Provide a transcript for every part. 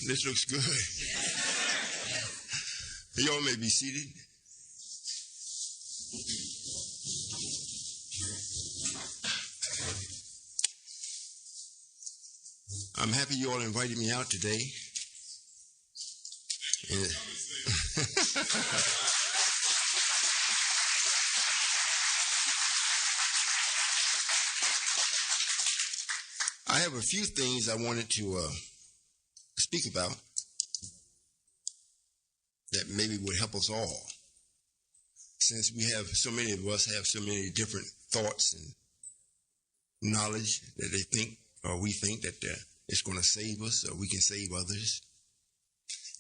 This looks good. Y'all may be seated. I'm happy you all invited me out today. I have a few things I wanted to speak about that maybe would help us all, since we have so many of us have so many different thoughts and knowledge that they think, or we think that it's going to save us or we can save others.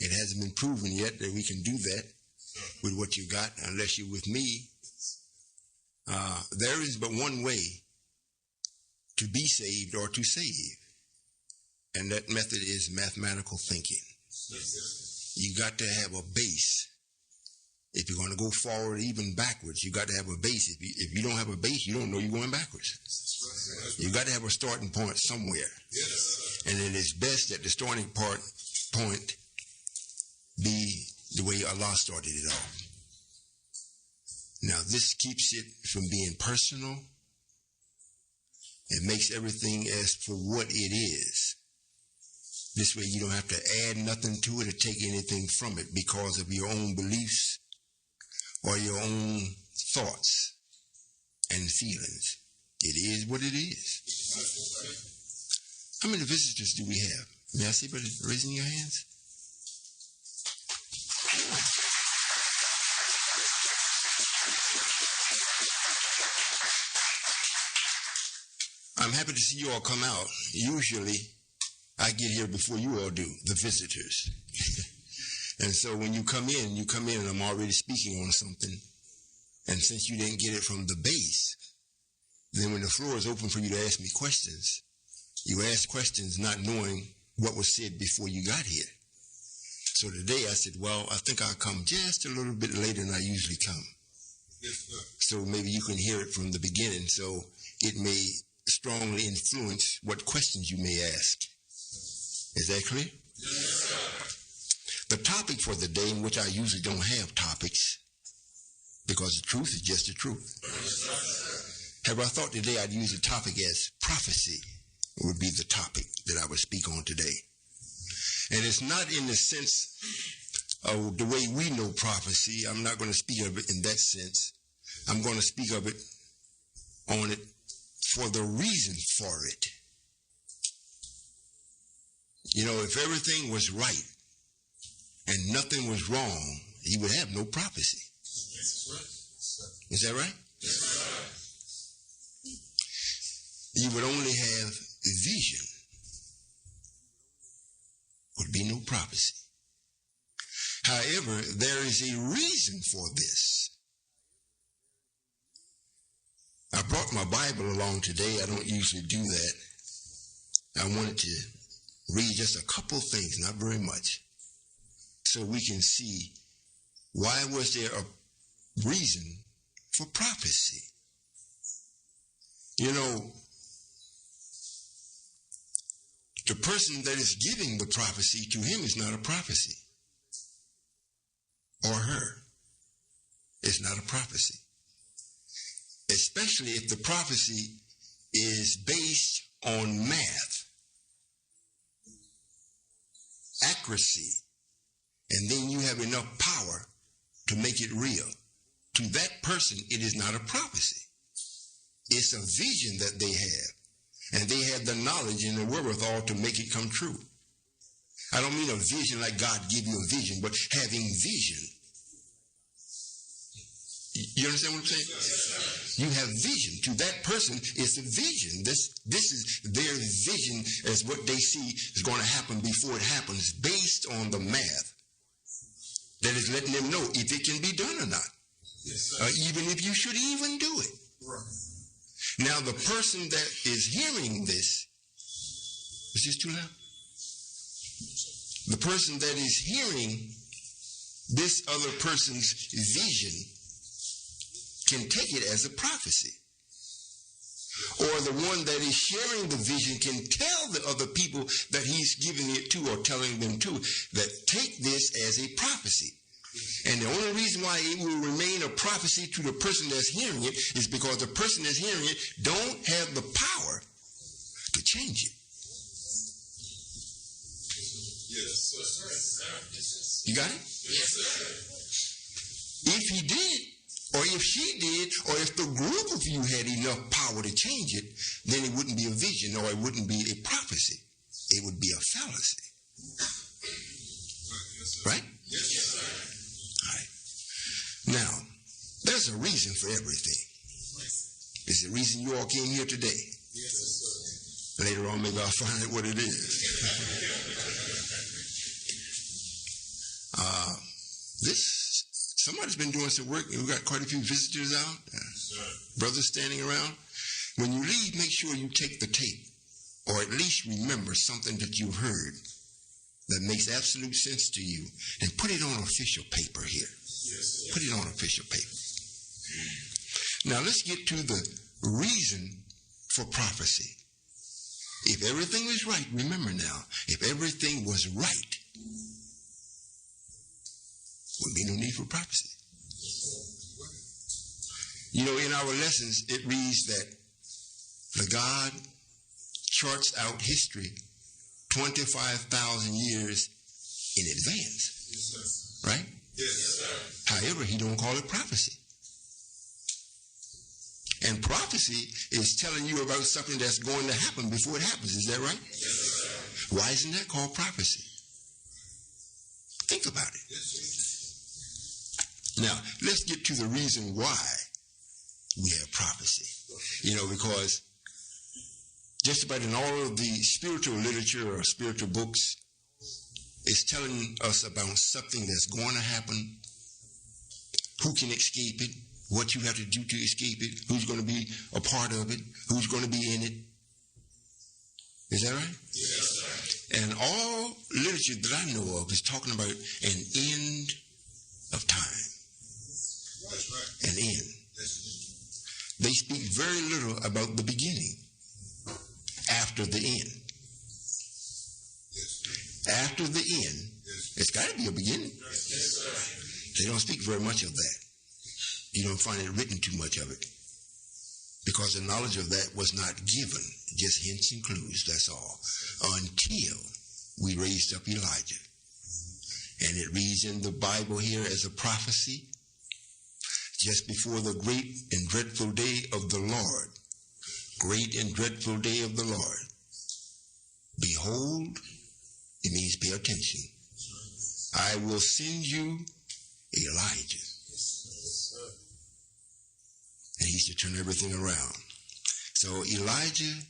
It hasn't been proven yet that we can do that with what you got unless you're with me. There is but one way to be saved or to save, and that method is mathematical thinking. You got to have a base. If you're going to go forward, even backwards, you got to have a base. If you don't have a base, you don't know you're going backwards. You got to have a starting point somewhere. And it is best that the starting point be the way Allah started it off. Now, this keeps it from being personal. It makes everything as for what it is. This way you don't have to add nothing to it or take anything from it because of your own beliefs or your own thoughts and feelings. It is what it is. How many visitors do we have? May I see by raising your hands? I'm happy to see you all come out. Usually, I get here before you all do, the visitors. And so when you come in and I'm already speaking on something. And since you didn't get it from the base, then when the floor is open for you to ask me questions, you ask questions not knowing what was said before you got here. So today I said, well, I think I'll come just a little bit later than I usually come. So maybe you can hear it from the beginning, so it may strongly influence what questions you may ask. Is that clear? Yes, sir. The topic for the day, in which I usually don't have topics, because the truth is just the truth. Yes, have I thought today I'd use the topic as prophecy would be the topic that I would speak on today. And it's not in the sense of the way we know prophecy. I'm not going to speak of it in that sense. I'm going to speak of it on it for the reason for it. You know, if everything was right and nothing was wrong, you would have no prophecy. Is that right? You would only have vision. Would be no prophecy. However, there is a reason for this. I brought my Bible along today. I don't usually do that. I wanted to read just a couple things, not very much, so we can see why was there a reason for prophecy. You know, the person that is giving the prophecy, to him is not a prophecy. Or her. It's not a prophecy. Especially if the prophecy is based on math, accuracy, and then you have enough power to make it real. To that person, it is not a prophecy. It's a vision that they have. And they have the knowledge and the wherewithal to make it come true. I don't mean a vision like God give you a vision, but having vision. You understand what I'm saying? You have vision. To that person, it's a vision. This is their vision as what they see is going to happen before it happens, based on the math that is letting them know if it can be done or not. Even if you should even do it. Now, the person that is hearing this, is this too loud? The person that is hearing this other person's vision can take it as a prophecy. Or the one that is sharing the vision can tell the other people that he's giving it to or telling them to, that take this as a prophecy. And the only reason why it will remain a prophecy to the person that's hearing it is because the person that's hearing it don't have the power to change it. Yes, sir. You got it? Yes, sir. If he did, or if she did, or if the group of you had enough power to change it, then it wouldn't be a vision, or it wouldn't be a prophecy. It would be a fallacy. Right? Yes, sir. All right. Now, there's a reason for everything. It's the reason you all came here today. Yes, sir. Later on, maybe I'll find out what it is. Somebody's been doing some work, and we've got quite a few visitors out, brothers standing around. When you leave, make sure you take the tape, or at least remember something that you've heard that makes absolute sense to you, and put it on official paper here. Yes, put it on official paper. Now let's get to the reason for prophecy. If everything is right, remember now, if everything was right, would be no need for prophecy. You know, in our lessons, it reads that the God charts out history 25,000 years in advance. Yes, sir. Right? Yes, sir. However, he don't call it prophecy. And prophecy is telling you about something that's going to happen before it happens. Is that right? Yes, sir. Why isn't that called prophecy? Think about it. Yes, sir. Now, let's get to the reason why we have prophecy. You know, because just about in all of the spiritual literature or spiritual books, it's telling us about something that's going to happen, who can escape it, what you have to do to escape it, who's going to be a part of it, who's going to be in it. Is that right? Yes, sir. And all literature that I know of is talking about an end of time. That's right. An end. They speak very little about the beginning after the end. Yes. After the end, it's got to be a beginning. Yes, sir. They don't speak very much of that. You don't find it written too much of it, because the knowledge of that was not given, just hints and clues, that's all, until we raised up Elijah. And it reads in the Bible here as a prophecy, just before the great and dreadful day of the Lord. Great and dreadful day of the Lord. Behold, it means pay attention. I will send you Elijah. And he's to turn everything around. So Elijah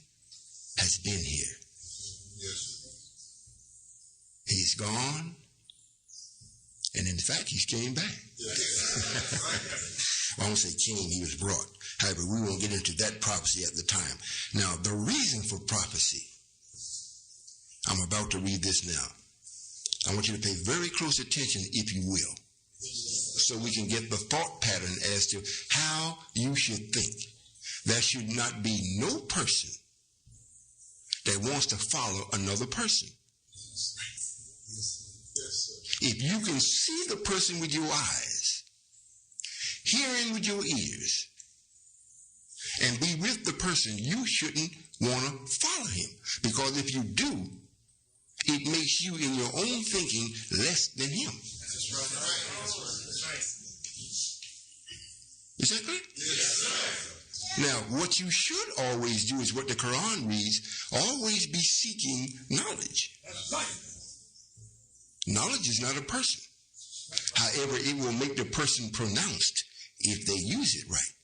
has been here. Yes. He's gone. And in fact, he's came back. Yes. Well, I won't say came, he was brought. However, we won't get into that prophecy at the time. Now, the reason for prophecy, I'm about to read this now. I want you to pay very close attention, if you will, so we can get the thought pattern as to how you should think. There should not be no person that wants to follow another person. If you can see the person with your eyes, hearing with your ears, and be with the person, you shouldn't want to follow him. Because if you do, it makes you in your own thinking less than him. That's right. Is that clear? Yes, sir. Now, what you should always do is what the Quran reads, always be seeking knowledge. That's right. Knowledge is not a person. However, it will make the person pronounced if they use it right.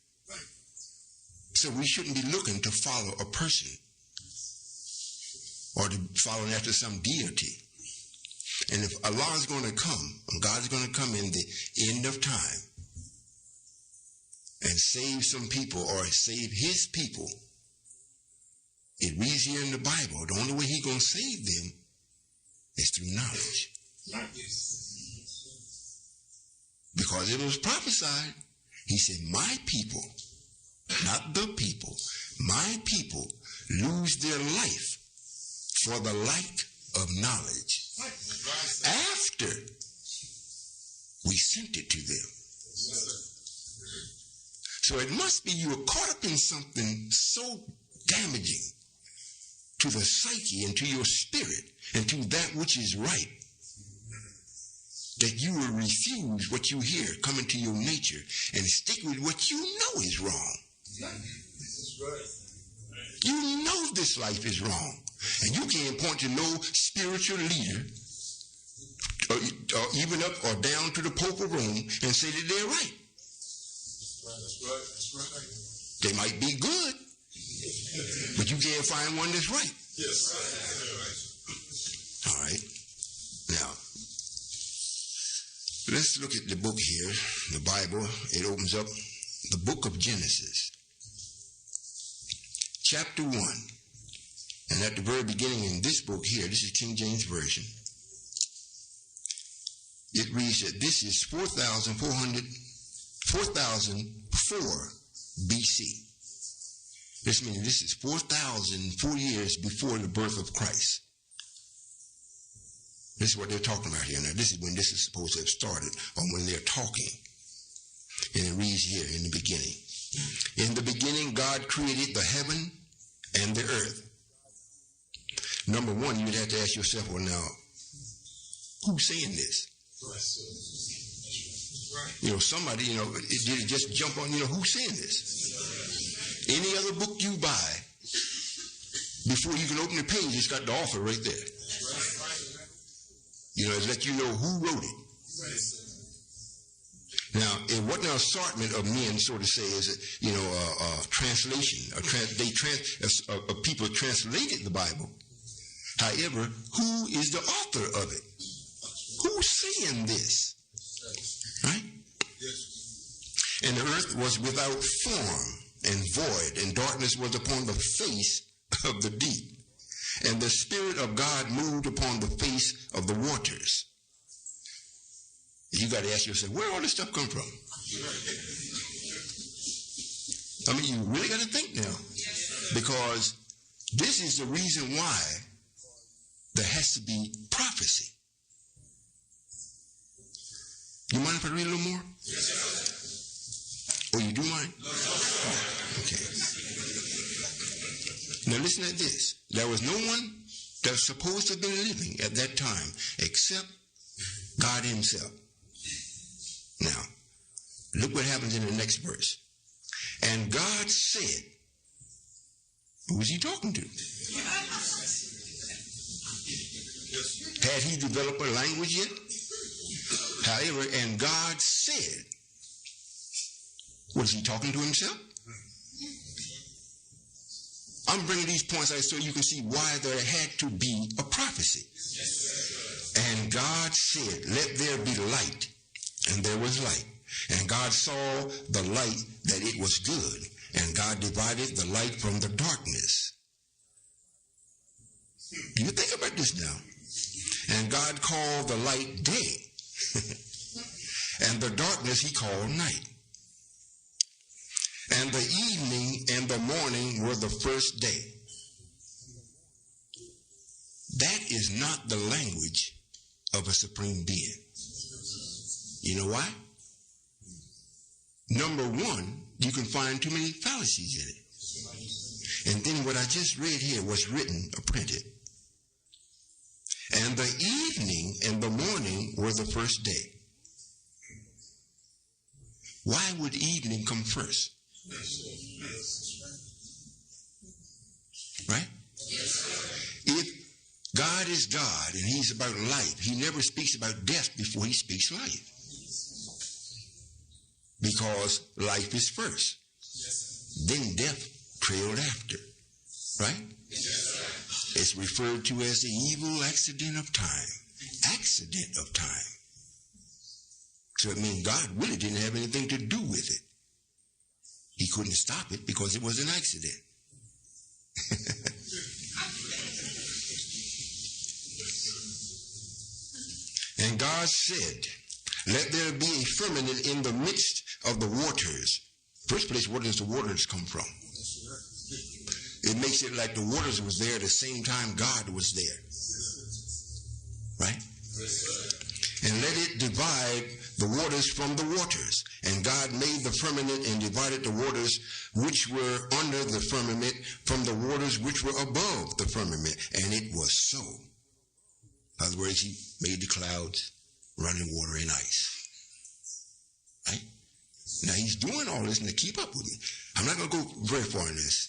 So we shouldn't be looking to follow a person or to follow after some deity. And if Allah is going to come, and God is going to come in the end of time and save some people or save his people, it reads here in the Bible, the only way he's going to save them is through knowledge. Because it was prophesied. He said, my people, not the people, my people lose their life for the lack of knowledge after we sent it to them. So it must be you were caught up in something so damaging to the psyche and to your spirit and to that which is right that you will refuse what you hear come into your nature and stick with what you know is wrong. You know this life is wrong. And you can't point to no spiritual leader or even up or down to the Pope of Rome and say that they're right. That's right. They might be good, but you can't find one that's right. Yes. All right. Now, let's look at the book here, the Bible. It opens up the book of Genesis, chapter 1. And at the very beginning in this book here, this is King James Version, it reads that this is 4004 BC. This means this is 4,004 years before the birth of Christ. This is what they're talking about here. Now, this is when this is supposed to have started, or when they're talking. And it reads here in the beginning. In the beginning, God created the heaven and the earth. Number one, you'd have to ask yourself, well, now, who's saying this? You know, somebody, did it just jump on, who's saying this? Any other book you buy, before you can open the page, it's got the author right there. It let you know who wrote it. Now, it wasn't an assortment of men, so to say, is translation. People translated the Bible. However, who is the author of it? Who's saying this? Right? And the earth was without form and void, and darkness was upon the face of the deep. And the Spirit of God moved upon the face of the waters. You got to ask yourself, where all this stuff come from? I mean, you really got to think now. Because this is the reason why there has to be prophecy. You mind if I read a little more? Oh, you do mind? Okay. Now listen at this. There was no one that was supposed to have been living at that time except God himself. Now, look what happens in the next verse. And God said, who was he talking to? Had he developed a language yet? However, and God said, was he talking to himself? I'm bringing these points out so you can see why there had to be a prophecy. And God said, let there be light. And there was light. And God saw the light that it was good. And God divided the light from the darkness. You think about this now. And God called the light day. And the darkness he called night. And the evening and the morning were the first day. That is not the language of a supreme being. You know why? Number one, you can find too many fallacies in it. And then what I just read here was written or printed. And the evening and the morning were the first day. Why would evening come first? Right? If God is God and he's about life, he never speaks about death before he speaks life. Because life is first. Then death trailed after. Right? It's referred to as the evil accident of time. Accident of time. So it means God really didn't have anything to do with it. He couldn't stop it because it was an accident. And God said, let there be a firmament in the midst of the waters. First place, where does the waters come from? it makes it like the waters was there at the same time God was there. Right? And let it divide the waters from the waters. And God made the firmament and divided the waters which were under the firmament from the waters which were above the firmament. And it was so. In other words, he made the clouds, running water, and ice. Right? Now he's doing all this to keep up with me. I'm not going to go very far in this.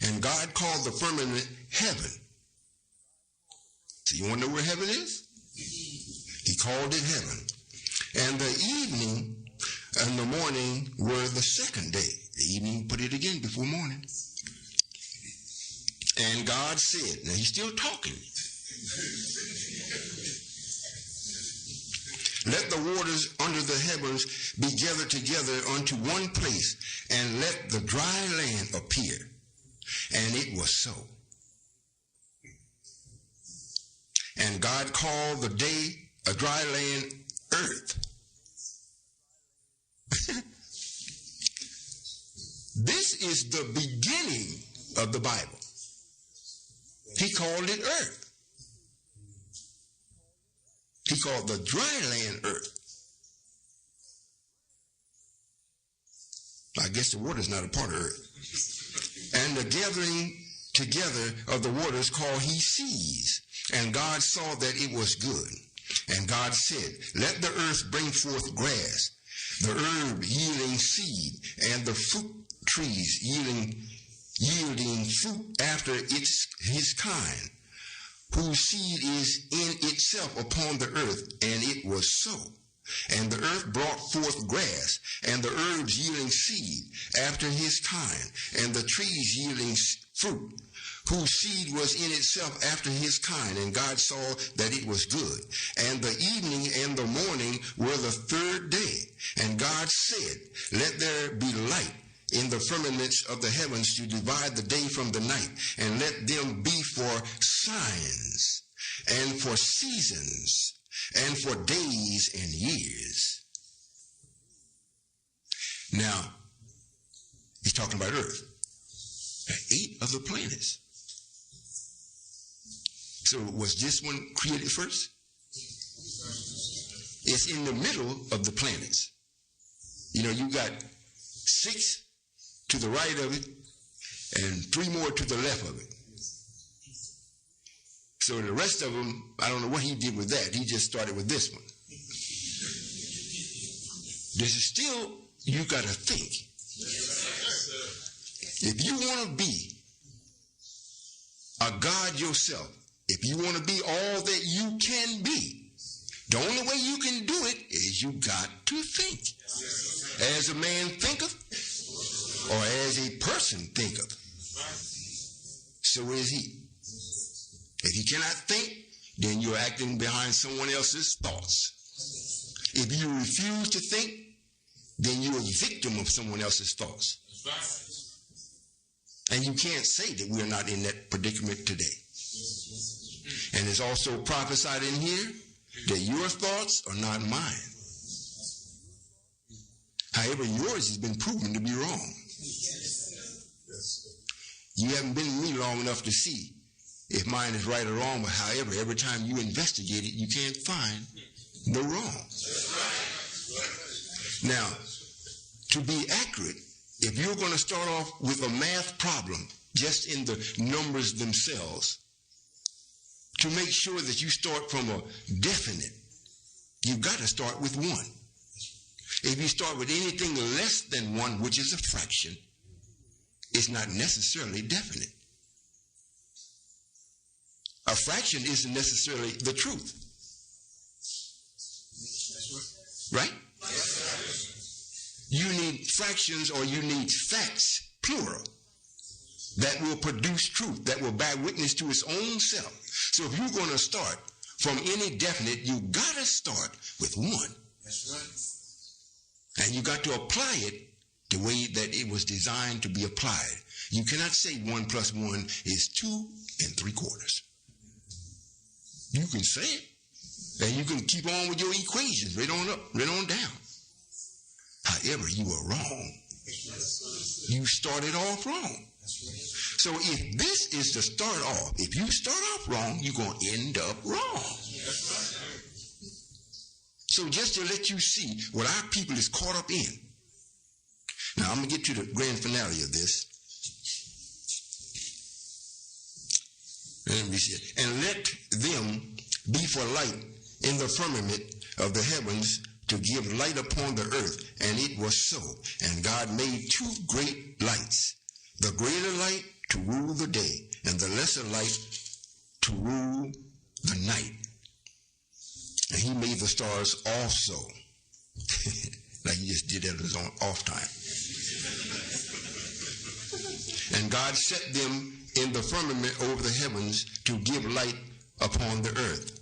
And God called the firmament heaven. So you want to know where heaven is? He called it heaven. And the evening and the morning were the second day. The evening, put it again before morning. And God said, now he's still talking. Let the waters under the heavens be gathered together unto one place, and let the dry land appear. And it was so. And God called the day a dry land earth. This is the beginning of the Bible. He called it earth. He called the dry land earth. I guess the water is not a part of earth. And the gathering together of the waters called he seas. And God saw that it was good. And God said, let the earth bring forth grass, the herb yielding seed, and the fruit trees yielding fruit after his kind, whose seed is in itself upon the earth. And it was so. And the earth brought forth grass, and the herbs yielding seed after his kind, and the trees yielding fruit, whose seed was in itself after his kind. And God saw that it was good. And the evening and the morning were the third day. And God said, let there be light in the firmaments of the heavens to divide the day from the night, and let them be for signs, and for seasons, and for days and years. Now, he's talking about Earth. 8 of the planets. So was this one created first? It's in the middle of the planets. You know, you got 6 to the right of it and 3 more to the left of it. So the rest of them, I don't know what he did with that. He just started with this one. This is still, you got to think. If you want to be a God yourself, if you want to be all that you can be, the only way you can do it is you got to think. As a man thinketh, or as a person thinketh, so is he. If you cannot think, then you're acting behind someone else's thoughts. If you refuse to think, then you're a victim of someone else's thoughts. And you can't say that we're not in that predicament today. And it's also prophesied in here that your thoughts are not mine. However, yours has been proven to be wrong. You haven't been with me long enough to see if mine is right or wrong, but however, every time you investigate it, you can't find no wrong. Now, to be accurate, if you're going to start off with a math problem just in the numbers themselves, to make sure that you start from a definite, you've got to start with 1. If you start with anything less than 1, which is a fraction, it's not necessarily definite. A fraction isn't necessarily the truth. Right? You need fractions, or you need facts, plural, that will produce truth, that will bear witness to its own self. So if you're going to start from any definite, you got to start with 1. That's right. And you got to apply it the way that it was designed to be applied. You cannot say 1 plus 1 is 2 3/4. You can say it, and you can keep on with your equations, right on up, right on down. However, you are wrong. You started off wrong. So if this is to start off, if you start off wrong, you're going to end up wrong. So just to let you see what our people is caught up in. Now I'm going to get to the grand finale of this. Let me see it. And let them be for light in the firmament of the heavens to give light upon the earth. And it was so. And God made two great lights, the greater light to rule the day, and the lesser light to rule the night. And he made the stars also. Like he just did that on his own off time. And God set them in the firmament over the heavens to give light upon the earth,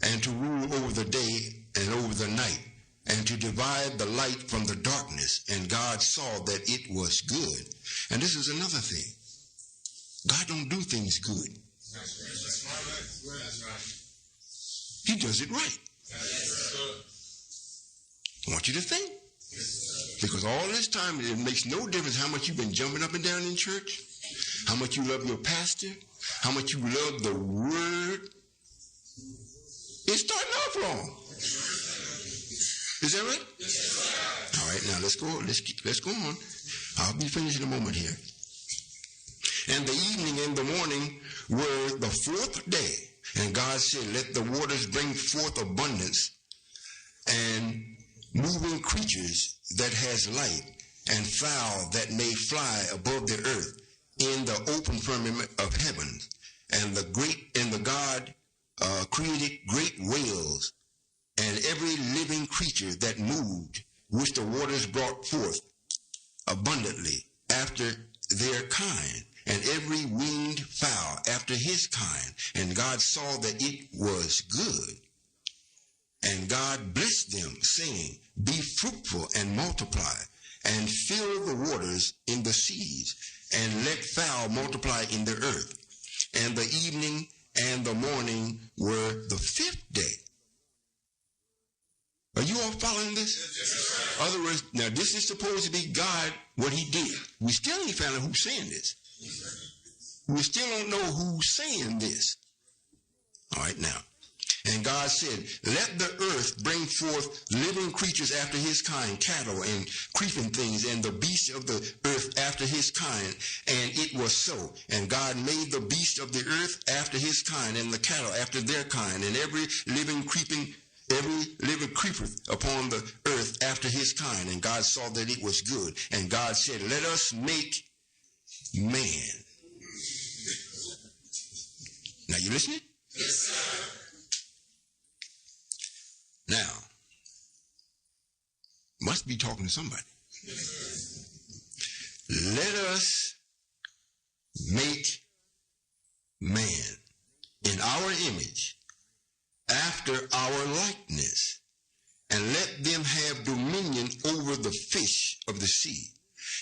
and to rule over the day and over the night, and to divide the light from the darkness. And God saw that it was good. And this is another thing. God don't do things good. He does it right. I want you to think. Because all this time, it makes no difference how much you've been jumping up and down in church, how much you love your pastor, how much you love the word. It's starting off wrong. Is that right? All right, now let's go on. I'll be finished in a moment here. And the evening and the morning were the fourth day. And God said, let the waters bring forth abundance, and moving creatures that has light, and fowl that may fly above the earth in the open firmament of heaven. And the God created great whales, and every living creature that moved, which the waters brought forth abundantly after their kind, and every winged fowl after his kind. And God saw that it was good. And God blessed them, saying, be fruitful and multiply, and fill the waters in the seas, and let fowl multiply in the earth. And the evening and the morning were the fifth day. Are you all following this? Yes. In other words, now this is supposed to be God, what he did. We still ain't found out who's saying this. We still don't know who's saying this. All right, now. And God said, let the earth bring forth living creatures after his kind, cattle and creeping things, and the beasts of the earth after his kind. And it was so. And God made the beasts of the earth after his kind, and the cattle after their kind, and every living creeper upon the earth after his kind. And God saw that it was good. And God said, let us make man. Now you listening? Yes, sir. Now, must be talking to somebody. Let us make man in our image, after our likeness, and let them have dominion over the fish of the sea,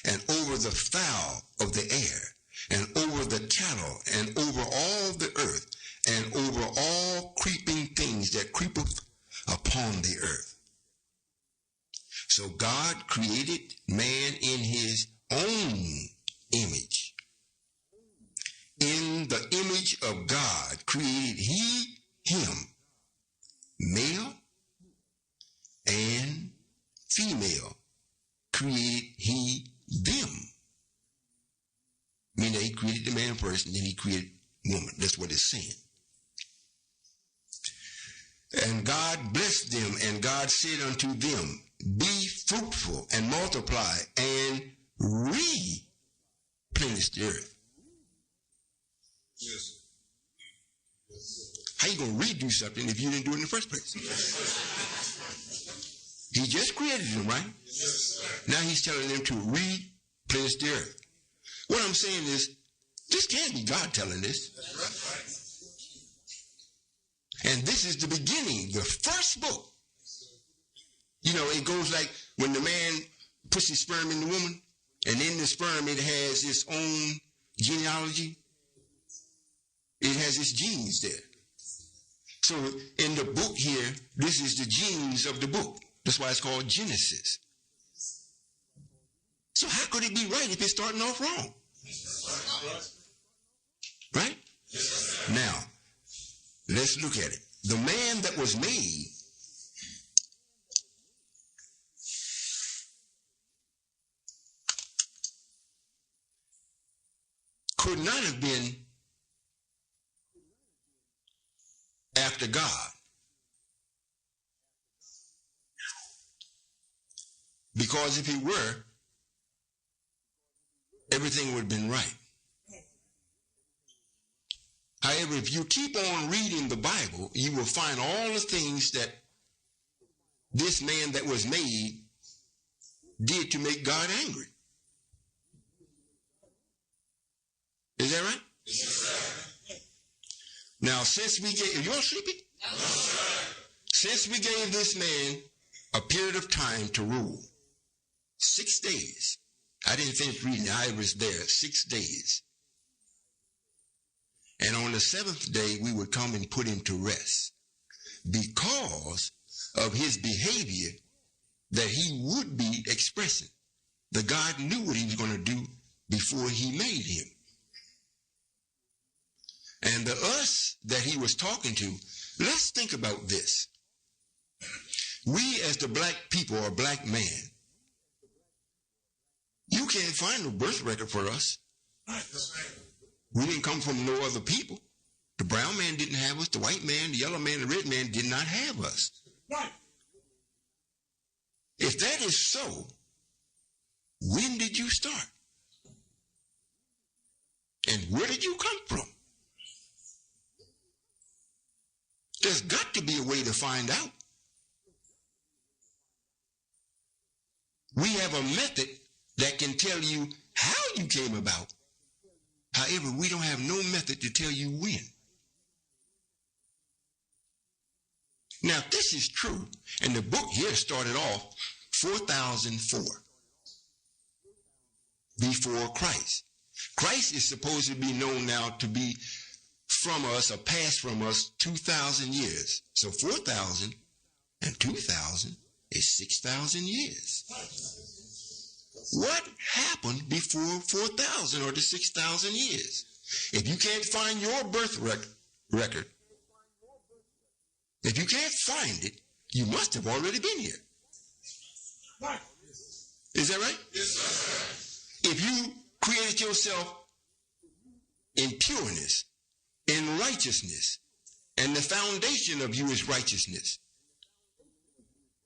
and over the fowl of the air, and over the cattle, and over all the earth, and over all creeping things that creepeth upon the earth. So God created man in his own image. In the image of God created he him, male and female created he them. Meaning he created the man first, and then he created woman. That's what it's saying. And God blessed them, and God said unto them, be fruitful and multiply, and replenish the earth. Yes. How you going to redo something if you didn't do it in the first place? He just created them, right? Yes. Now he's telling them to replenish the earth. What I'm saying is, this can't be God telling this. And this is the beginning, the first book. You know, it goes like when the man puts his sperm in the woman, and in the sperm it has its own genealogy. It has its genes there. So in the book here, this is the genes of the book. That's why it's called Genesis. So how could it be right if it's starting off wrong? Right? Now, let's look at it. The man that was made could not have been after God, because if he were, everything would have been right. However, if you keep on reading the Bible, you will find all the things that this man that was made did to make God angry. Is that right? Yes, now, since we gave, are you all sleepy? No, since we gave this man a period of time to rule, 6 days. I didn't finish reading. I was there 6 days. And on the seventh day, we would come and put him to rest because of his behavior that he would be expressing. The God knew what he was going to do before he made him. And the us that he was talking to, let's think about this. We as the black people or black man, you can't find no birth record for us. We didn't come from no other people. The brown man didn't have us. The white man, the yellow man, the red man did not have us. Right. If that is so, when did you start? And where did you come from? There's got to be a way to find out. We have a method that can tell you how you came about. However, we don't have no method to tell you when. Now, if this is true, and the book here started off 4004 before Christ. Christ is supposed to be known now to be from us, or passed from us, 2,000 years. So 4,000 and 2,000 is 6,000 years. What happened before 4,000 or the 6,000 years? If you can't find your birth record, if you can't find it, you must have already been here. Is that right? Yes, sir. If you created yourself in pureness, in righteousness, and the foundation of you is righteousness,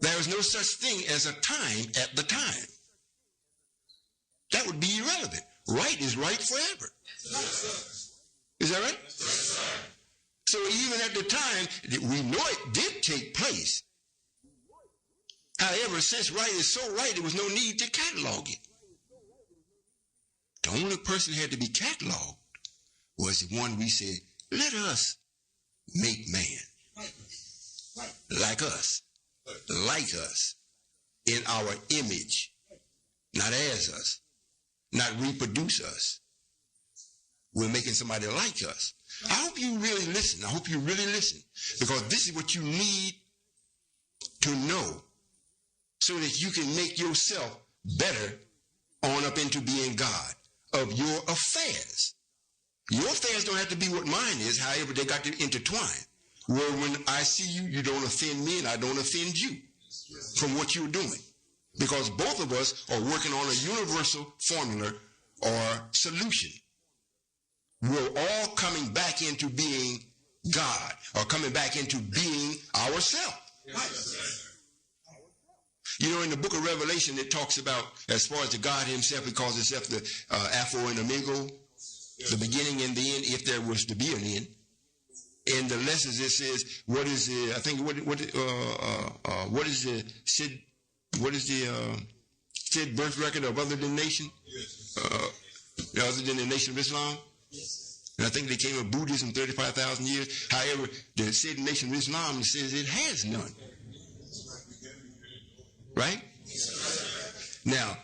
there is no such thing as a time at the time. That would be irrelevant. Right is right forever. Is that right? So even at the time, we know it did take place. However, since right is so right, there was no need to catalog it. The only person who had to be cataloged was the one we said, let us make man. Like us. Like us. In our image. Not as us. Not reproduce us. We're making somebody like us. I hope you really listen. I hope you really listen. Because this is what you need to know so that you can make yourself better on up into being God of your affairs. Your affairs don't have to be what mine is. However, they got to intertwine. Where when I see you, you don't offend me and I don't offend you from what you're doing. Because both of us are working on a universal formula or solution. We're all coming back into being God or coming back into being ourselves. You know, in the book of Revelation, it talks about, as far as the God himself, he calls himself the Alpha and Omega, the beginning and the end, if there was to be an end. In the lessons, it says, what is the, I think, what is the Sid birth record of other than nation? Other than the Nation of Islam? And I think they came of Buddhism 35,000 years. However, the Sid Nation of Islam says it has none. Right? Now,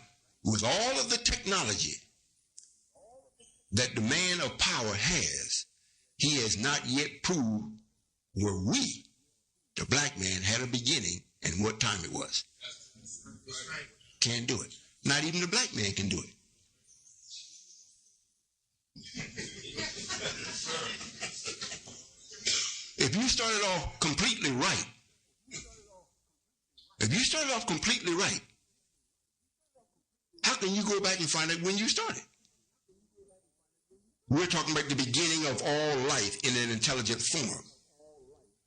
with all of the technology that the man of power has, he has not yet proved where we, the black man, had a beginning and what time it was. Can't do it. Not even the black man can do it. If you started off completely right, how can you go back and find out when you started? We're talking about the beginning of all life in an intelligent form.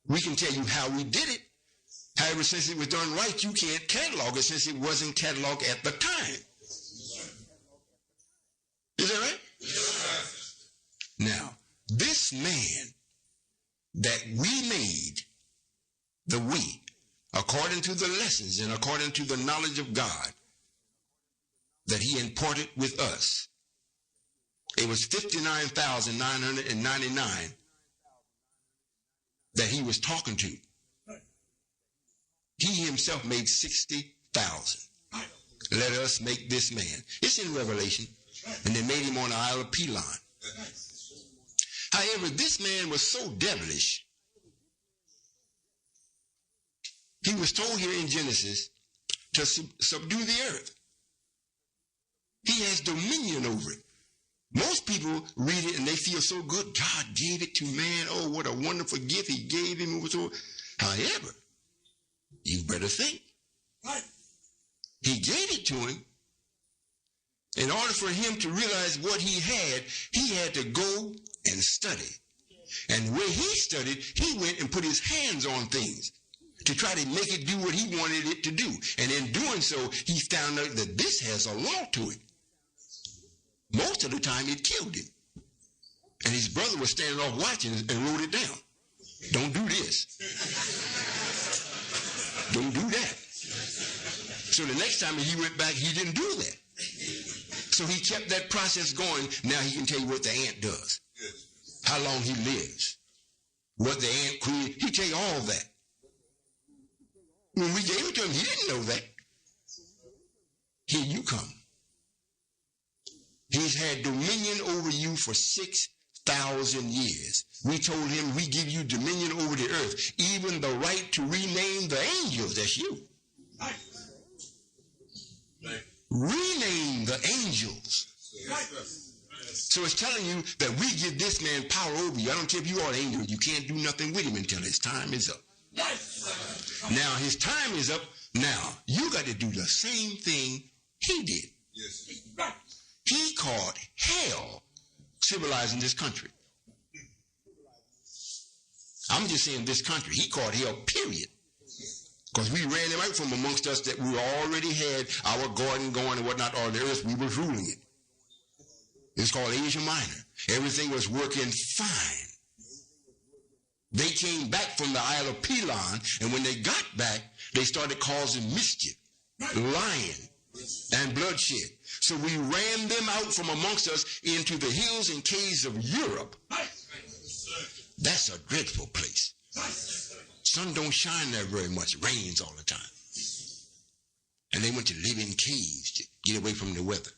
We can tell you how we did it. However, since it was done right, you can't catalog it since it wasn't cataloged at the time. Is that right? Now, this man that we made, according to the lessons and according to the knowledge of God that he imparted with us, it was 59,999 that he was talking to. He himself made 60,000. Let us make this man. It's in Revelation. And they made him on the Isle of Pelon. However, this man was so devilish. He was told here in Genesis to subdue the earth. He has dominion over it. Most people read it and they feel so good. God gave it to man. Oh, what a wonderful gift he gave him. However, you better think. He gave it to him. In order for him to realize what he had to go and study. And where he studied, he went and put his hands on things to try to make it do what he wanted it to do. And in doing so, he found out that this has a law to it. Most of the time, it killed him. And his brother was standing off watching and wrote it down. Don't do this. Don't do that. So the next time he went back, he didn't do that. So he kept that process going. Now he can tell you what the ant does, how long he lives, what the ant created. He tell you all that. When we gave it to him, he didn't know that. Here you come. He's had dominion over you for 6,000 years. We told him we give you dominion over the earth, even the right to rename the angels. That's you. Rename the angels. So it's telling you that we give this man power over you. I don't care if you are an angel. You can't do nothing with him until his time is up. Now his time is up. Now you got to do the same thing he did. He called hell civilizing this country. I'm just saying this country. He called hell, period. Because we ran him out from amongst us that we already had our garden going and whatnot on the earth. We was ruling it. It's called Asia Minor. Everything was working fine. They came back from the Isle of Pelon, and when they got back, they started causing mischief, lying, and bloodshed. So we ran them out from amongst us into the hills and caves of Europe. That's a dreadful place. Sun don't shine there very much. It rains all the time. And they went to live in caves to get away from the weather.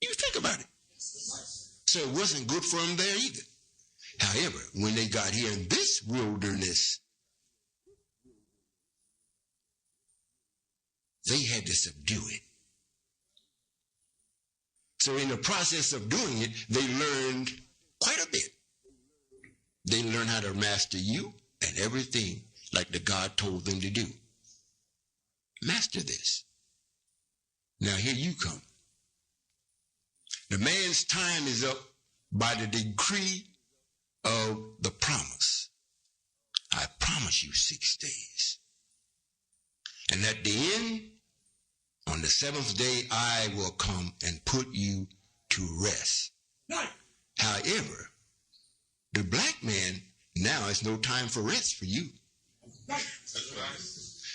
You think about it. So it wasn't good for them there either. However, when they got here in this wilderness, they had to subdue it. So in the process of doing it, they learned quite a bit. They learned how to master you and everything like the God told them to do. Master this. Now here you come. The man's time is up by the decree of the promise. I promise you 6 days. And at the end, on the 7th day, I will come and put you to rest. However, the black man, now it's no time for rest for you.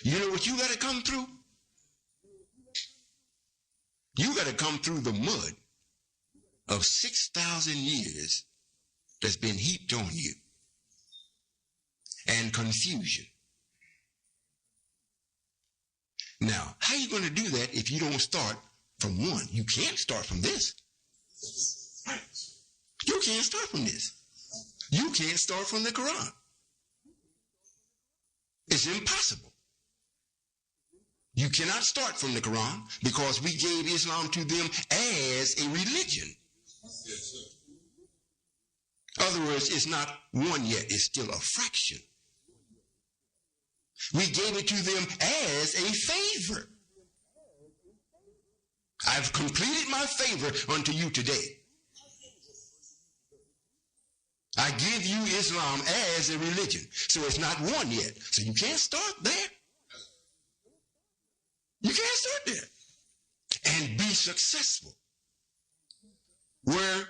You know what you got to come through? You got to come through the mud of 6,000 years that's been heaped on you, and confusion. Now, how are you going to do that if you don't start from one? You can't start from this. You can't start from this. You can't start from the Quran. It's impossible. You cannot start from the Quran because we gave Islam to them as a religion. Yes, sir. In other words, it's not one yet, it's still a fraction. We gave it to them as a favor. I've completed my favor unto you today. I give you Islam as a religion. So it's not one yet. So you can't start there. You can't start there and be successful. Where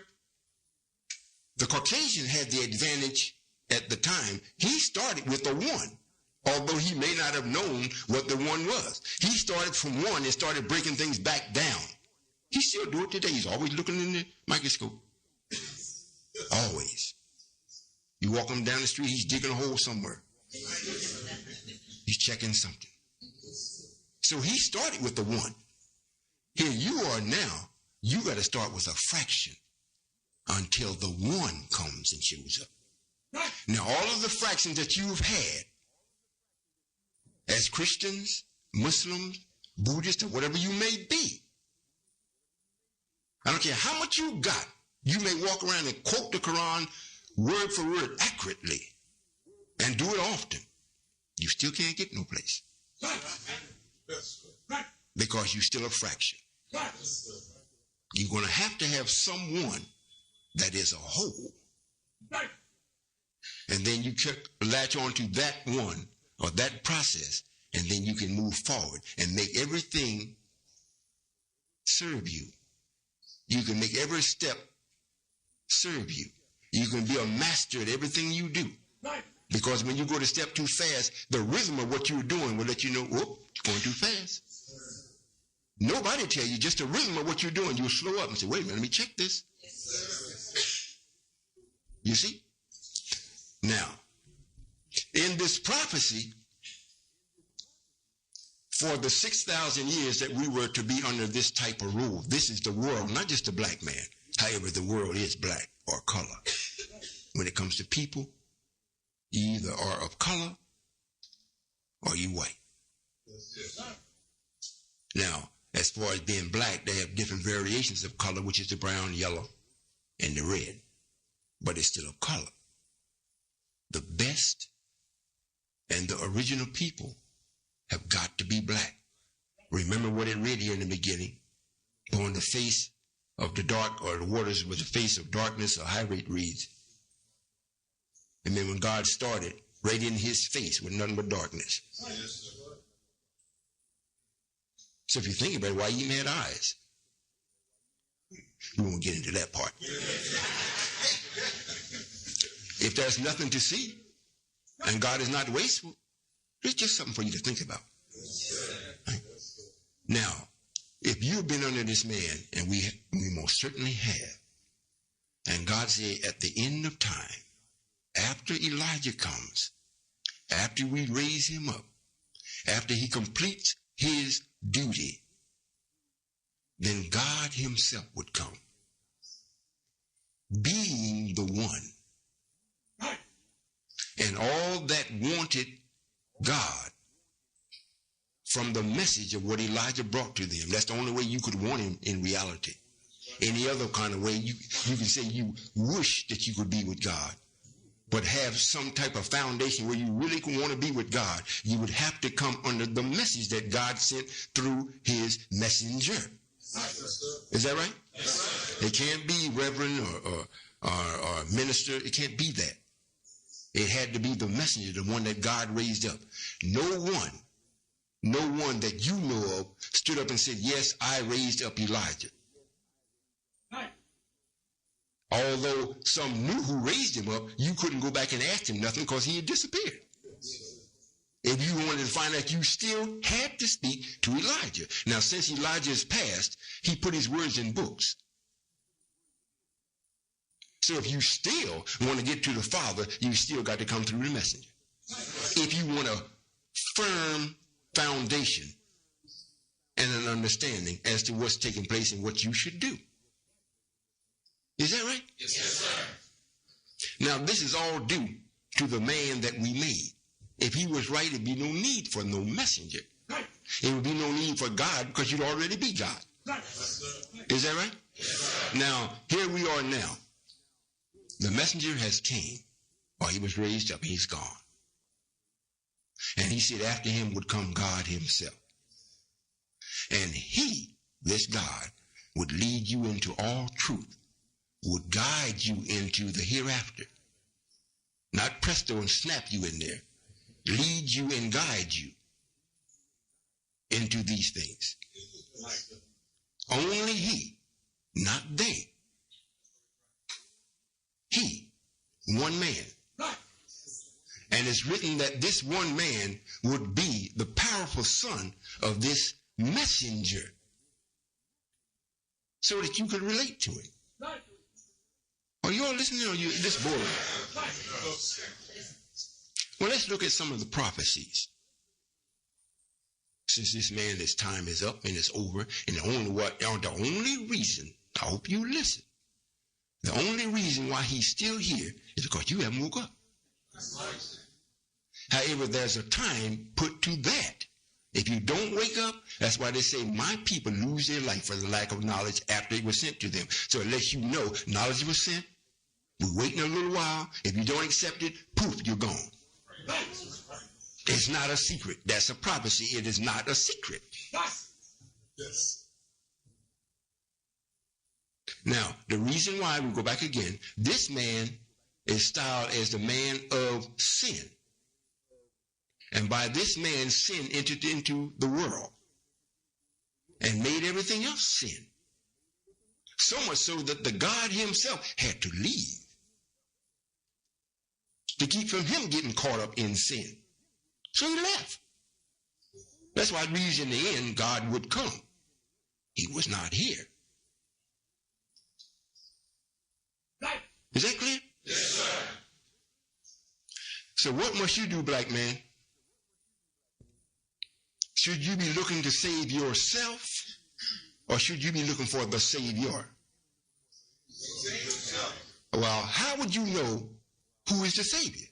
the Caucasian had the advantage at the time, he started with a one, although he may not have known what the one was. He started from one and started breaking things back down. He still do it today. He's always looking in the microscope. Always. You walk him down the street, he's digging a hole somewhere. He's checking something. So he started with the one. Here you are now, you got to start with a fraction until the one comes and shows up. Now, all of the fractions that you've had as Christians, Muslims, Buddhists, or whatever you may be, I don't care how much you got, you may walk around and quote the Quran word for word accurately and do it often. You still can't get no place because you're still a fraction. You're going to have someone that is a whole. And then you latch on to that one or that process, and then you can move forward and make everything serve you. You can make every step serve you. You can be a master at everything you do. Because when you go to step too fast, the rhythm of what you're doing will let you know, whoop, you're going too fast. Nobody tell you, just the rhythm of what you're doing, you'll slow up and say, wait a minute, let me check this. You see? Now, in this prophecy, for the 6,000 years that we were to be under this type of rule, this is the world, not just the black man. However, the world is black or color. When it comes to people, you either are of color or you white. Now, as far as being black, they have different variations of color, which is the brown, yellow, and the red. But it's still a color. The best and the original people have got to be black. Remember what it read here in the beginning. On the face of the dark, or the waters with the face of darkness, or however it reads. And then when God started, right in his face with nothing but darkness. So if you think about it, why he even had eyes? We won't get into that part. If there's nothing to see, and God is not wasteful, it's just something for you to think about. Right? Now, if you've been under this man, and we most certainly have, and God said at the end of time, after Elijah comes, after we raise him up, after he completes his duty, then God himself would come, being the one. And all that wanted God from the message of what Elijah brought to them. That's the only way you could want him in reality. Any other kind of way, you can say you wish that you could be with God, but have some type of foundation where you really want to be with God. You would have to come under the message that God sent through his messenger. Is that right? It can't be reverend or minister. It can't be that. It had to be the messenger, the one that God raised up. No one that you know of stood up and said, yes, I raised up Elijah. Although some knew who raised him up, you couldn't go back and ask him nothing because he had disappeared. If you wanted to find out, you still had to speak to Elijah. Now, since Elijah is past, he put his words in books. So if you still want to get to the Father, you still got to come through the messenger. If you want a firm foundation and an understanding as to what's taking place and what you should do. Is that right? Yes, sir. Now, this is all due to the man that we made. If he was right, there'd be no need for no messenger. It would be no need for God because you'd already be God. Is that right? Now, here we are now. The messenger has came, or he was raised up, he's gone. And he said after him would come God himself. And he, this God, would lead you into all truth, would guide you into the hereafter. Not presto and snap you in there. Lead you and guide you into these things. Only he, not they. He, one man. And it's written that this one man would be the powerful son of this messenger so that you could relate to it. Are you all listening or are you this boring? Well, let's look at some of the prophecies. Since this man, his time is up and it's over, and the only reason, I hope you listen, the only reason why he's still here is because you haven't woke up. However, there's a time put to that. If you don't wake up, that's why they say my people lose their life for the lack of knowledge after it was sent to them. So it lets you know knowledge was sent. We're waiting a little while. If you don't accept it, poof, you're gone. It's not a secret. That's a prophecy. It is not a secret. Yes. Now, the reason why, we go back again, this man is styled as the man of sin. And by this man, sin entered into the world and made everything else sin. So much so that the God himself had to leave to keep from him getting caught up in sin. So he left. That's why it reads in the end God would come. He was not here. Is that clear? Yes, sir. So what must you do, black man? Should you be looking to save yourself, or should you be looking for the Savior? Well, how would you know who is the Savior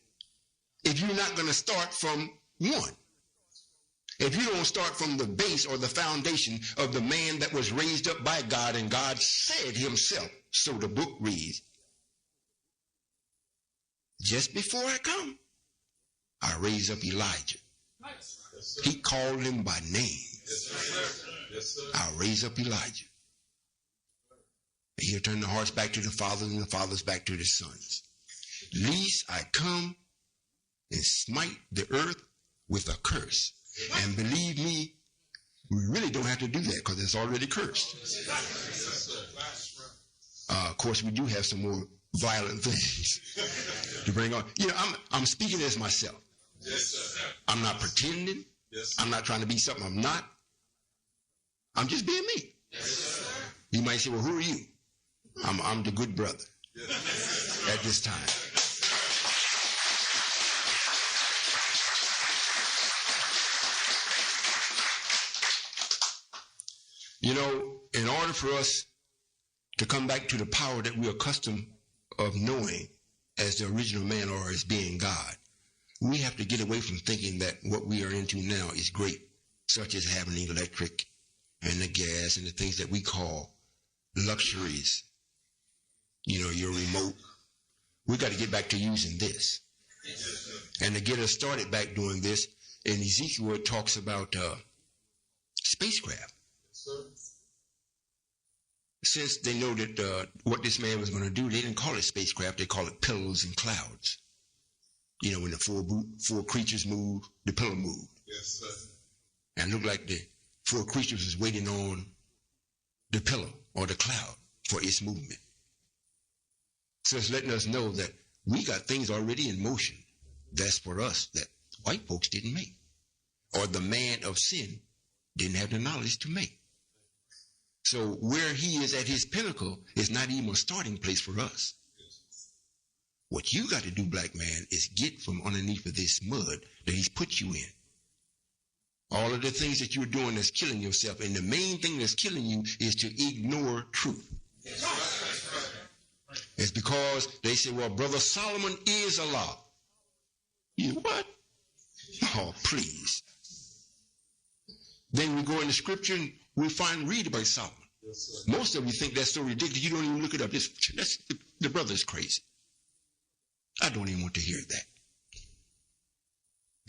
if you're not going to start from one? If you don't start from the base or the foundation of the man that was raised up by God, and God said himself, so the book reads, just before I come, I raise up Elijah. He called him by name. I'll raise up Elijah. He'll turn the hearts back to the fathers and the fathers back to the sons. Lest I come and smite the earth with a curse. And believe me, we really don't have to do that because it's already cursed. Of course, we do have some more violent things to bring on. You know, I'm speaking as myself. I'm not pretending. I'm not trying to be something I'm not. I'm just being me. You might say, well, who are you? I'm the good brother at this time. You know, in order for us to come back to the power that we're accustomed of knowing as the original man or as being God, we have to get away from thinking that what we are into now is great, such as having the electric and the gas and the things that we call luxuries. You know, your remote. We got to get back to using this. And to get us started back doing this, in Ezekiel it talks about spacecraft. Since they know that what this man was going to do, they didn't call it spacecraft, they call it pillows and clouds. You know, when the four creatures moved, the pillow moved. Yes, sir. And it looked like the four creatures was waiting on the pillow or the cloud for its movement. So it's letting us know that we got things already in motion. That's for us that white folks didn't make. Or the man of sin didn't have the knowledge to make. So where he is at his pinnacle is not even a starting place for us. What you got to do, black man, is get from underneath of this mud that he's put you in. All of the things that you're doing that's killing yourself, and the main thing that's killing you is to ignore truth. It's because they say, well, Brother Solomon is Allah. You what? Oh, please. Then we go in the scripture and we read about Solomon. Yes, most of you think that's so ridiculous, you don't even look it up. The brother's crazy. I don't even want to hear that.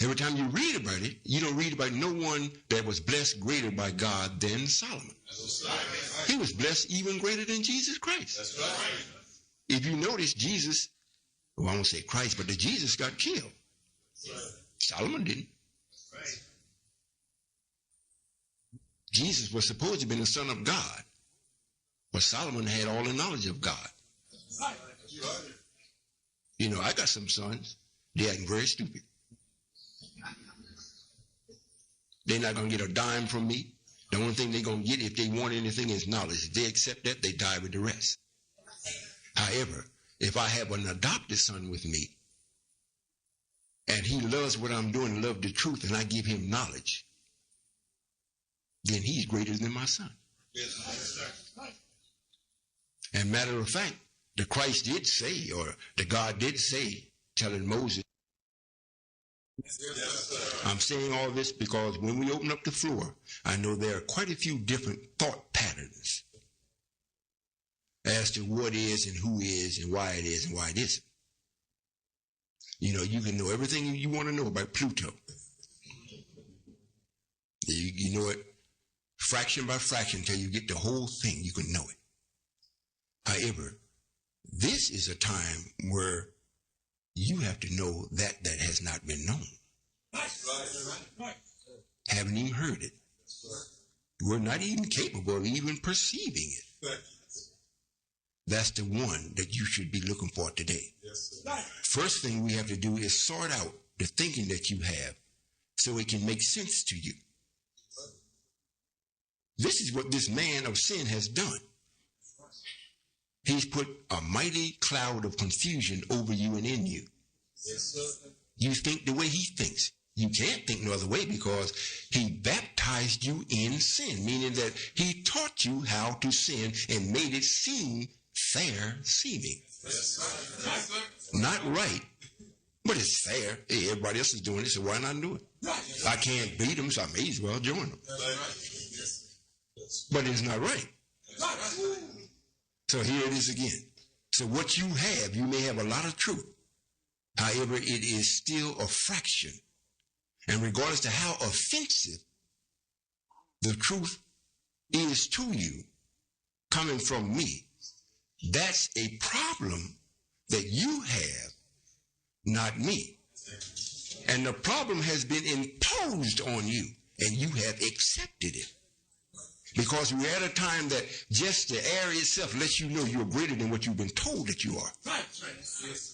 Every time you read about it, you don't read about no one that was blessed greater by God than Solomon. Right. He was blessed even greater than Jesus Christ. That's right. If you notice, Jesus, well, I won't say Christ, but the Jesus got killed. Right. Solomon didn't. Right. Jesus was supposed to have been the son of God, but Solomon had all the knowledge of God. Right. You know, I got some sons. They're acting very stupid. They're not going to get a dime from me. The only thing they're going to get if they want anything is knowledge. If they accept that, they die with the rest. However, if I have an adopted son with me, and he loves what I'm doing, loves the truth, and I give him knowledge, then he's greater than my son. And matter of fact, the Christ did say, or the God did say, telling Moses, I'm saying all this because when we open up the floor, I know there are quite a few different thought patterns as to what is and who is and why it is and why it isn't. You know, you can know everything you want to know about Pluto. You know it fraction by fraction until you get the whole thing. You can know it. However, this is a time where you have to know that has not been known. Right. Haven't even heard it. We're not even capable of even perceiving it. That's the one that you should be looking for today. First thing we have to do is sort out the thinking that you have so it can make sense to you. This is what this man of sin has done. He's put a mighty cloud of confusion over you and in you. You think the way he thinks. You can't think no other way because he baptized you in sin, meaning that he taught you how to sin and made it seem fair seeming. Not right, but it's fair. Hey, everybody else is doing it, so why not do it? I can't beat them, so I may as well join them. But it's not right. So here it is again. So what you have, you may have a lot of truth. However, it is still a fraction. And regardless to how offensive the truth is to you, coming from me, that's a problem that you have, not me. And the problem has been imposed on you, and you have accepted it. Because we're at a time that just the air itself lets you know you're greater than what you've been told that you are.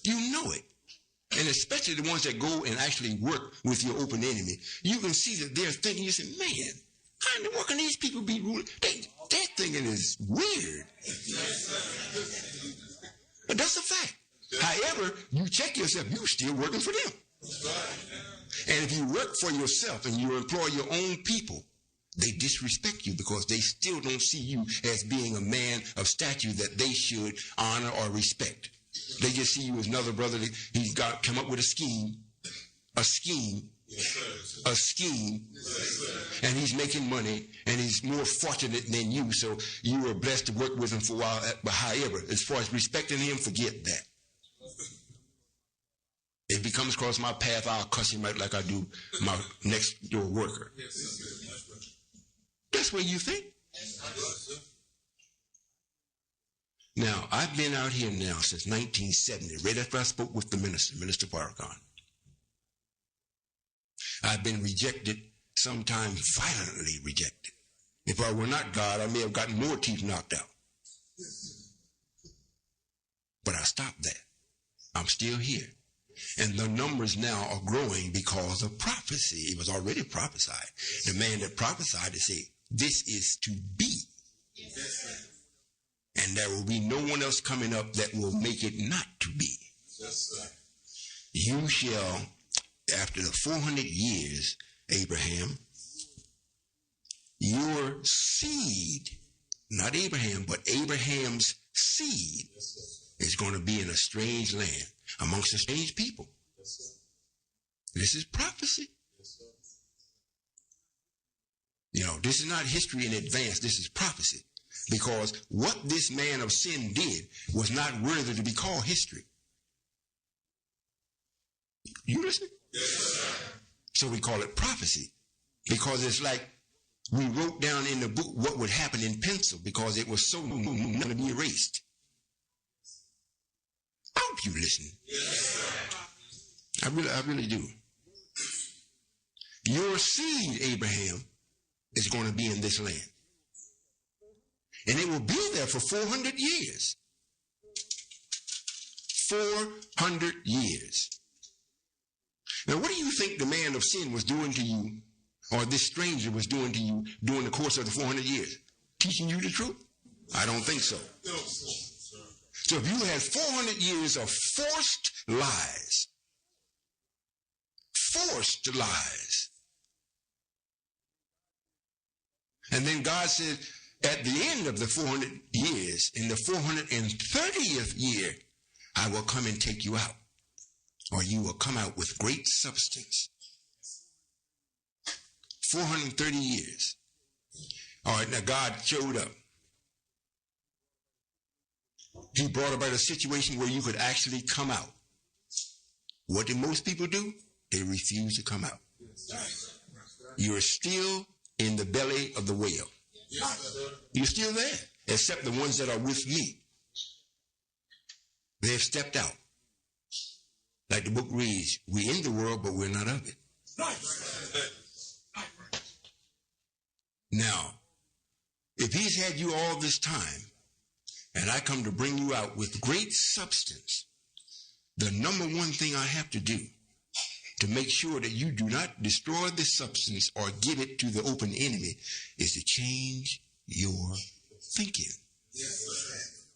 You know it. And especially the ones that go and actually work with your open enemy. You can see that they're thinking, you say, man, how in the world can these people be ruling? Their thinking is weird. But that's a fact. However, you check yourself, you're still working for them. And if you work for yourself and you employ your own people, they disrespect you because they still don't see you as being a man of stature that they should honor or respect. They just see you as another brother. He's got come up with a scheme, and he's making money, and he's more fortunate than you, so you were blessed to work with him for a while. But however, as far as respecting him, forget that. If he comes across my path, I'll cuss him out like I do my next door worker. That's what you think. Now, I've been out here now since 1970, right after I spoke with the Minister Farrakhan. I've been rejected, sometimes violently rejected. If I were not God, I may have gotten more teeth knocked out. But I stopped that. I'm still here. And the numbers now are growing because of prophecy. It was already prophesied. The man that prophesied to say, this is to be. And there will be no one else coming up that will make it not to be. You shall, after the 400 years, Abraham, your seed, not Abraham, but Abraham's seed is going to be in a strange land amongst a strange people. This is prophecy. You know, this is not history in advance. This is prophecy. Because what this man of sin did was not worthy to be called history. You listening? Yes, sir. So we call it prophecy. Because it's like we wrote down in the book what would happen in pencil because it was so going to be erased. I hope you listen. Yes, sir. I really do. Your seed, Abraham, is going to be in this land. And it will be there for 400 years. 400 years. Now, what do you think the man of sin was doing to you, or this stranger was doing to you during the course of the 400 years? Teaching you the truth? I don't think so. No, sir. So if you had 400 years of forced lies, and then God said, at the end of the 400 years, in the 430th year, I will come and take you out, or you will come out with great substance. 430 years. All right, now God showed up. He brought about a situation where you could actually come out. What did most people do? They refuse to come out. You're still in the belly of the whale. You're still there, except the ones that are with me. They've stepped out. Like the book reads, we're in the world, but we're not of it. Now, if he's had you all this time, and I come to bring you out with great substance, the number one thing I have to do to make sure that you do not destroy this substance or give it to the open enemy is to change your thinking. Yes,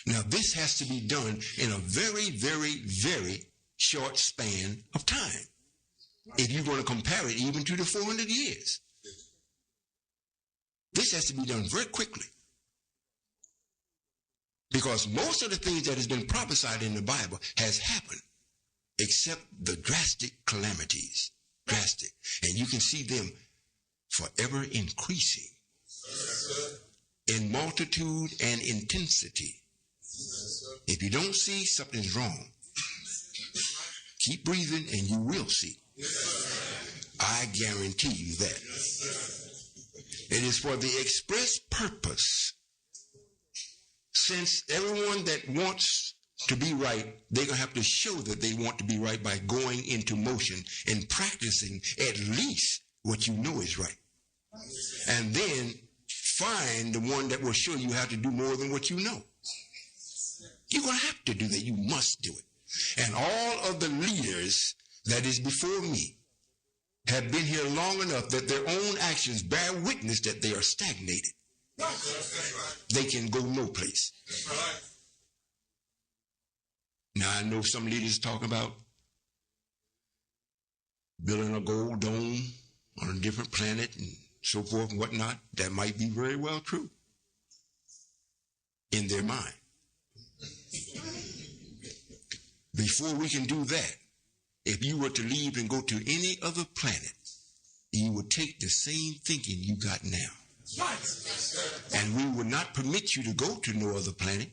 now, this has to be done in a very, very, very short span of time. If you're going to compare it even to the 400 years. This has to be done very quickly. Because most of the things that has been prophesied in the Bible has happened, except the drastic calamities. Drastic. And you can see them forever increasing in multitude and intensity. If you don't see, something's wrong. Keep breathing and you will see. I guarantee you that. It is for the express purpose. Since everyone that wants to be right, they're going to have to show that they want to be right by going into motion and practicing at least what you know is right. And then find the one that will show you how to do more than what you know. You're going to have to do that. You must do it. And all of the leaders that is before me have been here long enough that their own actions bear witness that they are stagnated. They can go no place. Now, I know some leaders talk about building a gold dome on a different planet and so forth and whatnot. That might be very well true in their mind. Before we can do that, if you were to leave and go to any other planet, you would take the same thinking you got now. And we would not permit you to go to no other planet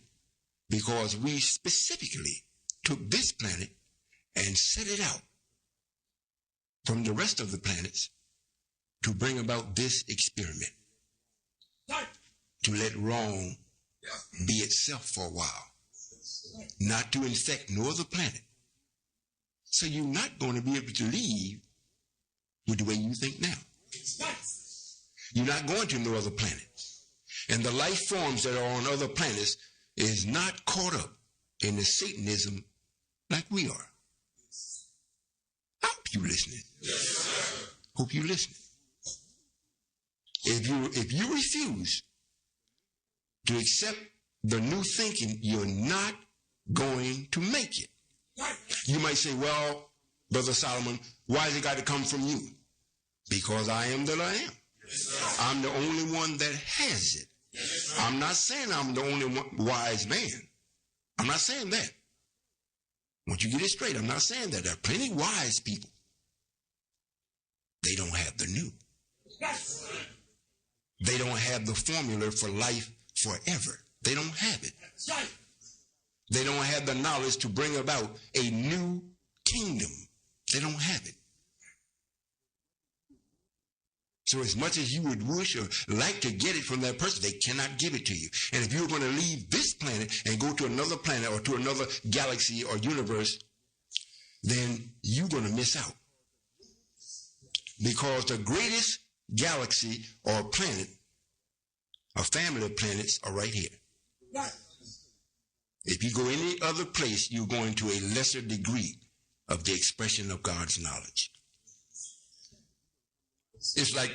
because we specifically took this planet and set it out from the rest of the planets to bring about this experiment. To let wrong be itself for a while. Not to infect no other planet. So you're not going to be able to leave with the way you think now. You're not going to no other planet. And the life forms that are on other planets is not caught up in the Satanism like we are. I hope you're listening. Hope you're listening. If you refuse to accept the new thinking, you're not going to make it. You might say, well, Brother Solomon, why has it got to come from you? Because I am that I am. I'm the only one that has it. I'm not saying I'm the only wise man. I'm not saying that. Once you get it straight, I'm not saying that. There are plenty of wise people. They don't have the new. They don't have the formula for life forever. They don't have it. They don't have the knowledge to bring about a new kingdom. They don't have it. So as much as you would wish or like to get it from that person, they cannot give it to you. And if you're going to leave this planet and go to another planet or to another galaxy or universe, then you're going to miss out. Because the greatest galaxy or planet, a family of planets, are right here. If you go any other place, you're going to a lesser degree of the expression of God's knowledge. It's like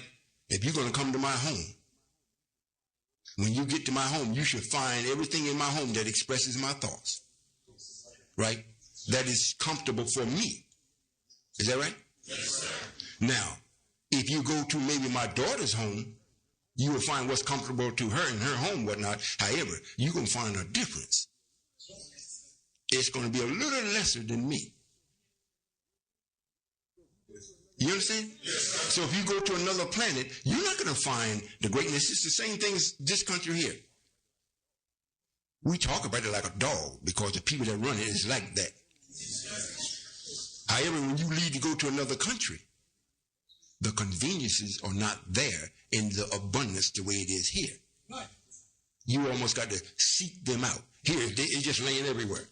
if you're going to come to my home, when you get to my home, you should find everything in my home that expresses my thoughts, right? That is comfortable for me. Is that right? Yes, sir. Now, if you go to maybe my daughter's home, you will find what's comfortable to her in her home, whatnot. However, you're going to find a difference. It's going to be a little lesser than me. You understand? Yes, so if you go to another planet, you're not going to find the greatness. It's the same thing as this country here. We talk about it like a dog because the people that run it is like that. However, when you leave to go to another country, the conveniences are not there in the abundance the way it is here. You almost got to seek them out. Here, it's just laying everywhere.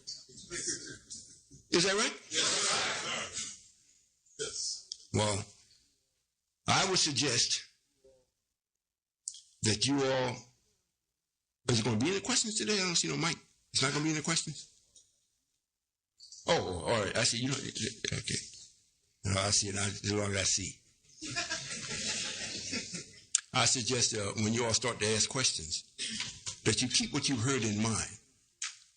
Is that right? Yes. Yes. Well, I would suggest that you all, is it going to be any questions today? I don't see no mic. It's not going to be any questions? Oh, all right. I see. You know, okay. No, I see it. As long as I see. I suggest when you all start to ask questions, that you keep what you've heard in mind.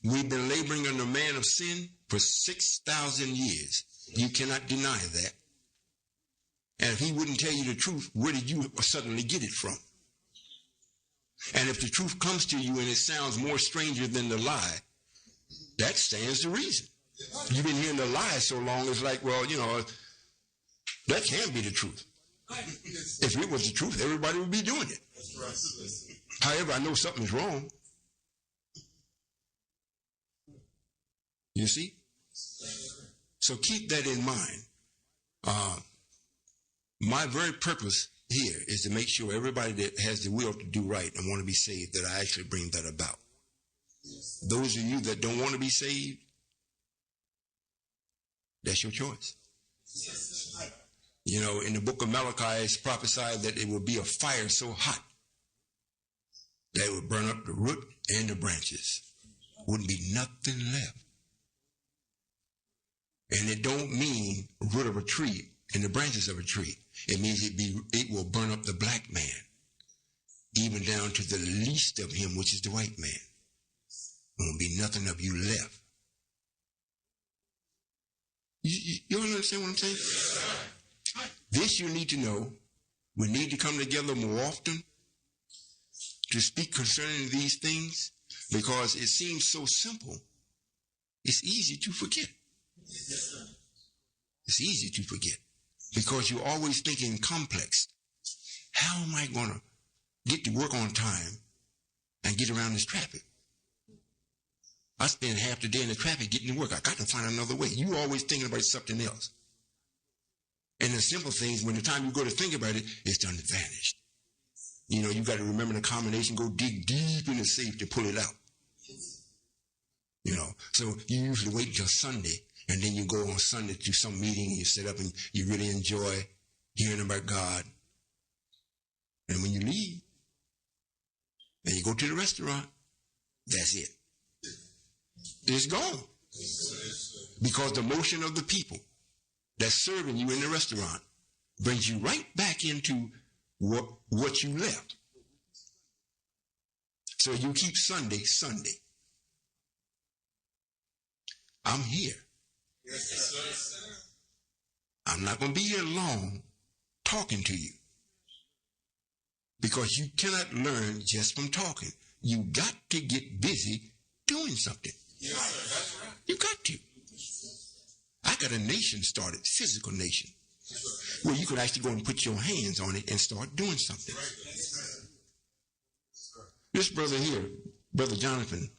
We've been laboring under a man of sin for 6,000 years. You cannot deny that. And if he wouldn't tell you the truth, where did you suddenly get it from? And if the truth comes to you and it sounds more stranger than the lie, that stands to reason. You've been hearing the lie so long, it's like, well, you know, that can't be the truth. If it was the truth, everybody would be doing it. However, I know something's wrong. You see? So keep that in mind. My very purpose here is to make sure everybody that has the will to do right and want to be saved, that I actually bring that about. Those of you that don't want to be saved, that's your choice. You know, in the book of Malachi, it's prophesied that it will be a fire so hot that it would burn up the root and the branches. Wouldn't be nothing left. And it don't mean root of a tree and the branches of a tree. It means it will burn up the black man, even down to the least of him, which is the white man. There won't be nothing of you left. You understand what I'm saying? This you need to know. We need to come together more often to speak concerning these things, because it seems so simple. It's easy to forget. It's easy to forget because you're always thinking complex. How am I going to get to work on time and get around this traffic? I spend half the day in the traffic getting to work. I got to find another way. You're always thinking about something else. And the simple things, when the time you go to think about it, it's done vanished. You know, you got to remember the combination, go dig deep in the safe to pull it out. You know, so you usually wait until Sunday, and then you go on Sunday to some meeting, and you sit up and you really enjoy hearing about God. And when you leave, and you go to the restaurant, that's it. It's gone. Because the motion of the people that's serving you in the restaurant brings you right back into what you left. So you keep Sunday, Sunday. I'm here. I'm not going to be here long talking to you, because you cannot learn just from talking. You got to get busy doing something. You got to. I got a nation started, physical nation, where you could actually go and put your hands on it and start doing something. This brother here, Brother Jonathan,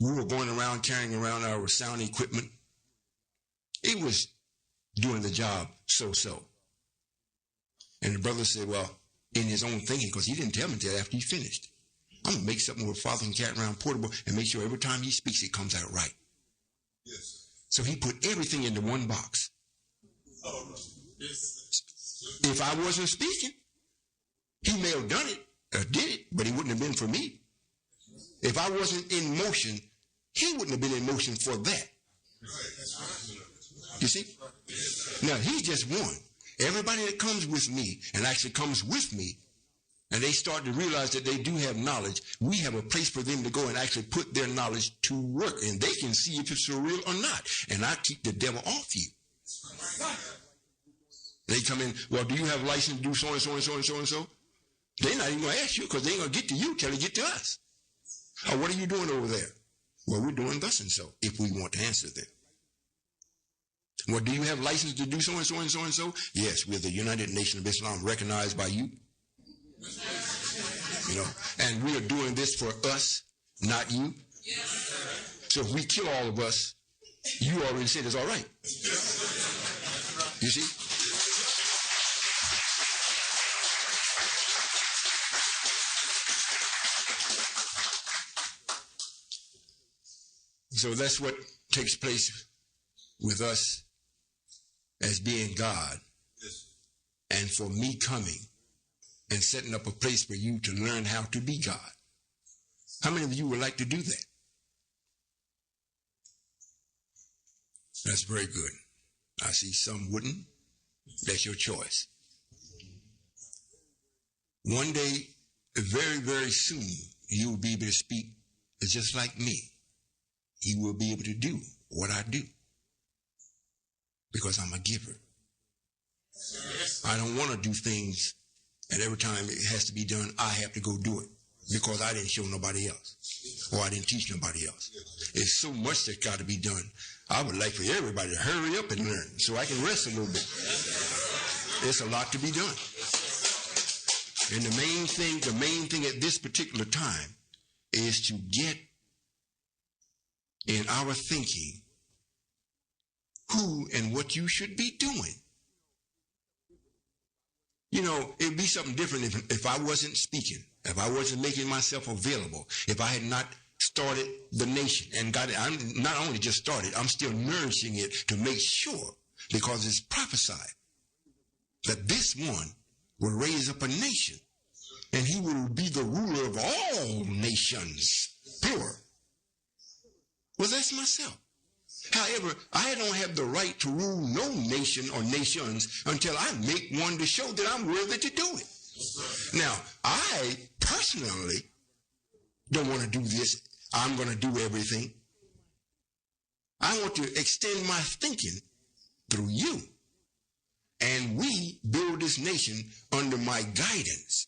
we were going around carrying around our sound equipment. It was doing the job so-so. And the brother said, well, in his own thinking, because he didn't tell me until after he finished, I'm going to make something with Father and carry around portable and make sure every time he speaks, it comes out right. Yes. So he put everything into one box. Oh, yes. If I wasn't speaking, he may have done it or did it, but it wouldn't have been for me. If I wasn't in motion, he wouldn't have been in motion for that. You see? Now, he just won. Everybody that comes with me and actually comes with me, and they start to realize that they do have knowledge, we have a place for them to go and actually put their knowledge to work, and they can see if it's for real or not. And I keep the devil off you. They come in, well, do you have license to do so and so and so and so and so? They're not even going to ask you because they ain't going to get to you till they get to us. Oh, what are you doing over there? Well, we're doing thus and so, if we want to answer them. Well, do you have license to do so and so and so and so? Yes, we're the United Nations of Islam, recognized by you. You know, and we are doing this for us, not you. So if we kill all of us, you already said it's all right. You see? So that's what takes place with us as being God. Yes. And for me coming and setting up a place for you to learn how to be God. How many of you would like to do that? That's very good. I see some wouldn't. That's your choice. One day, very, very soon, you will be able to speak just like me. You will be able to do what I do because I'm a giver. I don't want to do things and every time it has to be done, I have to go do it because I didn't show nobody else or I didn't teach nobody else. It's so much that's got to be done. I would like for everybody to hurry up and learn so I can rest a little bit. It's a lot to be done. And the main thing at this particular time is to get in our thinking who and what you should be doing. You know, it'd be something different if I wasn't speaking, if I wasn't making myself available, if I had not started the nation and got it. I'm not only just started, I'm still nourishing it to make sure, because it's prophesied that this one will raise up a nation and he will be the ruler of all nations, plural. Well, that's myself. However, I don't have the right to rule no nation or nations until I make one to show that I'm worthy to do it. Now, I personally don't want to do this. I'm going to do everything. I want to extend my thinking through you. And we build this nation under my guidance.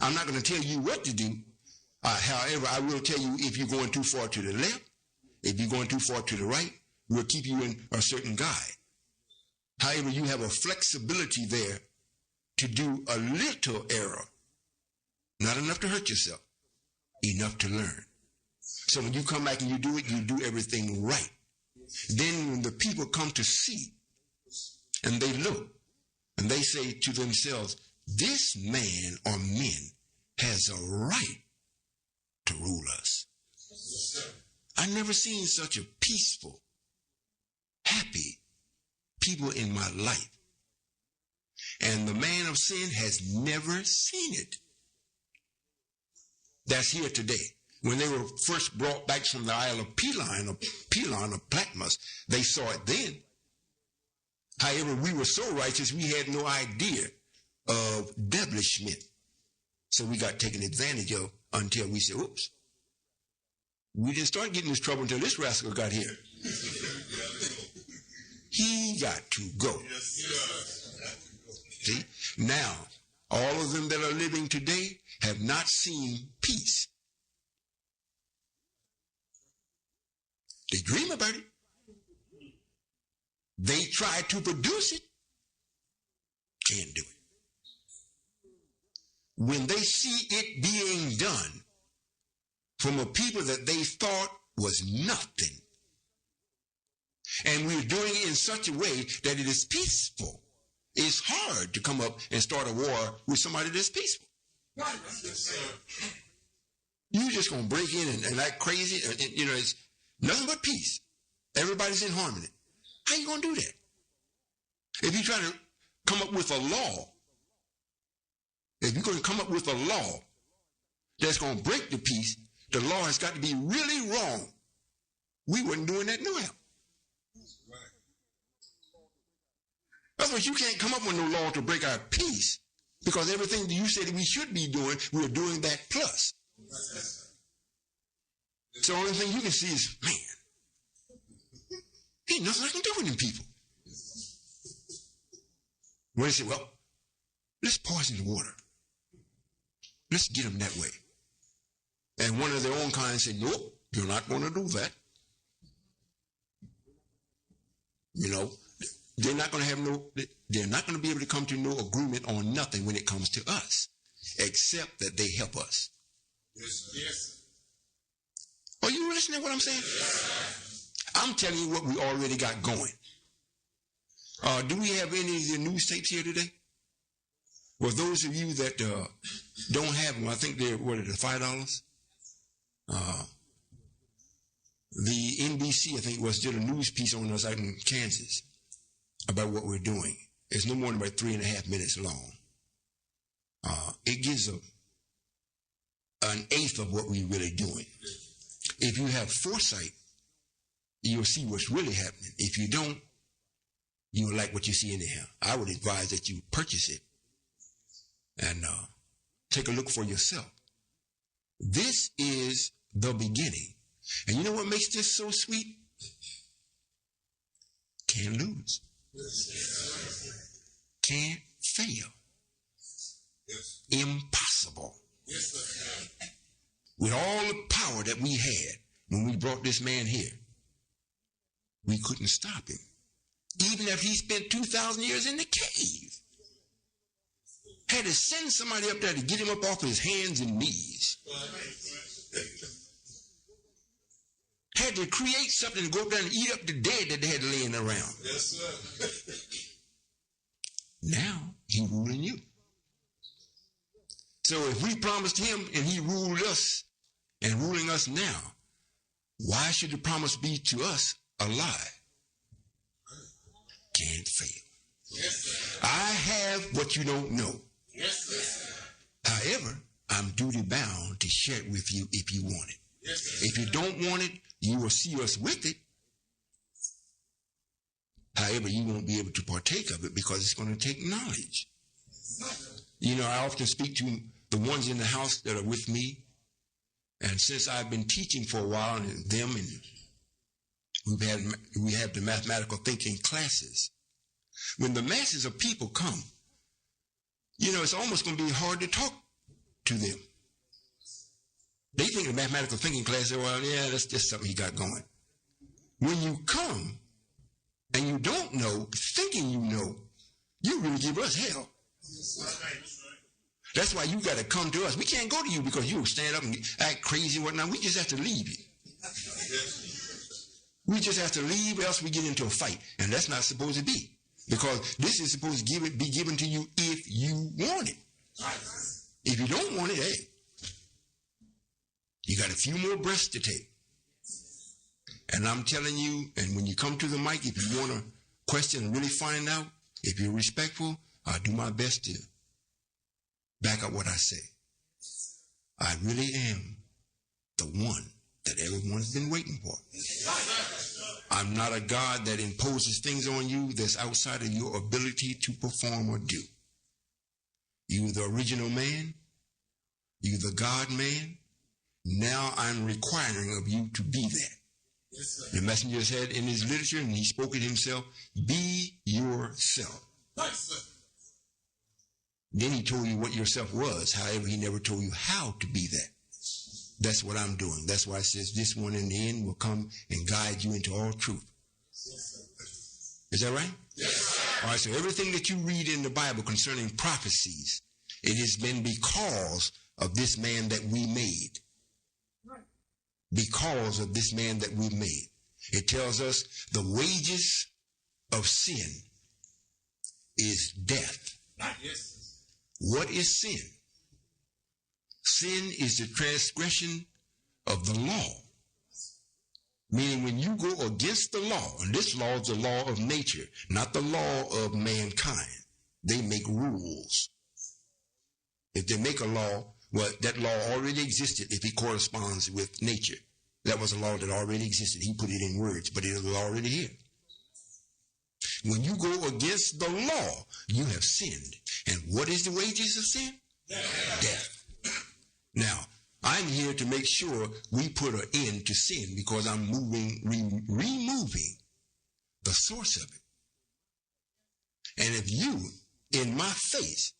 I'm not going to tell you what to do. However, I will tell you if you're going too far to the left, if you're going too far to the right, we'll keep you in a certain guide. However, you have a flexibility there to do a little error. Not enough to hurt yourself, enough to learn. So when you come back and you do everything right. Then when the people come to see and they look and they say to themselves, this man or men has a right to rule us. I've never seen such a peaceful, happy people in my life. And the man of sin has never seen it. That's here today. When they were first brought back from the Isle of Pelon or Patmos, they saw it then. However, we were so righteous, we had no idea of devilishment. So we got taken advantage of until we said, oops. We didn't start getting this trouble until this rascal got here. He got to go. See? Now, all of them that are living today have not seen peace. They dream about it. They try to produce it. Can't do it. when they see it being done from a people that they thought was nothing, and we're doing it in such a way that it is peaceful, it's hard to come up and start a war with somebody that's peaceful. You're just going to break in and act crazy. You know, it's nothing but peace. Everybody's in harmony. How you going to do that? If you try to come up with a law, if you're going to come up with a law that's going to break the peace, the law has got to be really wrong. We weren't doing that no help. Otherwise, you can't come up with no law to break our peace, because everything that you said we should be doing, we're doing that plus. So the only thing you can see is, man, ain't nothing I can do with them people. When they say, well, let's poison the water. Let's get them that way. And one of their own kind said, nope, you're not going to do that. You know, they're not going to be able to come to no agreement on nothing when it comes to us, except that they help us. Yes, yes. Are you listening to what I'm saying? Yes. I'm telling you what we already got going. Do we have any of the news tapes here today? Well, those of you that don't have them, I think they're, what are they, $5? The NBC, I think, did a news piece on us out in Kansas about what we're doing. It's no more than about 3.5 minutes long. It gives an eighth of what we're really doing. If you have foresight, you'll see what's really happening. If you don't, you will like what you see in there. I would advise that you purchase it and take a look for yourself. This is the beginning. And you know what makes this so sweet? Can't lose. Can't fail. Impossible. With all the power that we had when we brought this man here, we couldn't stop him. Even if he spent 2,000 years in the cave. Had to send somebody up there to get him up off his hands and knees. Had to create something to go up there and eat up the dead that they had laying around. Yes, sir. Now, he ruling you. So if we promised him and he ruled us and ruling us now, why should the promise be to us a lie? Can't fail. Yes, sir. I have what you don't know. Yes, sir. However, I'm duty bound to share it with you if you want it. Yes, sir. If you don't want it, you will see us with it. However, you won't be able to partake of it because it's going to take knowledge. You know, I often speak to the ones in the house that are with me. And since I've been teaching for a while, and them and we have the mathematical thinking classes. When the masses of people come, you know, it's almost going to be hard to talk to them. They think the mathematical thinking class, well, yeah, that's just something he got going. When you come and you don't know, thinking you know, you really give us hell. That's why you got to come to us. We can't go to you because you stand up and act crazy and whatnot. We just have to leave you. We just have to leave, or else we get into a fight. And that's not supposed to be. Because this is supposed to be given to you if you want it. If you don't want it, hey, you got a few more breaths to take. And I'm telling you, and when you come to the mic, if you want to question and really find out, if you're respectful, I'll do my best to back up what I say. I really am the one that everyone's been waiting for. I'm not a God that imposes things on you that's outside of your ability to perform or do. You're the original man. You're the God man. Now I'm requiring of you to be that. Yes, the messenger said in his literature, and he spoke it himself, be yourself. Nice. Then he told you what yourself was. However, he never told you how to be that. That's what I'm doing. That's why it says this one in the end will come and guide you into all truth. Is that right? Yes. All right, so everything that you read in the Bible concerning prophecies It has been because of this man that we made. Because of this man that we made. It tells us the wages of sin is death. Yes. What is sin? Sin is the transgression of the law. Meaning when you go against the law, and this law is the law of nature, not the law of mankind. They make rules. If they make a law, well, that law already existed if it corresponds with nature. That was a law that already existed. He put it in words, but it was already here. When you go against the law, you have sinned. And what is the wages of sin? Death. Now, I'm here to make sure we put an end to sin because I'm removing the source of it. And if you, in my face,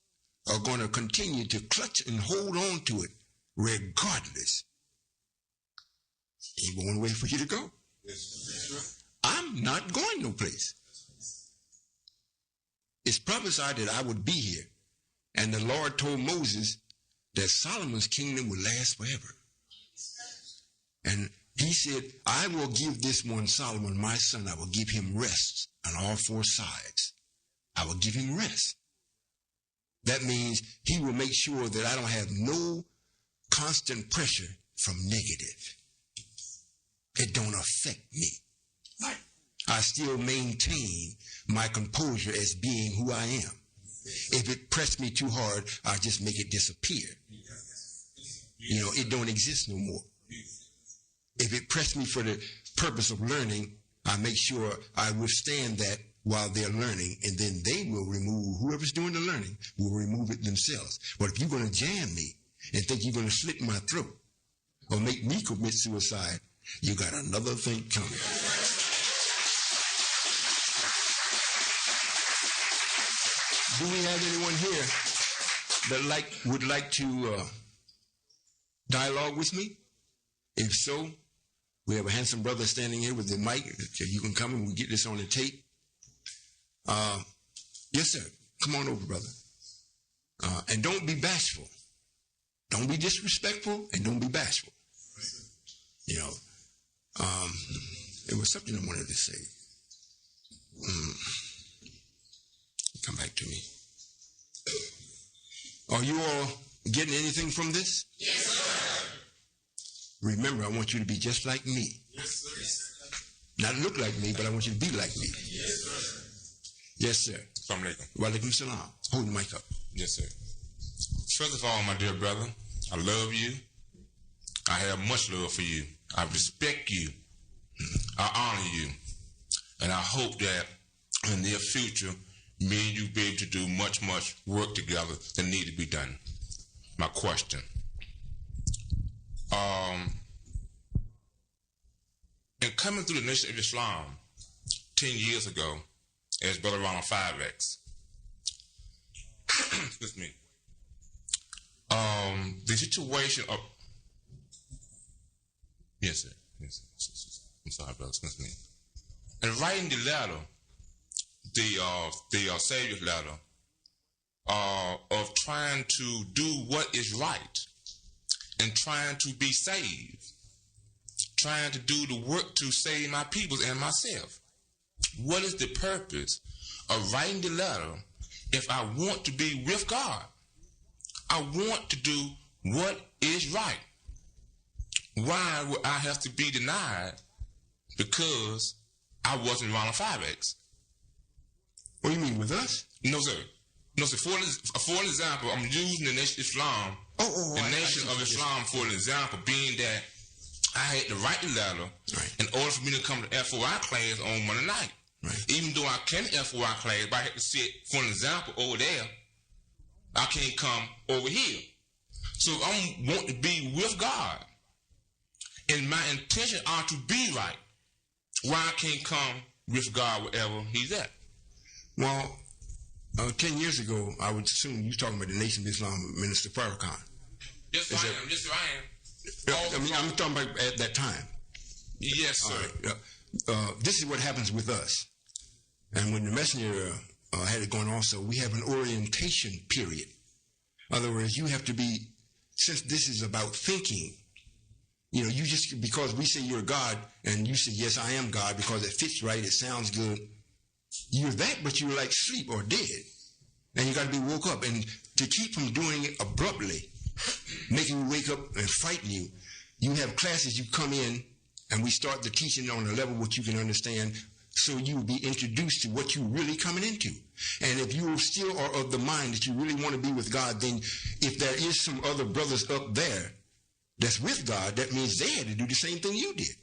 are going to continue to clutch and hold on to it regardless, ain't one way for you to go. I'm not going no place. It's prophesied that I would be here. And the Lord told Moses that Solomon's kingdom would last forever. And he said, I will give this one, Solomon, my son, I will give him rest on all four sides. I will give him rest. That means he will make sure that I don't have no constant pressure from negative. It don't affect me. I still maintain my composure as being who I am. If it pressed me too hard, I'll just make it disappear. You know, it don't exist no more. If it pressed me for the purpose of learning, I make sure I withstand that while they're learning, and then they will remove, whoever's doing the learning will remove it themselves. But if you're going to jam me and think you're going to slit my throat or make me commit suicide, you got another thing coming. Do we have anyone here that would like to dialogue with me? If so, we have a handsome brother standing here with the mic. You can come and we get this on the tape. Yes, sir. Come on over, brother. And don't be bashful. Don't be disrespectful and don't be bashful. You know, it was something I wanted to say. Come back to me. Are you all getting anything from this? Yes, sir. Remember, I want you to be just like me. Yes, sir. Not look like me, but I want you to be like me. Yes, sir. Yes, sir. Assalamu alaikum. Wa alaikum salam. Hold the mic up. Yes, sir. First of all, my dear brother, I love you. I have much love for you. I respect you. I honor you. And I hope that in the near future, me and you be able to do much work together that need to be done. My question. In coming through the Nation of Islam 10 years ago, as Brother Ronald 5X, excuse me, the situation of, yes, sir. Yes, sir. I'm sorry, brother, excuse me. And writing the letter, the Savior's letter, of trying to do what is right and trying to be saved, trying to do the work to save my people and myself. What is the purpose of writing the letter if I want to be with God? I want to do what is right. Why would I have to be denied because I wasn't Ronald 5X? What do you mean, with us? No, sir. No, sir. For an example, I'm using the Nation of Islam, the Nation of Islam for an example, being that I had to write the letter in order for me to come to FOI class on Monday night. Right. Even though I can FOI class, but I had to sit, for an example, over there, I can't come over here. So I want to be with God. And my intention are to be right. Why I can't come with God wherever he's at? Well, 10 years ago, I would assume you talking about the Nation of Islam, Minister Farrakhan. Yes, I am. Yes, I am. I mean, I'm talking about at that time. Yes, sir. This is what happens with us. And when the messenger had it going also, we have an orientation period In other words, you have to be, since this is about thinking, you just, because we say you're God and you say, yes, I am God because it fits right, it sounds good. You're that, but you're like sleep or dead. And you got to be woke up. And to keep from doing it abruptly, making you wake up and frighten you, you have classes you come in and we start the teaching on a level which you can understand, so you will be introduced to what you're really coming into. And if you still are of the mind that you really want to be with God, then if there is some other brothers up there that's with God, that means they had to do the same thing you did.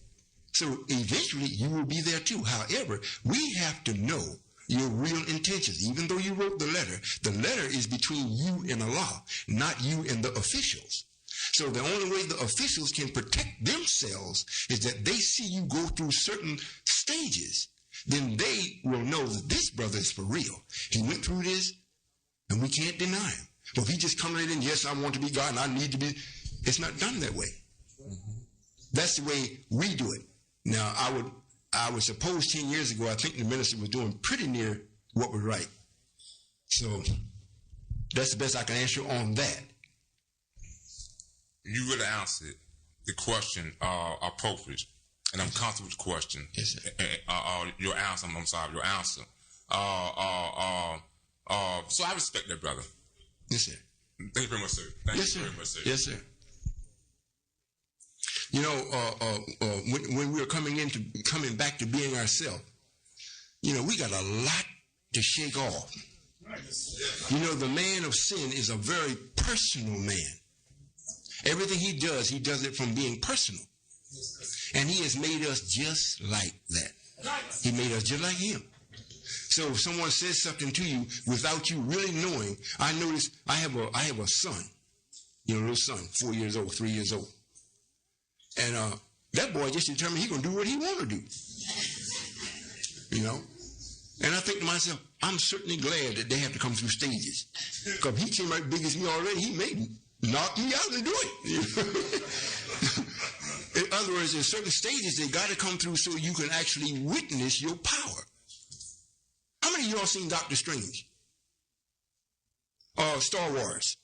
So eventually you will be there too. However, we have to know your real intentions. Even though you wrote the letter is between you and Allah, not you and the officials. So the only way the officials can protect themselves is that they see you go through certain stages. Then they will know that this brother is for real. He went through this, and we can't deny him. But if he just comes in and, yes, I want to be God, and I need to be, it's not done that way. Mm-hmm. That's the way we do it. Now, I would suppose 10 years ago, I think the minister was doing pretty near what was right. So that's the best I can answer on that. You really answered the question appropriate, and I'm comfortable with the question. Yes, sir. Your answer, I'm sorry, your answer. So I respect that, brother. Yes, sir. Thank you very much, sir. Thank you very much, sir. Yes, sir. When we're coming back to being ourselves, we got a lot to shake off. The man of sin is a very personal man. Everything he does it from being personal. And he has made us just like that. He made us just like him. So if someone says something to you without you really knowing, I notice I have a son, a little son, 4 years old, 3 years old. And that boy just determined he's going to do what he want to do. And I think to myself, I'm certainly glad that they have to come through stages. Because he came right big as me already, he may knock me out and do it. In other words, in certain stages, they got to come through so you can actually witness your power. How many of y'all seen Doctor Strange? Star Wars?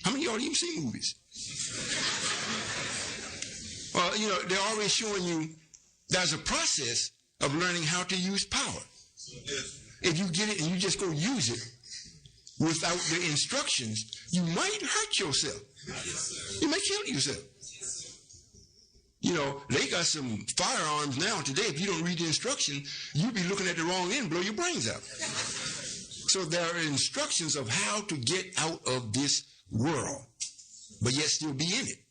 How many of y'all even seen movies? They're always showing you there's a process of learning how to use power. If you get it and you just go use it without the instructions, you might hurt yourself. You may kill yourself. They got some firearms now today. If you don't read the instruction, you'll be looking at the wrong end, blow your brains out. So there are instructions of how to get out of this world, but yet still be in it,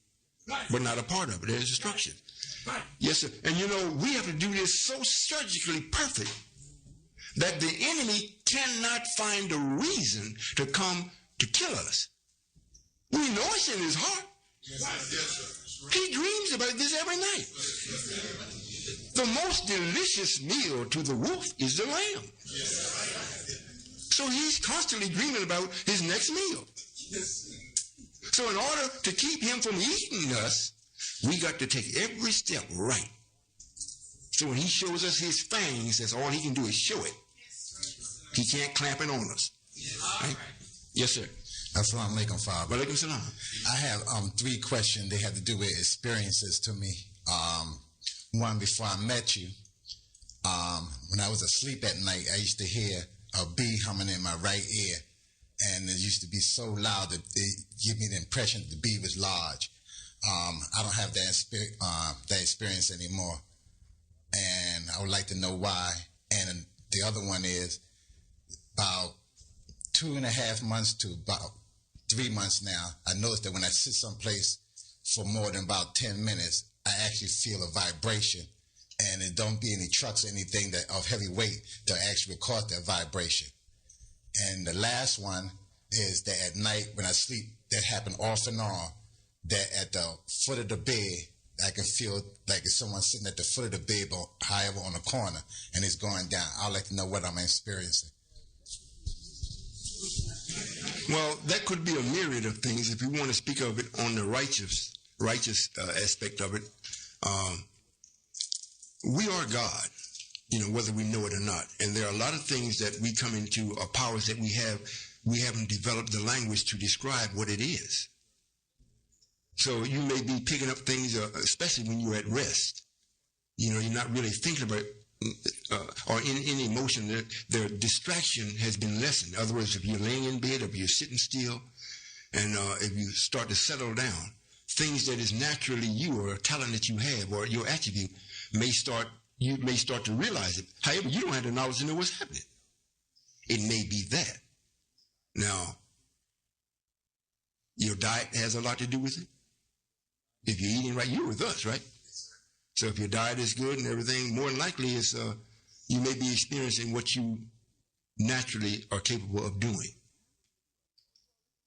but not a part of it. There's instruction. Yes, sir. And we have to do this so surgically perfect that the enemy cannot find a reason to come to kill us. We know it's in his heart. He dreams about this every night. The most delicious meal to the wolf is the lamb. So he's constantly dreaming about his next meal. So in order to keep him from eating us, we got to take every step right. So when he shows us his fangs, that's all he can do is show it. He can't clamp it on us. Right? Yes, sir. Assalamu alaikum, Father. Walaikum salam. I have 3 questions. They have to do with experiences to me. One, before I met you, when I was asleep at night, I used to hear a bee humming in my right ear. And it used to be so loud that it gave me the impression that the bee was large. I don't have that experience anymore. And I would like to know why. And the other one is about 2.5 months to about 3 months now, I noticed that when I sit someplace for more than about 10 minutes, I actually feel a vibration, and it don't be any trucks or anything that of heavy weight that actually cause that vibration. And the last one is that at night when I sleep, that happen off and on, that at the foot of the bed, I can feel like it's someone sitting at the foot of the bed, but however on the corner, and it's going down. I'd like to know what I'm experiencing. Well, that could be a myriad of things. If you want to speak of it on the righteous aspect of it, we are God, whether we know it or not. And there are a lot of things that we come into, powers that we have we haven't developed the language to describe what it is. So you may be picking up things, especially when you're at rest. You know, you're not really thinking about or in emotion. The distraction has been lessened. In other words, if you're laying in bed, if you're sitting still, and if you start to settle down, things that is naturally you or a talent that you have or your attribute you may start to realize it. However, you don't have the knowledge to know what's happening. It may be that. Now, your diet has a lot to do with it. If you're eating right, you're with us, right? So if your diet is good and everything, more than likely it's you may be experiencing what you naturally are capable of doing.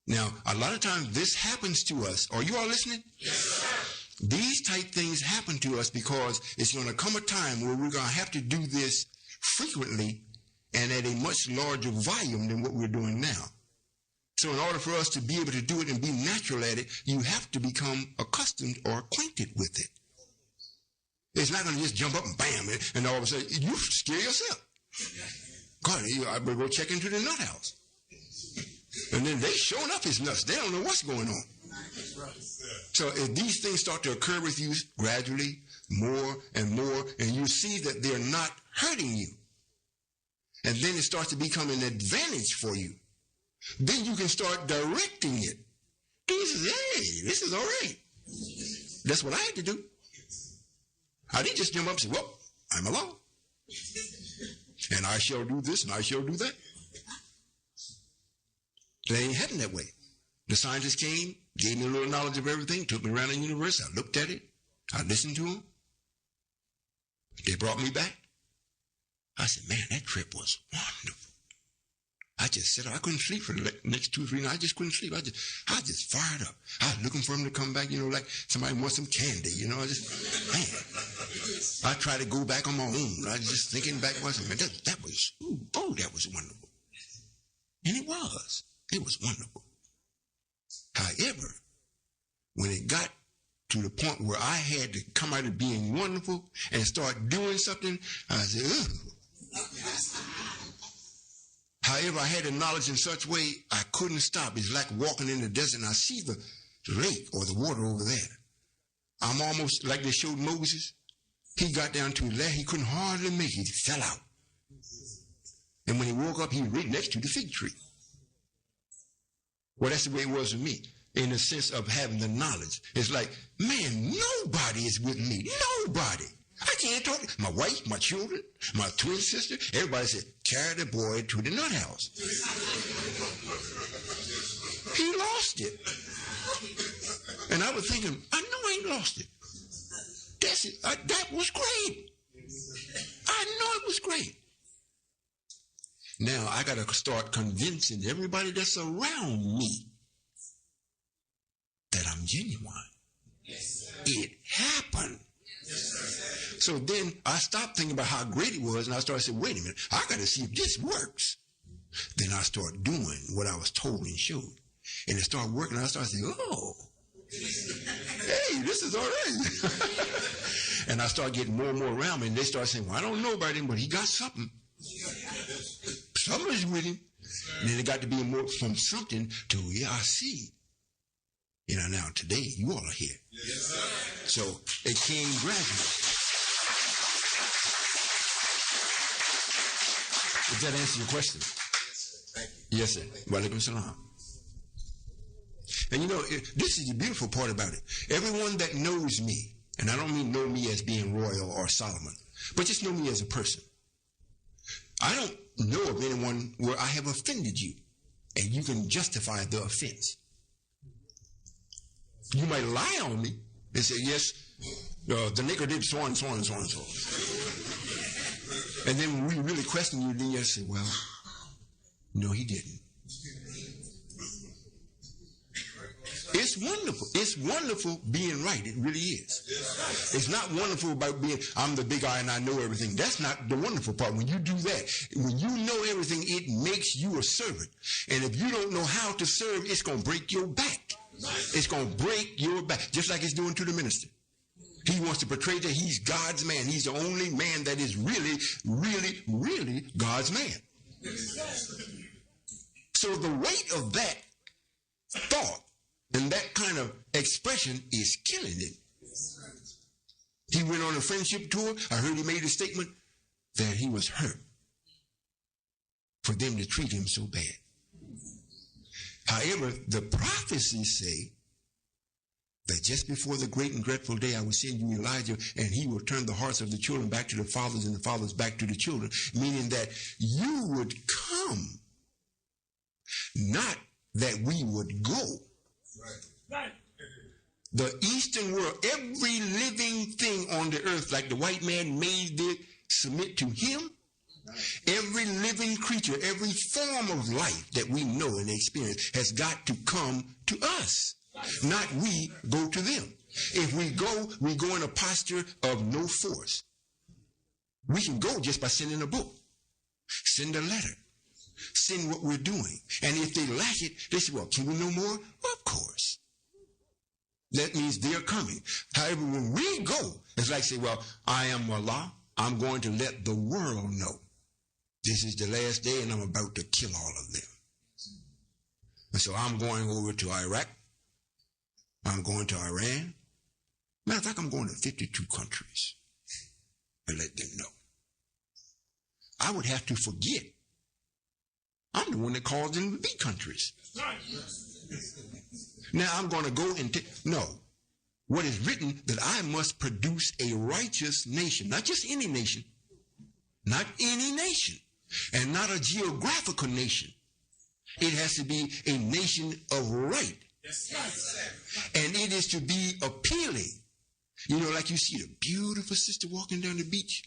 Now, a lot of times this happens to us. Are you all listening? Yes, sir. These type things happen to us because it's going to come a time where we're going to have to do this frequently and at a much larger volume than what we're doing now. So in order for us to be able to do it and be natural at it, you have to become accustomed or acquainted with it. It's not going to just jump up and bam, and all of a sudden, you scare yourself. God, I better go check into the nut house. And then they showing up his nuts. They don't know what's going on. So if these things start to occur with you gradually, more and more, and you see that they're not hurting you, and then it starts to become an advantage for you, then you can start directing it. This is all right. That's what I had to do. I didn't just jump up and say, well, I'm alone. And I shall do this and I shall do that. It ain't happened that way. The scientists came, gave me a little knowledge of everything, took me around the universe. I looked at it. I listened to them. They brought me back. I said, man, that trip was wonderful. I just said, I couldn't sleep for the next 2 or 3 nights. I just couldn't sleep. I just fired up. I was looking for him to come back, like somebody wants some candy, man. I tried to go back on my own. I was just thinking back, man, that was wonderful. And it was wonderful. However, when it got to the point where I had to come out of being wonderful and start doing something, I said, ugh. However, I had the knowledge in such a way I couldn't stop. It's like walking in the desert and I see the lake or the water over there. I'm almost like they showed Moses. He got down to his last. He couldn't hardly make it. He fell out. And when he woke up, he was right next to the fig tree. Well, that's the way it was with me, in the sense of having the knowledge. It's like, man, nobody is with me. Nobody. I can't talk. My wife, my children, my twin sister, everybody said, carry the boy to the nut house. He lost it. And I was thinking, I know I ain't lost it. That's it. That was great. I know it was great. Now I got to start convincing everybody that's around me that I'm genuine. It happened. So then I stopped thinking about how great it was, and I started saying, wait a minute, I got to see if this works. Then I started doing what I was told and showed. And it started working, and I started saying, oh, hey, this is all right. And I started getting more and more around me, and they started saying, well, I don't know about him, but he got something. Somebody's with him. And then it got to be more from something to, yeah, I see. Now today, you all are here. Yes, sir. So it came gradually. Does that answer your question? Yes, sir. Wa alaikum salam. And this is the beautiful part about it. Everyone that knows me, and I don't mean know me as being Royall or Solomon, but just know me as a person. I don't know of anyone where I have offended you, and you can justify the offense. You might lie on me and say, yes, the nigger did so and so and so and so. And then when we really question you, then you say, well, no, he didn't. It's wonderful. It's wonderful being right. It really is. It's not wonderful about being, I'm the big eye and I know everything. That's not the wonderful part. When you do that, when you know everything, it makes you a servant. And if you don't know how to serve, it's going to break your back. It's going to break your back, just like it's doing to the minister. He wants to portray that he's God's man. He's the only man that is really, really, really God's man. So the weight of that thought and that kind of expression is killing him. He went on a friendship tour. I heard he made a statement that he was hurt for them to treat him so bad. However, the prophecies say that just before the great and dreadful day, I will send you Elijah, and he will turn the hearts of the children back to the fathers and the fathers back to the children, meaning that you would come, not that we would go. Right. The Eastern world, every living thing on the earth, like the white man made it submit to him, every living creature, every form of life that we know and experience has got to come to us, not we go to them. If we go in a posture of no force. We can go just by sending a book, send a letter, send what we're doing. And if they lack it, they say, well, can we know more? Well, of course. That means they're coming. However, when we go, it's like say, well, I am Allah. I'm going to let the world know this is the last day and I'm about to kill all of them. And so I'm going over to Iraq. I'm going to Iran. Matter of fact, I'm going to 52 countries and let them know. I would have to forget I'm the one that caused them to be countries. Now I'm going to go and no. What is written that I must produce a righteous nation, not just any nation, not any nation, and not a geographical nation. It has to be a nation of right. And it is to be appealing. You know, like you see the beautiful sister walking down the beach,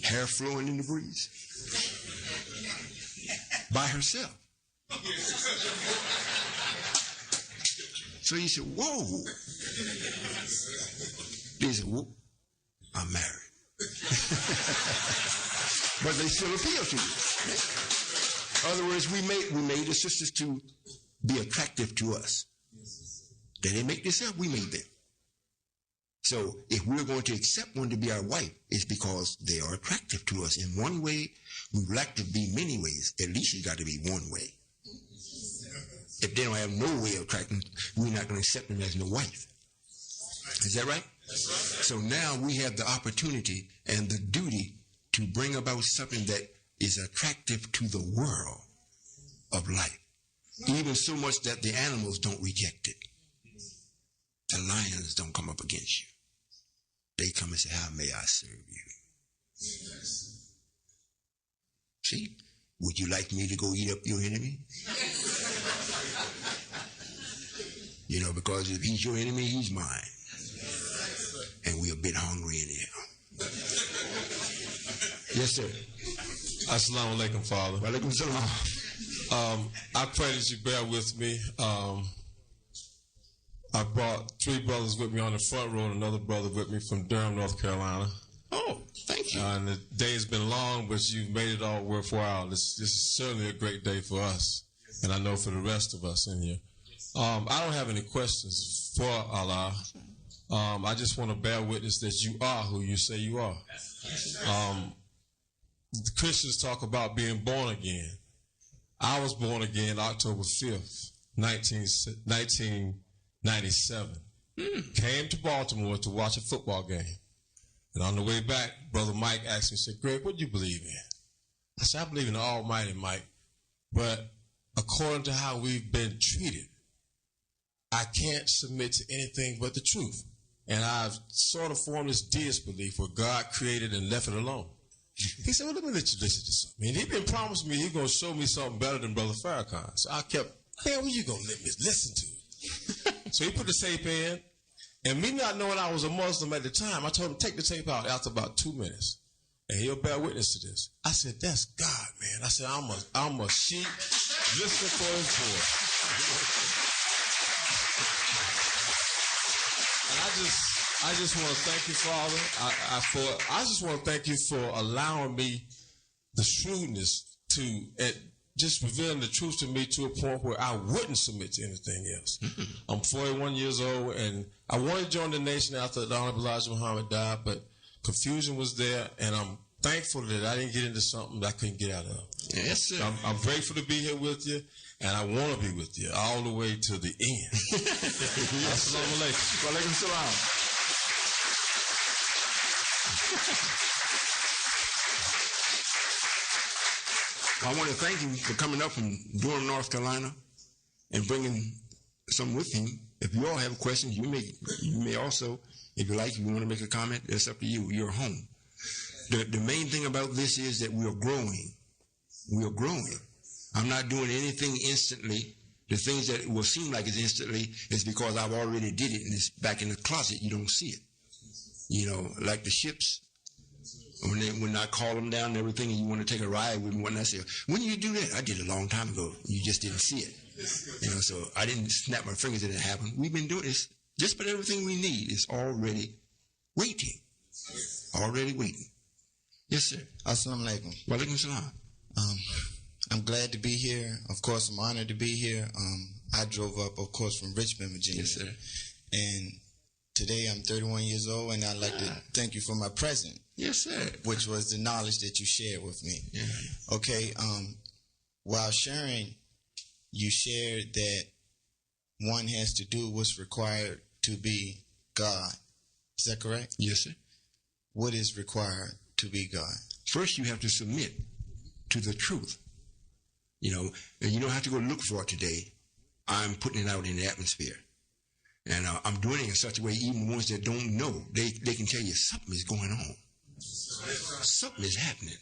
hair flowing in the breeze, by herself. So you say, whoa. They say, whoop, I'm married. But they still appeal to you. In other words, we made the sisters to be attractive to us. They didn't make this up, we made them. So if we're going to accept one to be our wife, it's because they are attractive to us in one way. We would like to be many ways. At least it's got to be one way. If they don't have no way of attracting, we're not going to accept them as no wife. Is that right? That's right. So now we have the opportunity and the duty to bring about something that is attractive to the world of life. Even so much that the animals don't reject it. The lions don't come up against you. They come and say, how may I serve you? See? Would you like me to go eat up your enemy? You know, because if he's your enemy, he's mine. And we're a bit hungry in here. Yes, sir. Assalamu alaikum, Father. Walaikum salam. I pray that you bear with me. I brought 3 brothers with me on the front row and another brother with me from Durham, North Carolina. Oh, thank you. And the day has been long, but you've made it all worthwhile. This is certainly a great day for us, and I know for the rest of us in here. I don't have any questions for Allah. I just want to bear witness that you are who you say you are. The Christians talk about being born again. I was born again October 5th, 1997. Came to Baltimore to watch a football game. And on the way back, Brother Mike asked me, said, Greg, what do you believe in? I said, I believe in the Almighty, Mike. But according to how we've been treated, I can't submit to anything but the truth. And I've sort of formed this deist belief where God created and left it alone. He said, well, let me let you listen to something. And he'd been promised me he's going to show me something better than Brother Farrakhan. So I kept, man, when you going to let me listen to it? So he put the tape in. And me not knowing I was a Muslim at the time, I told him, take the tape out after about 2 minutes. And he'll bear witness to this. I said, that's God, man. I said, I'm a sheep listening for his voice. And I just want to thank you, Father. I just want to thank you for allowing me the shrewdness to just revealing the truth to me to a point where I wouldn't submit to anything else. I'm 41 years old, and I wanted to join the nation after the Honorable Elijah Muhammad died, but confusion was there, and I'm thankful that I didn't get into something that I couldn't get out of. Yes, sir. I'm grateful to be here with you, and I want to be with you all the way to the end. Assalamu alaikum. Wa alaikum salam. I want to thank you for coming up from Durham, North Carolina, and bringing some with him. If you all have questions, you may also, if you like, if you want to make a comment, it's up to you. You're home. The main thing about this is that we are growing. We are growing. I'm not doing anything instantly. The things that will seem like it's instantly is because I've already did it and it's back in the closet. You don't see it. You know, like the ships. When I call them down and everything, and you want to take a ride with me, when I say, when you do that? I did it a long time ago. You just didn't see it. You know, so I didn't snap my fingers and it happened. We've been doing this. Just about everything we need is already waiting. Already waiting. Yes, sir. Assalamu alaikum. Wa alaikum salam. I'm glad to be here. Of course, I'm honored to be here. I drove up, of course, from Richmond, Virginia. Yes, sir. And today I'm 31 years old, and I'd like to thank you for my present. Yes, sir. Which was the knowledge that you shared with me. Yeah. Okay, while sharing, you shared that one has to do what's required to be God. Is that correct? Yes, sir. What is required to be God? First, you have to submit to the truth. You know, and you don't have to go look for it today. I'm putting it out in the atmosphere. And I'm doing it in such a way, even the ones that don't know, they can tell you something is going on. Something is happening.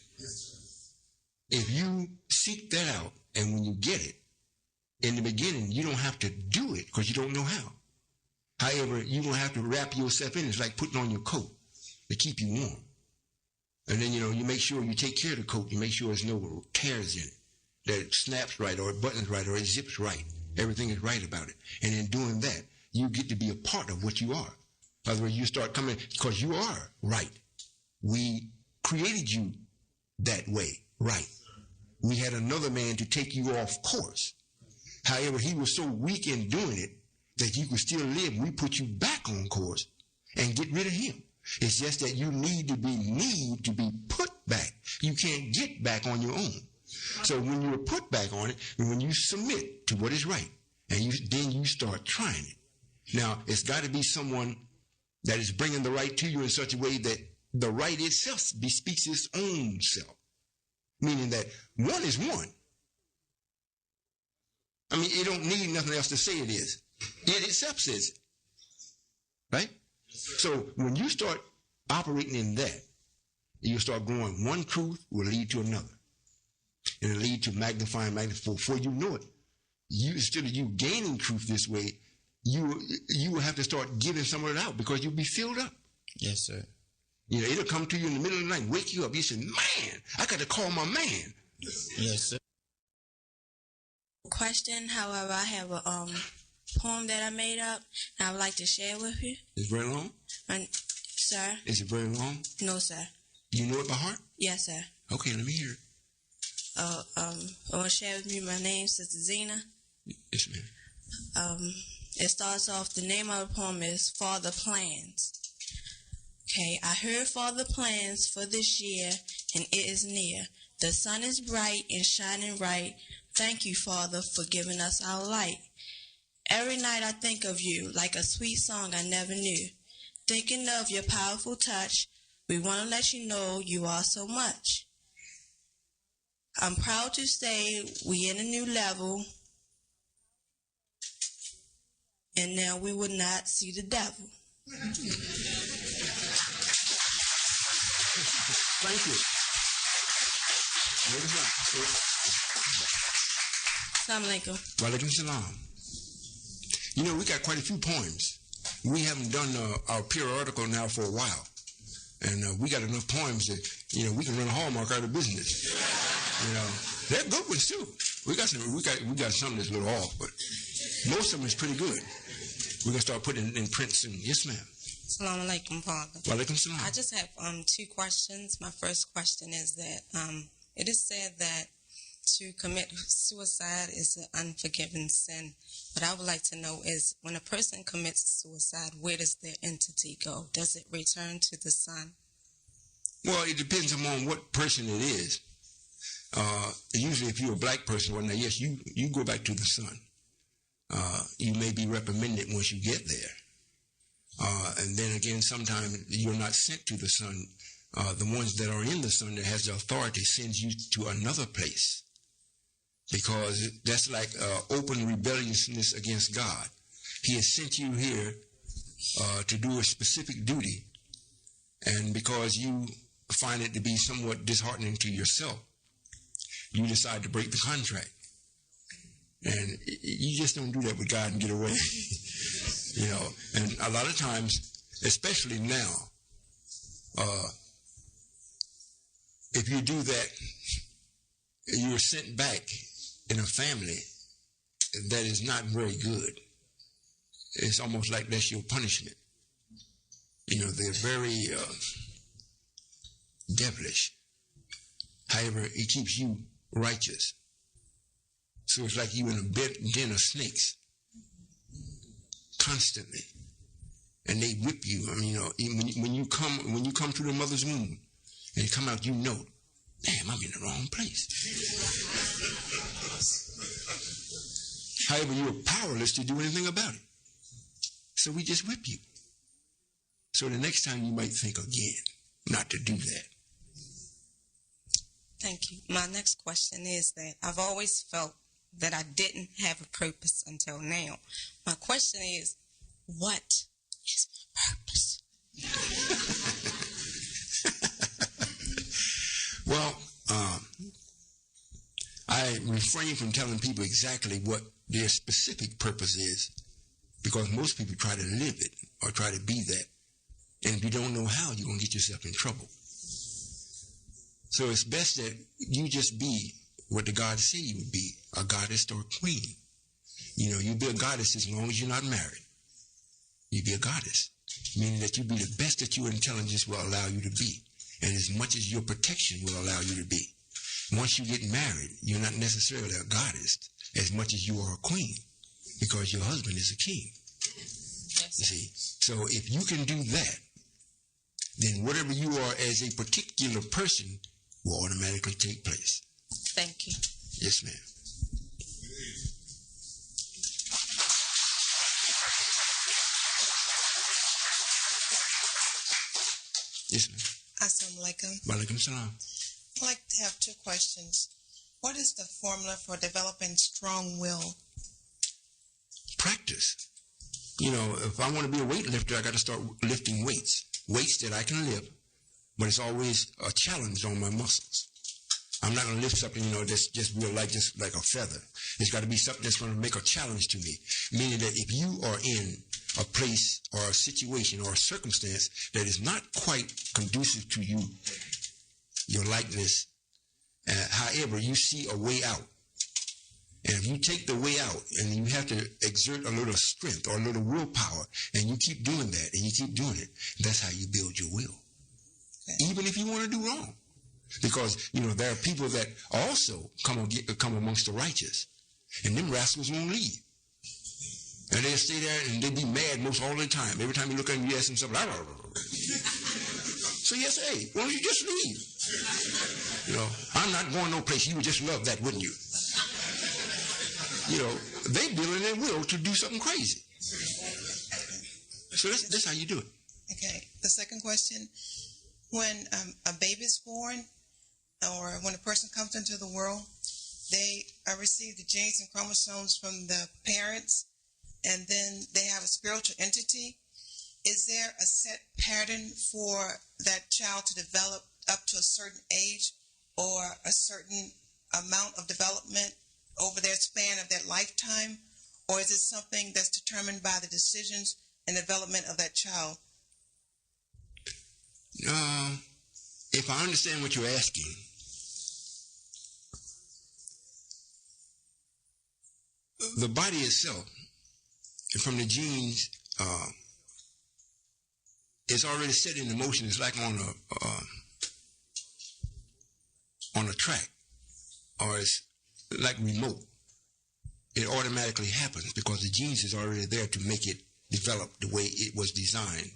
If you seek that out, and when you get it, in the beginning, you don't have to do it because you don't know how. However, you don't have to wrap yourself in. It's like putting on your coat to keep you warm. And then, you know, you make sure you take care of the coat. You make sure there's no tears in it, that it snaps right, or it buttons right, or it zips right. Everything is right about it. And in doing that, you get to be a part of what you are. In other words, you start coming, because you are right. We created you that way, right? We had another man to take you off course. However, he was so weak in doing it that you could still live. We put you back on course and get rid of him. It's just that you need to be put back. You can't get back on your own. So when you're put back on it, and when you submit to what is right, and then you start trying it. Now, it's got to be someone that is bringing the right to you in such a way that the right itself bespeaks its own self. Meaning that one is one. I mean, it don't need nothing else to say it is. It itself says it. Right? So when you start operating in that, you start growing. One truth will lead to another. And it'll lead to magnifying. Before you know it, instead of you gaining truth this way, you will have to start giving some of it out because you'll be filled up. Yes, sir. You know, it'll come to you in the middle of the night, wake you up. You say, man, I got to call my man. Yes, sir. Question, however, I have a poem that I made up, and I would like to share with you. Is it very long? Sir? Is it very long? No, sir. You know it by heart? Yes, sir. Okay, let me hear it. I want to share with you my name, Sister Zena. Yes, ma'am. It starts off, the name of the poem is Father Plans. Okay, I heard Father plans for this year, and it is near. The sun is bright and shining right. Thank you, Father, for giving us our light. Every night I think of you like a sweet song I never knew. Thinking of your powerful touch, we want to let you know you are so much. I'm proud to say we in a new level, and now we will not see the devil. Thank you. Assalamu alaikum. Wa alaikum salam. You know, we got quite a few poems. We haven't done our periodical now for a while. And we got enough poems that, you know, we can run a Hallmark out of business. You know, they're good ones too. We got some that's a little off, but most of them is pretty good. We're gonna start putting it in print soon. Yes, ma'am. Assalamu alaikum, Father. Wa alaikum salam. I just have two questions. My first question is that it is said that to commit suicide is an unforgiven sin. What I would like to know is, when a person commits suicide, where does their entity go? Does it return to the sun? Well, it depends upon what person it is. usually if you're a black person, well, now, yes, you go back to the sun. You may be reprimanded once you get there. And then again, sometimes you're not sent to the sun. The ones that are in the sun that has the authority sends you to another place, because that's like open rebelliousness against God. He has sent you here to do a specific duty, and because you find it to be somewhat disheartening to yourself, you decide to break the contract. And you just don't do that with God and get away. You know, and a lot of times, especially now, if you do that, you're sent back in a family that is not very good. It's almost like that's your punishment. You know, they're very devilish. However, it keeps you righteous. So it's like you in a den of snakes constantly, and they whip you. I mean, you know, when you come through the mother's womb and you come out, you know, damn, I'm in the wrong place. However, you're powerless to do anything about it. So we just whip you. So the next time you might think again not to do that. Thank you. My next question is that I've always felt that I didn't have a purpose until now. My question is, what is my purpose? Well, I refrain from telling people exactly what their specific purpose is, because most people try to live it or try to be that. And if you don't know how, you're going to get yourself in trouble. So it's best that you just be what the God said you would be, a goddess or a queen. You know, you'll be a goddess as long as you're not married. You'll be a goddess, meaning that you'll be the best that your intelligence will allow you to be, and as much as your protection will allow you to be. Once you get married, you're not necessarily a goddess as much as you are a queen, because your husband is a king. Yes. You see? So if you can do that, then whatever you are as a particular person will automatically take place. Thank you. Yes, ma'am. Yes, ma'am. Assalamu alaikum. Walaikum salam. I'd like to have two questions. What is the formula for developing strong will? Practice. You know, if I want to be a weightlifter, I got to start lifting weights that I can lift, but it's always a challenge on my muscles. I'm not going to lift something, you know, that's just real light, just like a feather. It's got to be something that's going to make a challenge to me, meaning that if you are in a place or a situation or a circumstance that is not quite conducive to you, your likeness, however, you see a way out. And if you take the way out and you have to exert a little strength or a little willpower, and you keep doing that and you keep doing it, that's how you build your will. Okay. Even if you want to do wrong. Because, you know, there are people that also come amongst the righteous, and them rascals won't leave. And they'll stay there and they'll be mad most all the time. Every time you look at them, you ask them something. So yes, hey, why don't you just leave? You know, I'm not going no place. You would just love that, wouldn't you? You know, they building their will to do something crazy. So that's how you do it. Okay. The second question, when a baby is born or when a person comes into the world, they receive the genes and chromosomes from the parents, and then they have a spiritual entity. Is there a set pattern for that child to develop up to a certain age or a certain amount of development over their span of their lifetime? Or is it something that's determined by the decisions and development of that child? If I understand what you're asking, the body itself, from the genes, is already set in motion. It's like on a track, or it's like remote. It automatically happens because the genes is already there to make it develop the way it was designed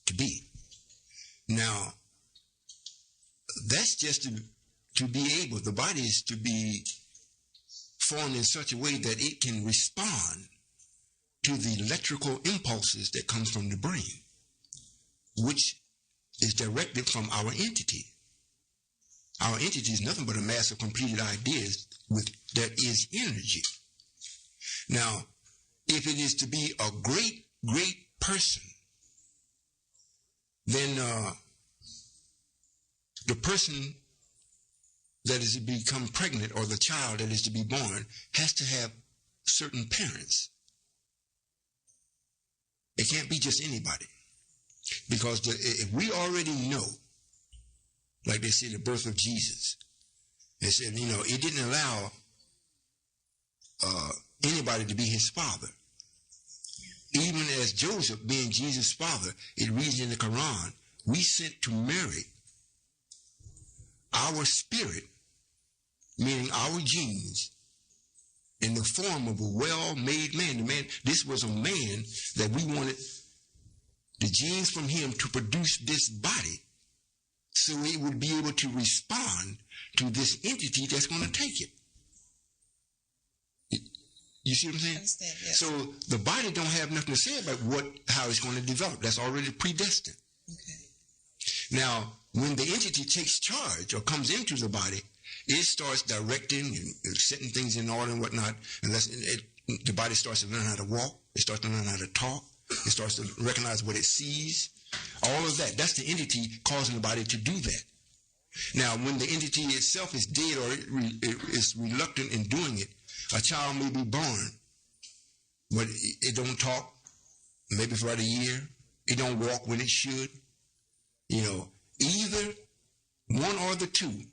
to be. Now, that's just to to be able, the body is to be formed in such a way that it can respond to the electrical impulses that comes from the brain, which is directed from our entity. Our entity is nothing but a mass of completed ideas that is energy. Now, if it is to be a great, great person, then the person that is to become pregnant, or the child that is to be born, has to have certain parents. It can't be just anybody. Because if we already know, like they say, the birth of Jesus, they said, it didn't allow anybody to be his father. Even as Joseph, being Jesus' father, it reads in the Quran, we sent to Mary our spirit, meaning our genes, in the form of a well-made man. This was a man that we wanted the genes from him to produce this body, so it would be able to respond to this entity that's going to take it. You see what I'm saying? I understand, yes. So the body don't have nothing to say about how it's going to develop. That's already predestined. Okay. Now, when the entity takes charge or comes into the body, it starts directing and setting things in order and whatnot. Unless the body starts to learn how to walk, it starts to learn how to talk, it starts to recognize what it sees. All of that, that's the entity causing the body to do that. Now, when the entity itself is dead or it is reluctant in doing it, a child may be born, but it don't talk, maybe for about a year. It don't walk when it should. Either one or the two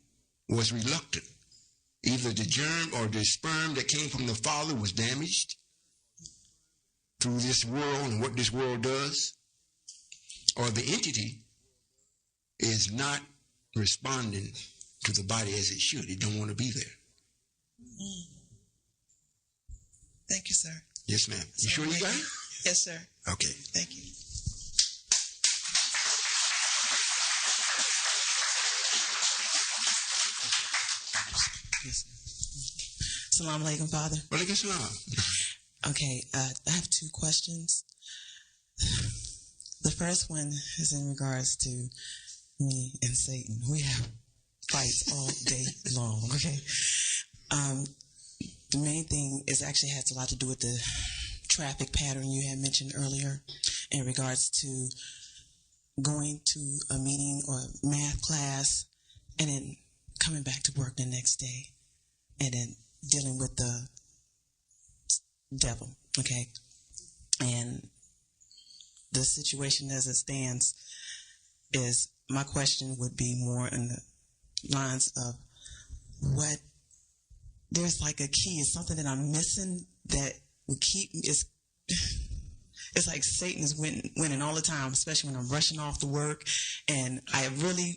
was reluctant. Either the germ or the sperm that came from the father was damaged through this world and what this world does, or the entity is not responding to the body as it should. It don't want to be there. Thank you, sir. Yes, ma'am. You sure you got it? Yes, sir. Okay. Thank you. Assalamu alaikum, Father. Walaikum salam. Okay, I have two questions. The first one is in regards to me and Satan. We have fights all day long, okay? The main thing actually has a lot to do with the traffic pattern you had mentioned earlier in regards to going to a meeting or math class and then coming back to work the next day and then dealing with the devil, okay? And the situation as it stands is, my question would be more in the lines of there's like a key, it's something that I'm missing that would keep me, it's like Satan is winning all the time, especially when I'm rushing off to work, and I really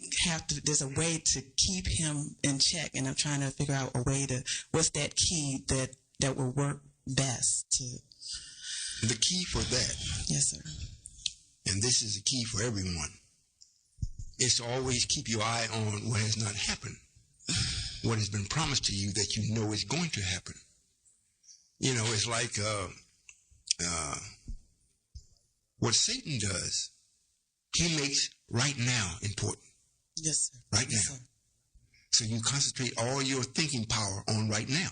there's a way to keep him in check, and I'm trying to figure out a way what's that key that will work best to. The key for that. Yes, sir. And this is the key for everyone, is to always keep your eye on what has not happened, what has been promised to you that you know is going to happen. It's like what Satan does, he makes right now important. Yes, sir. Right now. Yes, sir. So you concentrate all your thinking power on right now.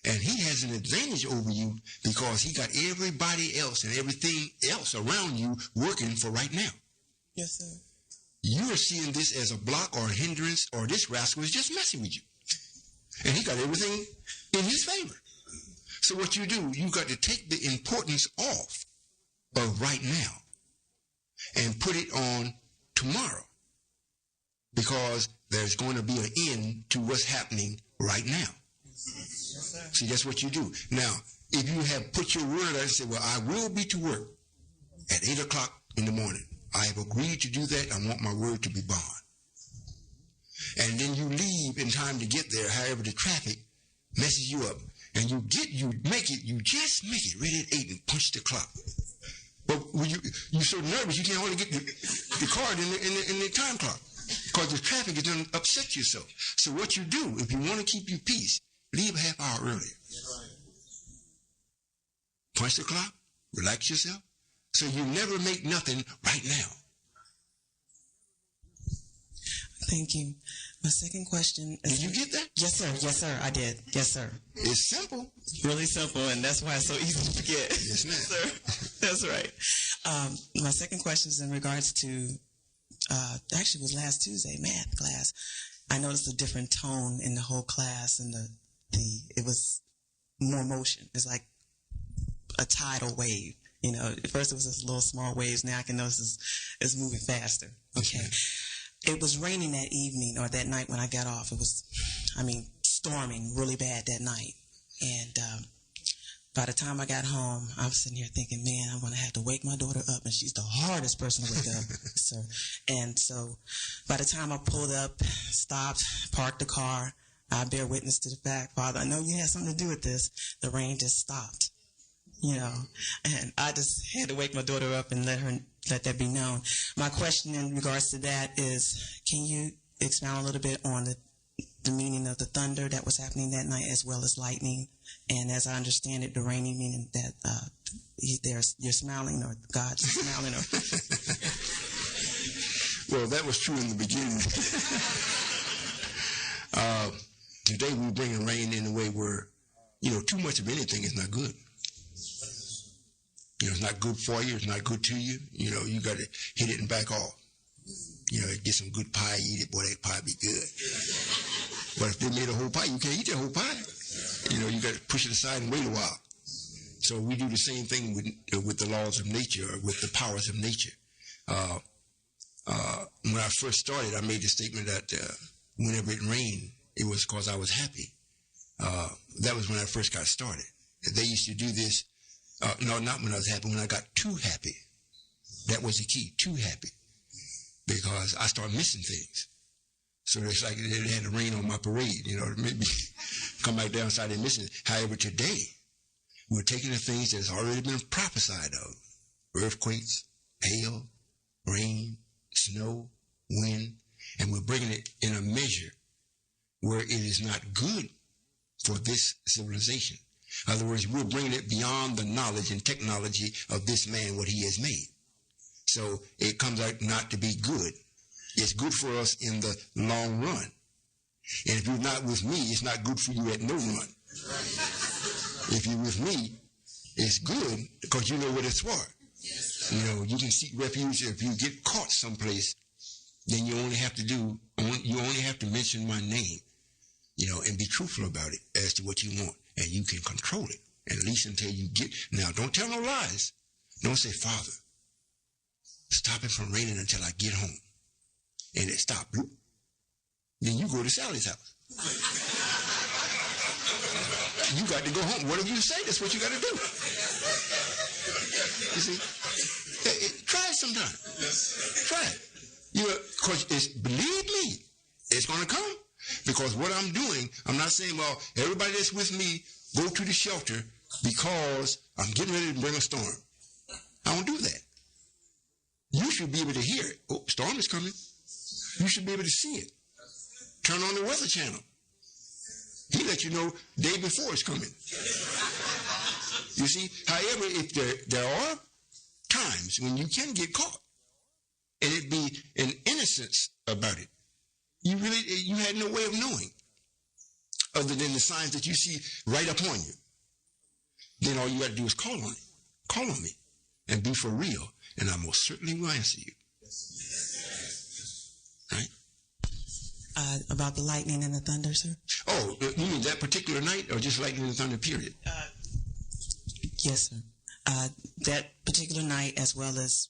And he has an advantage over you because he got everybody else and everything else around you working for right now. Yes, sir. You are seeing this as a block or a hindrance, or this rascal is just messing with you. And he got everything in his favor. So what you do, you got to take the importance off of right now and put it on tomorrow, because there's going to be an end to what's happening right now. Yes, sir. See, that's what you do. Now, if you have put your word out and said, well, I will be to work at 8 o'clock in the morning. I have agreed to do that. I want my word to be bond. And then you leave in time to get there. However, the traffic messes you up, and you just make it ready at 8 and punch the clock. But when you're so nervous, you can't only get the card in the time clock. Because the traffic is going to upset you so. So what you do, if you want to keep your peace, leave a half hour earlier. Punch the clock, relax yourself, so you never make nothing right now. Thank you. My second question is... Did you get that? Yes, sir. Yes, sir. I did. Yes, sir. It's simple. Really simple, and that's why it's so easy to forget. Yes, ma'am. Sir. That's right. My second question is in regards to, actually it was last Tuesday, math class. I noticed a different tone in the whole class, and it was more motion. It's like a tidal wave. You know, at first it was just little small waves. Now I can notice it's moving faster. Okay. It was raining that evening or that night when I got off. It was, storming really bad that night. And by the time I got home, I was sitting here thinking, man, I'm going to have to wake my daughter up, and she's the hardest person to wake up. And so by the time I pulled up, stopped, parked the car, I bear witness to the fact, Father, I know you had something to do with this. The rain just stopped, and I just had to wake my daughter up and let that be known. My question in regards to that is, can you expound a little bit on the meaning of the thunder that was happening that night, as well as lightning? And as I understand it, the raining meaning that you're smiling, or God's smiling. Well, that was true in the beginning. Today we bring rain in a way where, too much of anything is not good. It's not good for you. It's not good to you. You got to hit it and back off. Get some good pie, eat it. Boy, that pie be good. But if they made a whole pie, you can't eat that whole pie. You got to push it aside and wait a while. So we do the same thing with the laws of nature, or with the powers of nature. When I first started, I made the statement that whenever it rained, it was because I was happy. That was when I first got started. They used to do this. No, not when I was happy, when I got too happy. That was the key, too happy. Because I started missing things. So it's like it had to rain on my parade, maybe come back down and and missing it. However, today, we're taking the things that's already been prophesied of. Earthquakes, hail, rain, snow, wind, and we're bringing it in a measure where it is not good for this civilization. In other words, we're bringing it beyond the knowledge and technology of this man, what he has made. So it comes out not to be good. It's good for us in the long run. And if you're not with me, it's not good for you at no run. If you're with me, it's good because you know what it's for. You can seek refuge. If you get caught someplace, then you only have to mention my name, and be truthful about it as to what you want. And you can control it, at least until you get. Now, don't tell no lies. Don't say, Father, stop it from raining until I get home. And it stopped. Then you go to Sally's house. You got to go home. Whatever you say, that's what you got to do. You see? Try it sometime. Try it. Because believe me, it's going to come. Because what I'm doing, I'm not saying, well, everybody that's with me, go to the shelter because I'm getting ready to bring a storm. I don't do that. You should be able to hear it. Oh, storm is coming. You should be able to see it. Turn on the Weather Channel. He let you know day before it's coming. You see? However, if there are times when you can get caught, and it be an innocence about it, you had no way of knowing other than the signs that you see right upon you. Then all you got to do is call on it. Call on me and be for real, and I most certainly will answer you. Right? About the lightning and the thunder, sir? Oh, you mean that particular night, or just lightning and thunder, period? Yes, sir. That particular night, as well as...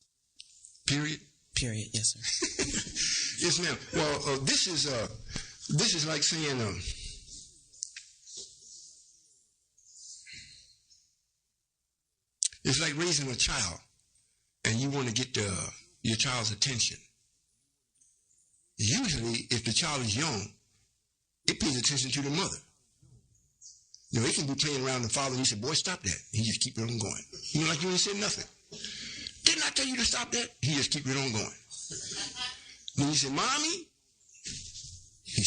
Period? Period, yes, sir. Yes, ma'am. Well, this is like saying, it's like raising a child, and you want to get your child's attention. Usually, if the child is young, it pays attention to the mother. It can be playing around the father, and you say, boy, stop that. He just keep it on going. Like you ain't said nothing. Didn't I tell you to stop that? He just keep it on going. When you say, Mommy,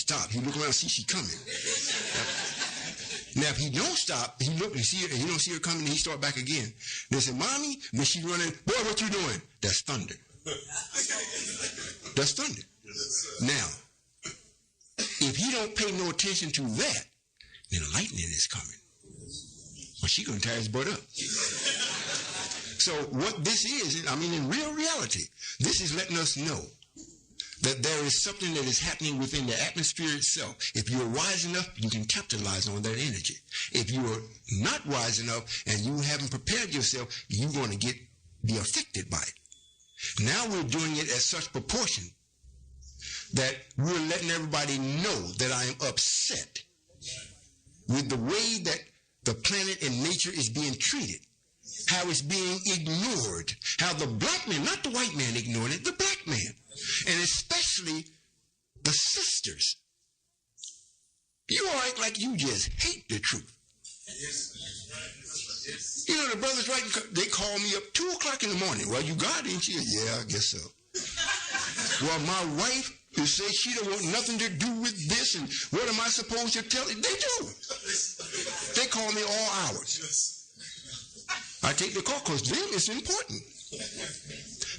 stopped. He look around, see she coming. Now, if he don't stop, he look and see her, and he don't see her coming, and he start back again. They say, Mommy, when she running, boy, what you doing? That's thunder. That's thunder. Now, if he don't pay no attention to that, then lightning is coming. Well, she gonna tear his butt up. So what this is, I mean, in real reality, this is letting us know that there is something that is happening within the atmosphere itself. If you're wise enough, you can capitalize on that energy. If you are not wise enough and you haven't prepared yourself, you're going to be affected by it. Now we're doing it at such proportion that we're letting everybody know that I am upset with the way that the planet and nature is being treated, how it's being ignored, how the black man, not the white man ignoring it, the black man, and especially the sisters. You all act like you just hate the truth. You know, the brothers writing, they call me up 2 o'clock in the morning. Well, you got it, ain't you? Yeah, I guess so. Well, my wife say she don't want nothing to do with this, and what am I supposed to tell it? They do. They call me all hours. I take the call because them it's important.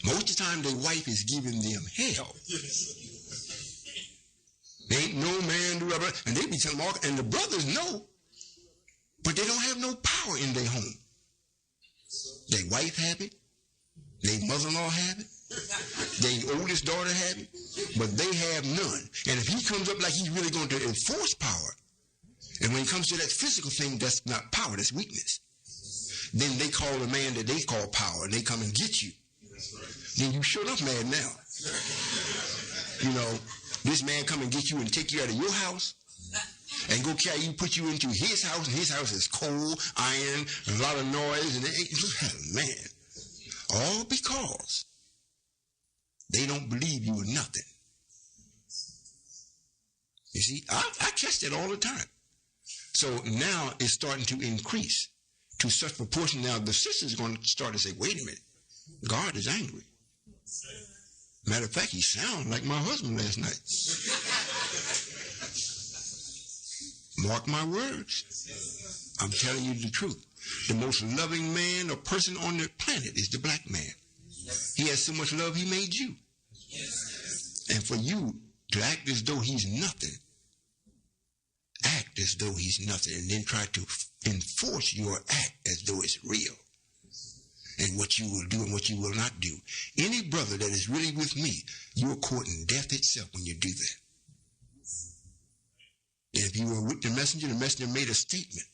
Most of the time, their wife is giving them hell. Ain't no man do ever, and they be telling them all, and the brothers know, but they don't have no power in their home. Their wife have it, their mother-in-law have it, their oldest daughter have it, but they have none. And if he comes up like he's really going to enforce power, and when it comes to that physical thing, that's not power, that's weakness. Then they call a man that they call power, and they come and get you. Then you sure enough mad now. You know, this man come and get you and take you out of your house and go carry you, put you into his house, and his house is coal, iron, and a lot of noise, and man, all because they don't believe you are nothing. You see, I catch that all the time. So now it's starting to increase to such proportion. Now the sisters are going to start to say, wait a minute, God is angry. Matter of fact, he sounded like my husband last night. Mark my words. I'm telling you the truth. The most loving man or person on the planet is the black man. He has so much love, he made you. And for you to act as though he's nothing, act as though he's nothing, and then try to enforce your act as though it's real, and what you will do and what you will not do. Any brother that is really with me, you're courting death itself when you do that. And if you were with the messenger made a statement.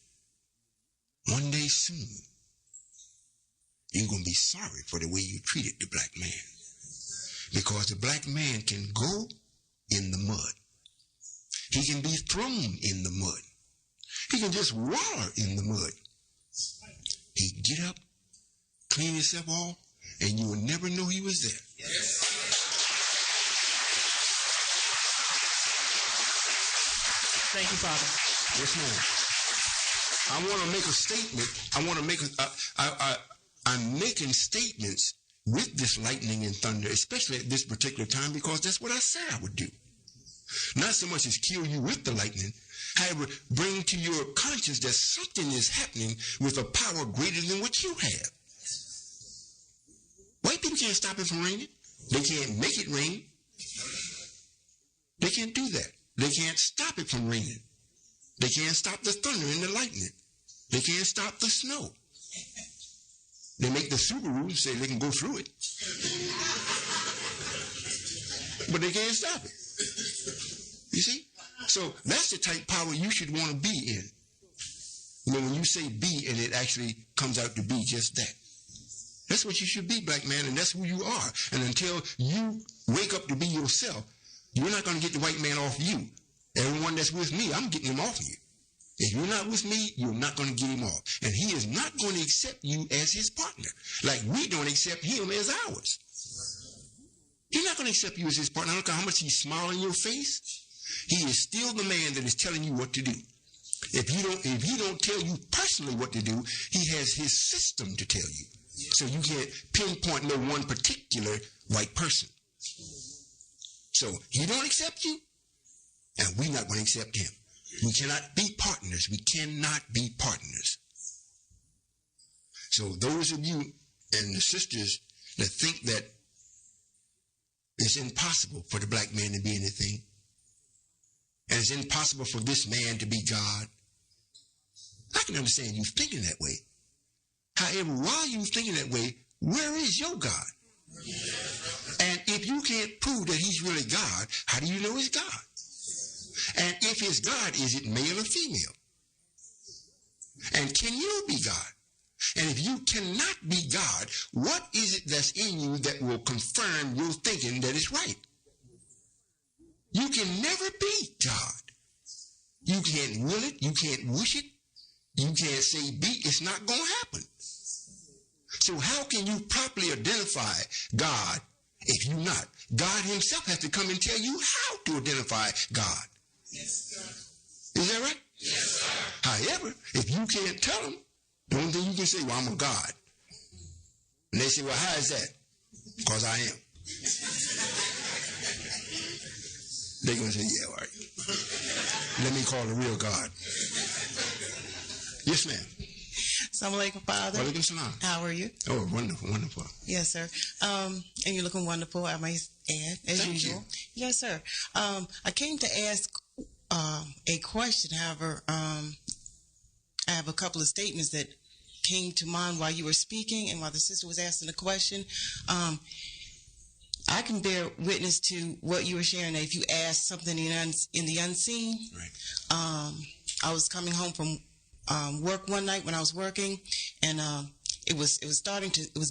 One day soon, you're going to be sorry for the way you treated the black man. Because the black man can go in the mud. He can be thrown in the mud. He can just waller in the mud. He get up, clean himself off, and you will never know he was there. Yes. Thank you, Father. Yes, ma'am. I want to make a statement. I'm making statements with this lightning and thunder, especially at this particular time, because that's what I said I would do. Not so much as kill you with the lightning, however, bring to your conscience that something is happening with a power greater than what you have. White people can't stop it from raining. They can't make it rain. They can't do that. They can't stop it from raining. They can't stop the thunder and the lightning. They can't stop the snow. They make the Subaru say they can go through it. But they can't stop it. You see? So that's the type of power you should want to be in. You know, when you say be, and it actually comes out to be just that. That's what you should be, black man, and that's who you are. And until you wake up to be yourself, you're not going to get the white man off you. Everyone that's with me, I'm getting him off you. If you're not with me, you're not going to get him off. And he is not going to accept you as his partner, like we don't accept him as ours. He's not going to accept you as his partner. I don't care how much he smiles in your face. He is still the man that is telling you what to do. If he don't tell you personally what to do, he has his system to tell you. So you can't pinpoint no one particular white person. So he don't accept you, and we're not going to accept him. We cannot be partners. We cannot be partners. So those of you and the sisters that think that it's impossible for the black man to be anything, and it's impossible for this man to be God, I can understand you thinking that way. However, while you're thinking that way, where is your God? And if you can't prove that he's really God, how do you know he's God? And if his God, is it male or female? And can you be God? And if you cannot be God, what is it that's in you that will confirm your thinking that it's right? You can never be God. You can't will it. You can't wish it. You can't say be. It's not going to happen. So how can you properly identify God if you're not? God himself has to come and tell you how to identify God. Yes, sir. Is that right? Yes, sir. However, if you can't tell them, the only thing you can say, well, I'm a God. And they say, well, how is that? Because I am. They're going to say, yeah, all right. Let me call the real God. Yes, ma'am. Assalamu alaikum, Father. Walaikum salam. How are you? Oh, wonderful, wonderful. Yes, sir. And you're looking wonderful, I might add, as Thank usual. you. Yes, sir. I came to ask a question. However, I have a couple of statements that came to mind while you were speaking and while the sister was asking the question. I can bear witness to what you were sharing. That if you asked something in the unseen, right. I was coming home from work one night when I was working, and it was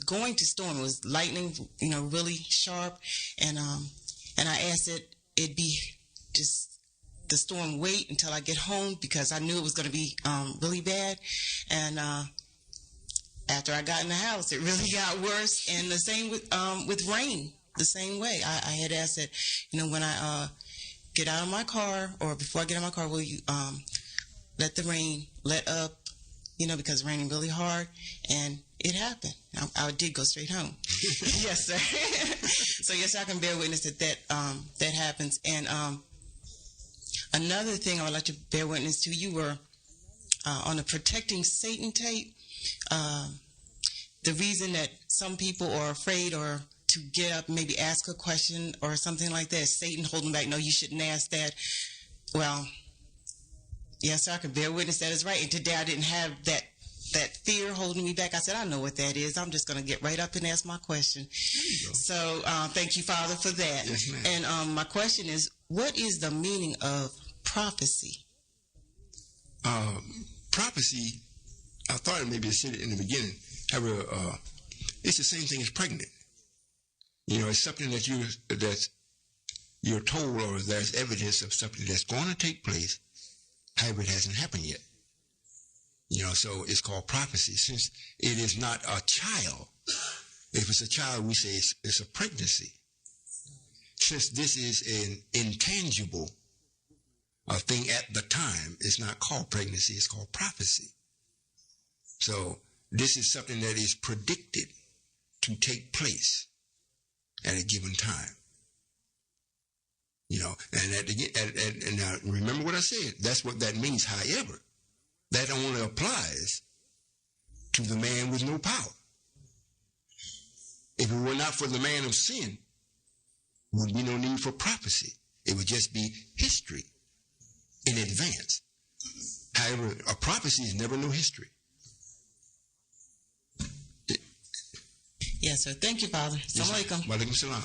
going to storm. It was lightning, really sharp, and I asked that it be just the storm wait until I get home because I knew it was going to be really bad, and after I got in the house, it really got worse. And the same with rain, the same way. I had asked that, when I get out of my car, or before I get out of my car, will you let the rain let up, because it's raining really hard, and it happened. I did go straight home. Yes, sir. So yes, I can bear witness that happens. And another thing I would like to bear witness to, you were on the Protecting Satan tape. The reason that some people are afraid or to get up, maybe ask a question or something like that, is Satan holding back. No, you shouldn't ask that. Well, yes, sir, I can bear witness that is right. And today I didn't have that fear holding me back. I said, I know what that is. I'm just going to get right up and ask my question. So thank you, Father, for that. Yes, ma'am. And my question is, what is the meaning of prophecy? Prophecy, I thought maybe I said it in the beginning. However, it's the same thing as pregnant. It's something that you're told, or there's evidence of something that's going to take place. However, it hasn't happened yet. So it's called prophecy. Since it is not a child, if it's a child, we say it's a pregnancy. Since this is an intangible thing at the time, it's not called pregnancy, it's called prophecy. So this is something that is predicted to take place at a given time. And now remember what I said. That's what that means. However, that only applies to the man with no power. If it were not for the man of sin, there would be no need for prophecy. It would just be history in advance. However, a prophecy is never no history. Yes, sir. Thank you, Father. Assalamu alaikum. Walaikum salam.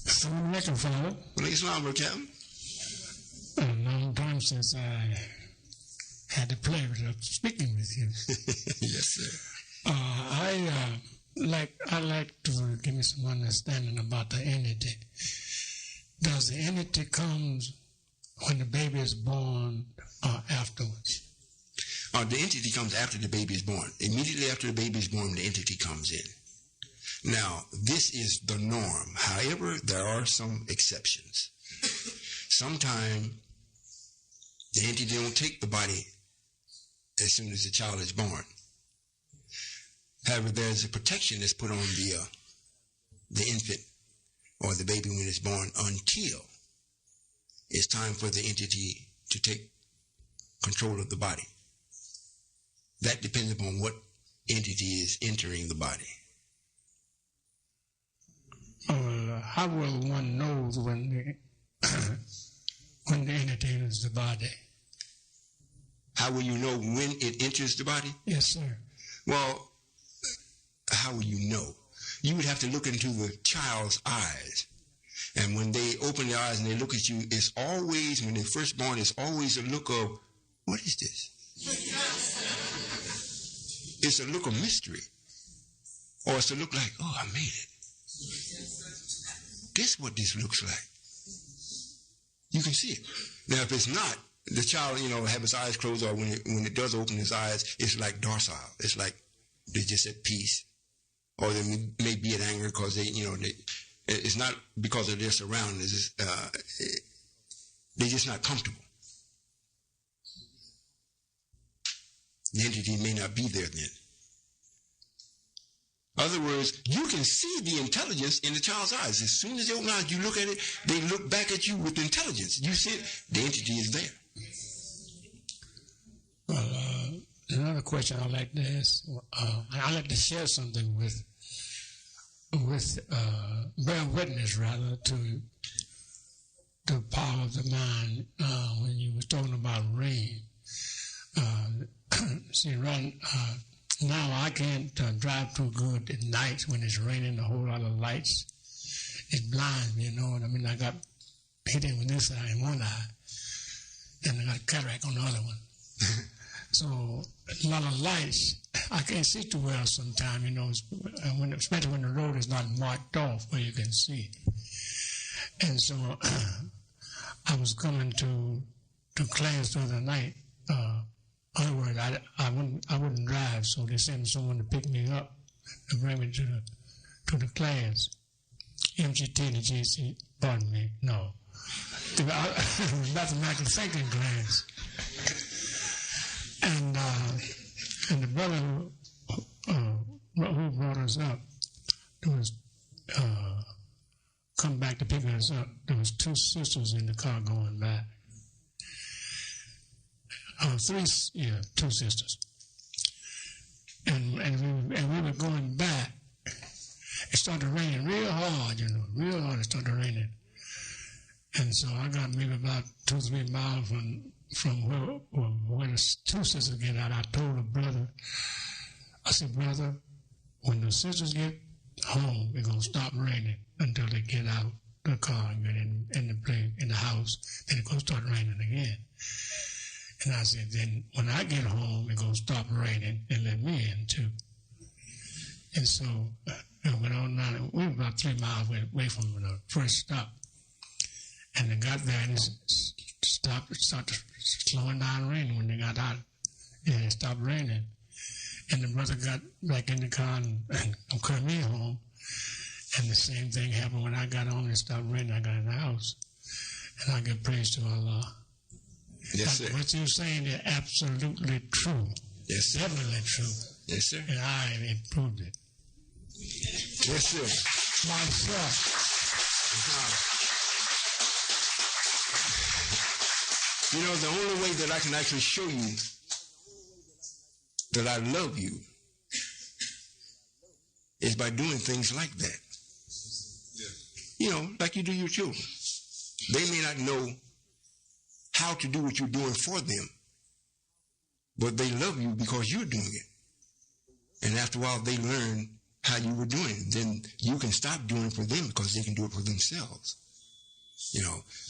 Assalamu alaikum, Father. Walaikum salam, Brother Captain. A long time since I had the pleasure of speaking with you. Yes, sir. I like to give me some understanding about the entity. Does the entity comes when the baby is born or afterwards? The entity comes after the baby is born. Immediately after the baby is born, the entity comes in. Now, this is the norm. However, there are some exceptions. Sometimes the entity don't take the body as soon as the child is born. However, there's a protection that's put on the infant or the baby when it's born until it's time for the entity to take control of the body. That depends upon what entity is entering the body. How will one know when the entity enters the body? How will you know when it enters the body? Yes, sir. Well, how will you know? You would have to look into the child's eyes. And when they open their eyes and they look at you, it's always, when they're first born, it's always a look of, what is this? It's a look of mystery. Or it's a look like, oh, I made it. This is what this looks like. You can see it. Now, if it's not, the child, have his eyes closed, or when it does open his eyes, it's like docile. It's like they're just at peace. Or they may be at anger because it's not because of their surroundings. They're just not comfortable. The entity may not be there then. In other words, you can see the intelligence in the child's eyes. As soon as they open eyes, you look at it, they look back at you with intelligence. You see it, the entity is there. Well, another question I'd like to ask, I'd like to share something with bear witness, rather, to the power of the mind when you were talking about rain. See, now I can't drive too good at night when it's raining, a whole lot of lights. It blinds me, you know what I mean? I got hit in with this eye in one eye, and I got cataract on the other one. So a lot of lights, I can't see too well sometimes, especially when the road is not marked off where you can see. And so I was coming to class the other night. In other words, I wouldn't drive, so they sent someone to pick me up to bring me to the class. MGT and GC, pardon me, no. The mathematical thinking class. And the brother who brought us up, was come back to pick us up. There was two sisters in the car going back. Two sisters. And we were going back. It started raining real hard, real hard. It started raining. And so I got maybe about 2-3 miles from where the two sisters get out. I told the brother, I said, brother, when the sisters get home, it's going to stop raining until they get out the car and get in the house. Then it's going to start raining again. And I said, then when I get home, it's going to stop raining and let me in too. And so it went on down. We were about 3 miles away from the first stop. And they got there and it started slowing down raining when they got out. And it stopped raining. And the brother got back in the car and carried me home. And the same thing happened when I got home. It stopped raining. I got in the house. And I give praise to Allah. Yes, sir. What you're saying is absolutely true. Yes, sir. Definitely true. Yes, sir. And I improved it. Yes, sir. Myself. The only way that I can actually show you that I love you is by doing things like that. Yeah. Like you do your children. They may not know how to do what you're doing for them, but they love you because you're doing it. And after a while, they learn how you were doing it. Then you can stop doing it for them because they can do it for themselves.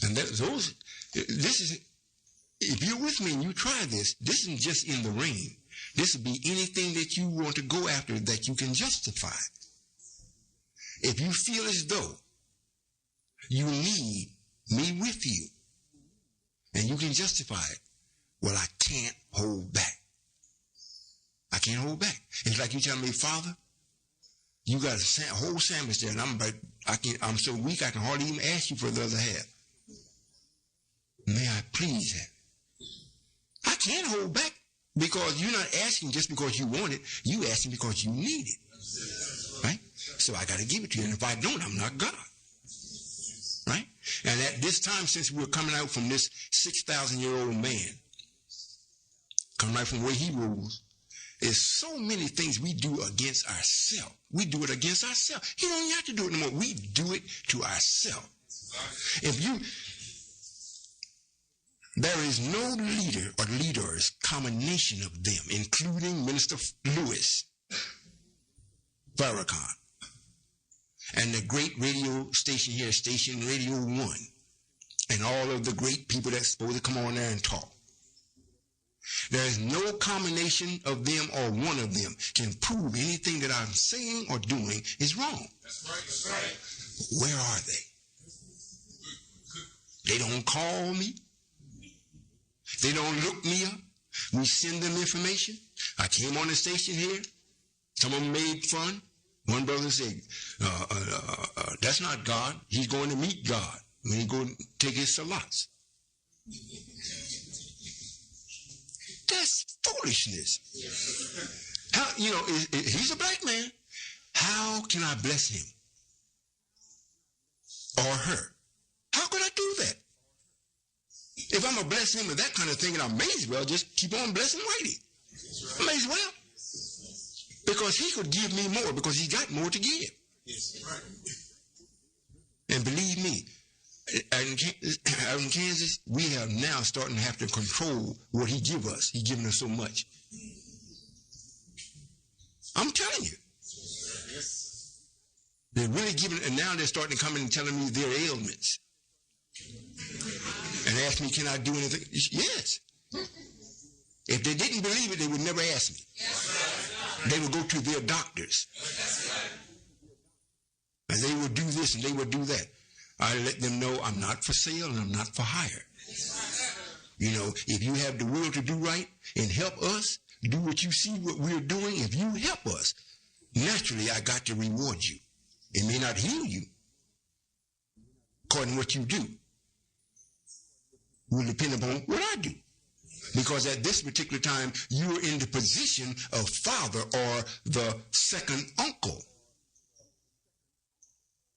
And this is, if you're with me and you try this isn't just in the rain. This would be anything that you want to go after that you can justify. If you feel as though you need me with you, and you can justify it, well, I can't hold back. I can't hold back. It's like you tell me, Father, you got a whole sandwich there, and I'm so weak I can hardly even ask you for the other half. May I please have it? I can't hold back because you're not asking just because you want it. You asking because you need it. Right? So I got to give it to you. And if I don't, I'm not God. And at this time, since we were coming out from this 6,000-year-old man, coming right from where he rose, there's so many things we do against ourselves. We do it against ourselves. He don't have to do it anymore. We do it to ourselves. There is no leader or leaders, combination of them, including Minister Lewis Farrakhan, and the great radio station here, Station Radio 1, and all of the great people that's supposed to come on there and talk. There is no combination of them or one of them can prove anything that I'm saying or doing is wrong. That's right. That's right. Where are they? They don't call me. They don't look me up. We send them information. I came on the station here. Some of them made fun. One brother said, that's not God. He's going to meet God when he go take his salats. That's foolishness. How, he's a black man. How can I bless him? Or her? How could I do that? If I'm going to bless him with that kind of thing, I may as well just keep on blessing Whitey. I may as well. Because he could give me more because he got more to give. And believe me, out in Kansas, we are now starting to have to control what he give us. He's giving us so much. I'm telling you. They're really giving, and now they're starting to come in and telling me their ailments. And ask me, can I do anything? Yes. If they didn't believe it, they would never ask me. They would go to their doctors. And they would do this and they would do that. I let them know I'm not for sale and I'm not for hire. If you have the will to do right and help us do what you see what we're doing, if you help us, naturally I got to reward you. It may not heal you according to what you do. Will depend upon what I do. Because at this particular time, you're in the position of father or the second uncle.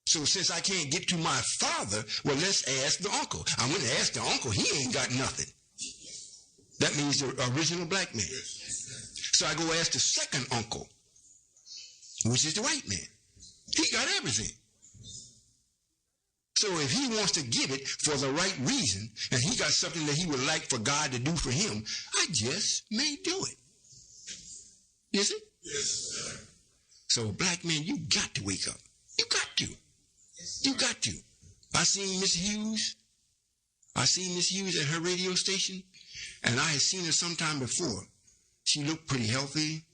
So since I can't get to my father, well, let's ask the uncle. I went to ask the uncle. He ain't got nothing. That means the original black man. So I go ask the second uncle, which is the white man. He got everything. So if he wants to give it for the right reason, and he got something that he would like for God to do for him, I just may do it. You see? Yes. So black man, you got to wake up. You got to. You got to. I seen Miss Hughes at her radio station, and I had seen her sometime before. She looked pretty healthy,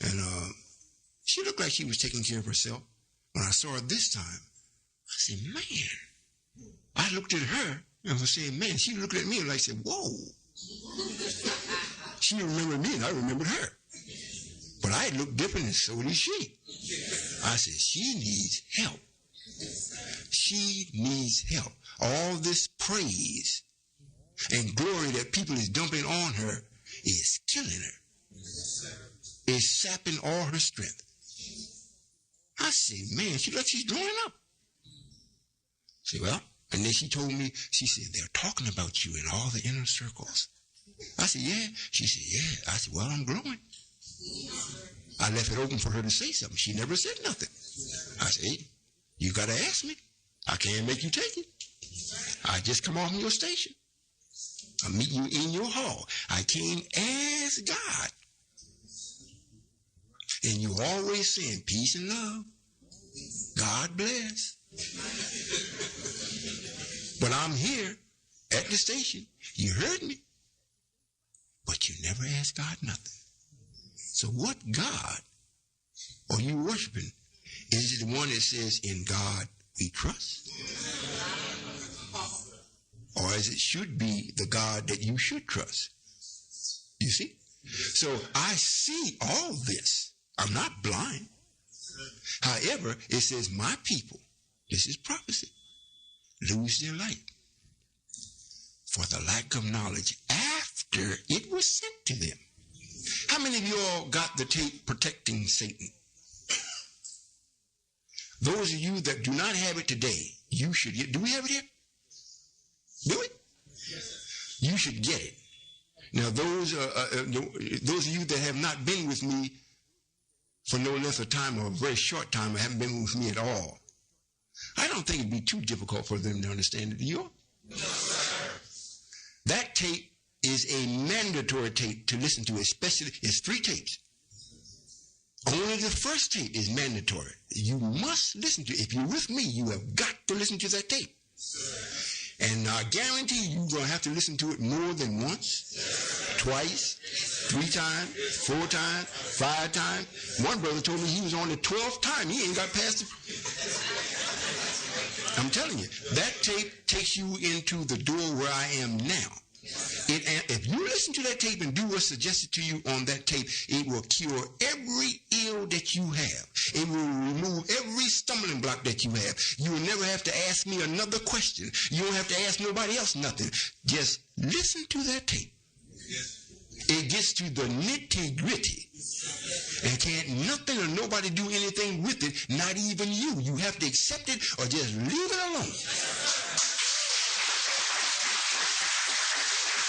and she looked like she was taking care of herself. When I saw her this time, I said, man. I looked at her and was saying, man, she looked at me and I said, whoa. She remembered me and I remembered her. But I looked different and so did she. I said, she needs help. She needs help. All this praise and glory that people is dumping on her is killing her. It's sapping all her strength. I said, man, she looks like she's growing up. I said, well, and then she told me, she said, they're talking about you in all the inner circles. I said, yeah. She said, yeah. I said, well, I'm growing. I left it open for her to say something. She never said nothing. I said, hey, you got to ask me. I can't make you take it. I just come off from your station. I'm meeting you in your hall. I came as God. And you always saying peace and love. God bless. But I'm here at the station. You heard me. But you never asked God nothing. So what God are you worshiping? Is it the one that says, in God we trust? Or as it should be the God that you should trust? You see? So I see all this. I'm not blind. However, it says, my people, this is prophecy, lose their light for the lack of knowledge after it was sent to them. How many of you all got the tape Protecting Satan? Those of you that do not have it today, you should get. Do we have it here? Do it? You should get it. Now, those of you that have not been with me for no length of time or a very short time or haven't been with me at all, I don't think it'd be too difficult for them to understand it. Do you? No, sir. That tape is a mandatory tape to listen to, especially, it's 3 tapes. Only the first tape is mandatory. You must listen to it. If you're with me, you have got to listen to that tape. And I guarantee you're going to have to listen to it more than once, twice, 3 times, 4 times, 5 times. One brother told me he was on the 12th time. He ain't got past it. I'm telling you, that tape takes you into the door where I am now. If you listen to that tape and do what's suggested to you on that tape, it will cure every ill that you have. It will remove every stumbling block that you have. You will never have to ask me another question. You don't have to ask nobody else nothing. Just listen to that tape. It gets to the nitty-gritty. And can't nothing or nobody do anything with it, not even you. You have to accept it or just leave it alone.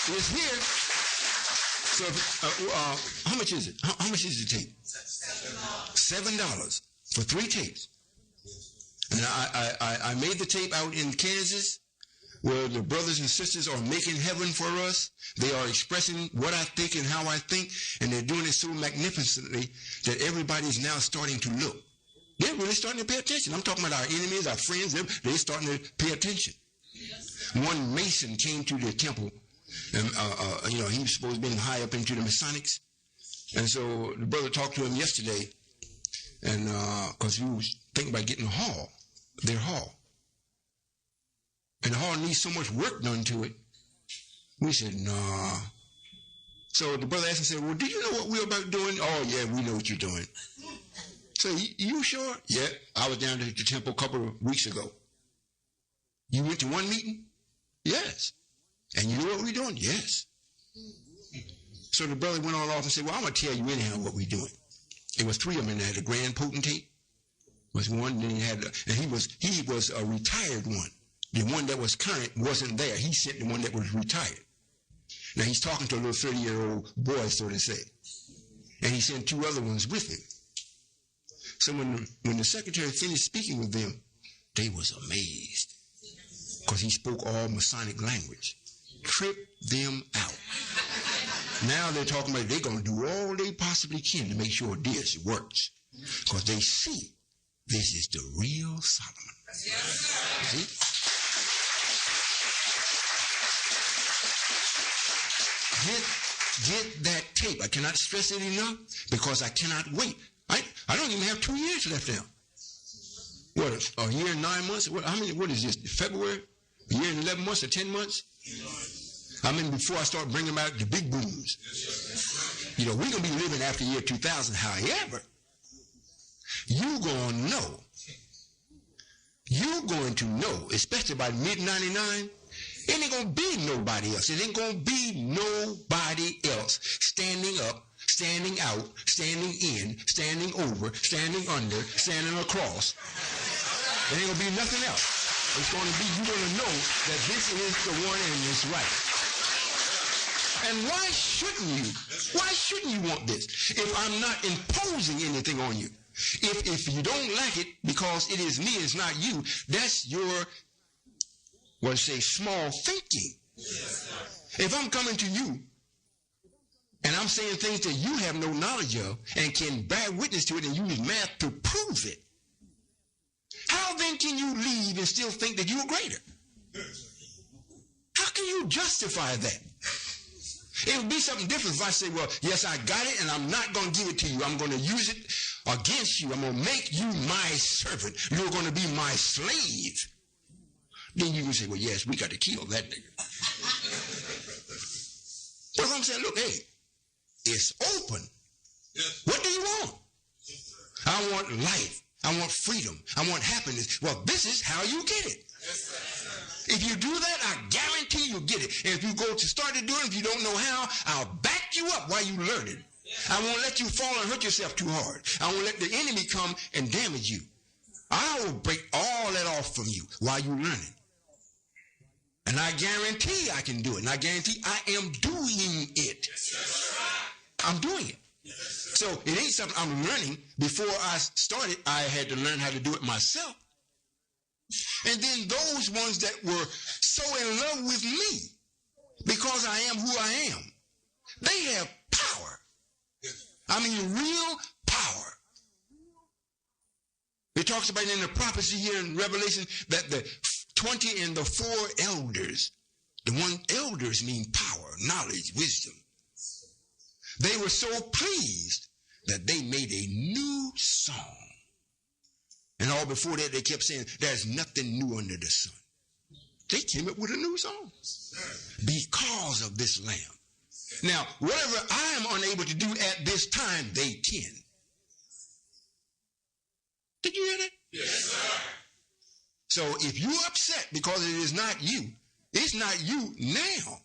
It's here. So, how much is it? How much is the tape? $7 for 3 tapes. And I made the tape out in Kansas, where the brothers and sisters are making heaven for us. They are expressing what I think and how I think, and they're doing it so magnificently that everybody's now starting to look. They're really starting to pay attention. I'm talking about our enemies, our friends. They're starting to pay attention. One Mason came to the temple. And, he was supposed to be high up into the Masonics. And so the brother talked to him yesterday, and because he was thinking about getting their hall. And the hall needs so much work done to it. We said, nah. So the brother asked and said, well, do you know what we're about doing? Oh, yeah, we know what you're doing. So, you sure? Yeah, I was down at the temple a couple of weeks ago. You went to one meeting? Yes. And you know what we're doing? Yes. So the brother went on off and said, well, I'm going to tell you anyhow what we're doing. It was 3 of them in there. The grand potentate was one, then he had, and he was a retired one. The one that was current wasn't there. He sent the one that was retired. Now he's talking to a little 30-year-old boy, so to say. And he sent 2 other ones with him. So when the secretary finished speaking with them, they was amazed. Because he spoke all Masonic language. Tripped them out. Now they're talking about they're going to do all they possibly can to make sure this works. Because they see this is the real Solomon. See? Get that tape. I cannot stress it enough because I cannot wait. I don't even have 2 years left now. What, a year and 9 months? What is this, February? A year and 11 months or 10 months? Before I start bringing out the big booms. We're going to be living after year 2000. However, you're going to know, especially by mid-99, it ain't going to be nobody else. It ain't going to be nobody else standing up, standing out, standing in, standing over, standing under, standing across. It ain't going to be nothing else. It's going to be, you're going to know that this is the one and it's right. And why shouldn't you? Why shouldn't you want this? If I'm not imposing anything on you. If you don't like it because it is me, it's not you, that's your, small thinking. If I'm coming to you and I'm saying things that you have no knowledge of and can bear witness to it and use math to prove it, how then can you leave and still think that you are greater? How can you justify that? It would be something different if I say, well, yes, I got it, and I'm not going to give it to you. I'm going to use it against you. I'm going to make you my servant. You're going to be my slave. Then you can say, well, yes, we got to kill that nigga. But I'm saying, look, hey, it's open. What do you want? I want life. I want freedom. I want happiness. Well, this is how you get it. If you do that, I guarantee you'll get it. And if you go to start to do it, if you don't know how, I'll back you up while you learn it. I won't let you fall and hurt yourself too hard. I won't let the enemy come and damage you. I will break all that off from you while you learn it. And I guarantee I can do it. And I guarantee I am doing it. I'm doing it. So it ain't something I'm learning. Before I started, I had to learn how to do it myself. And then those ones that were so in love with me, because I am who I am, they have power. I mean, real power. It talks about in the prophecy here in Revelation that the 20 and the 4 elders, the one elders mean power, knowledge, wisdom. They were so pleased that they made a new song. And all before that, they kept saying, there's nothing new under the sun. They came up with a new song because of this Lamb. Now, whatever I am unable to do at this time, they can. Did you hear that? Yes, sir. So if you're upset because it is not you, it's not you now.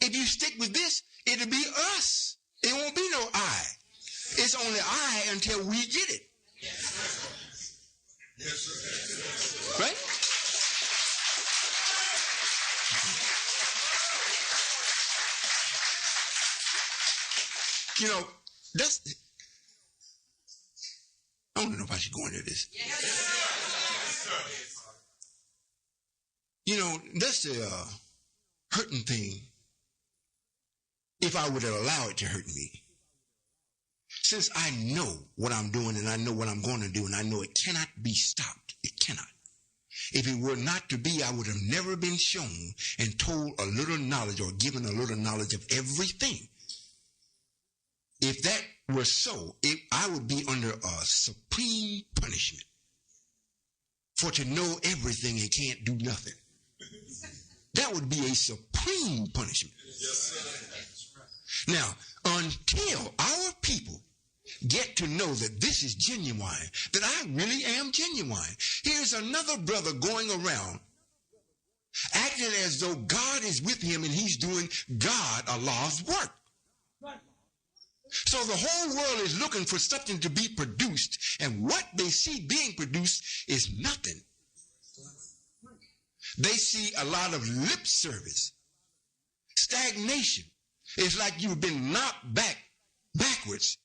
If you stick with this, it'll be us. It won't be no I. It's only I until we get it. Yes, sir. Yes, sir. Right? You know, that's... I don't know if I should go into this. Yes, sir. You know, that's the hurting thing. If I would allow it to hurt me. Since I know what I'm doing and I know what I'm going to do and I know it cannot be stopped. It cannot. If it were not to be, I would have never been shown and told a little knowledge or given a little knowledge of everything. If that were so, I would be under a supreme punishment for to know everything and can't do nothing. That would be a supreme punishment. Yes, sir. Now, until our people get to know that this is genuine, that I really am genuine. Here's another brother going around acting as though God is with him and he's doing God, Allah's work. So the whole world is looking for something to be produced, and what they see being produced is nothing. They see a lot of lip service, stagnation. It's like you've been knocked backwards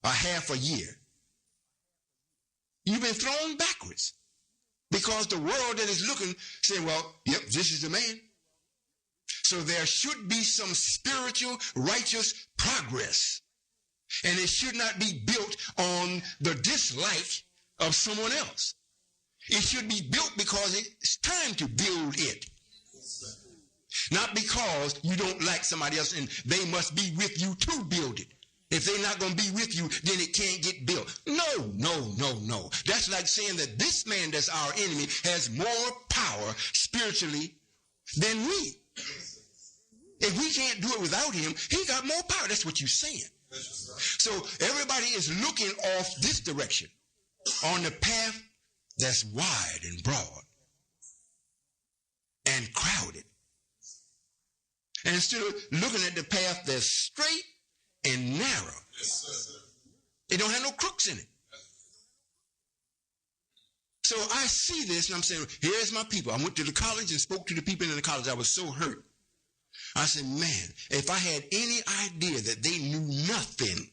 a half a year. You've been thrown backwards because the world that is looking saying, well, yep, this is the man. So there should be some spiritual, righteous progress. And it should not be built on the dislike of someone else. It should be built because it's time to build it. Not because you don't like somebody else and they must be with you to build it. If they're not going to be with you, then it can't get built. No. That's like saying that this man that's our enemy has more power spiritually than we. If we can't do it without him, he got more power. That's what you're saying. So everybody is looking off this direction on the path that's wide and broad and crowded. And instead of looking at the path that's straight and narrow, it don't have no crooks in it. So I see this and I'm saying, here's my people. I went to the college and spoke to the people in the college. I was so hurt. I said, man, if I had any idea that they knew nothing,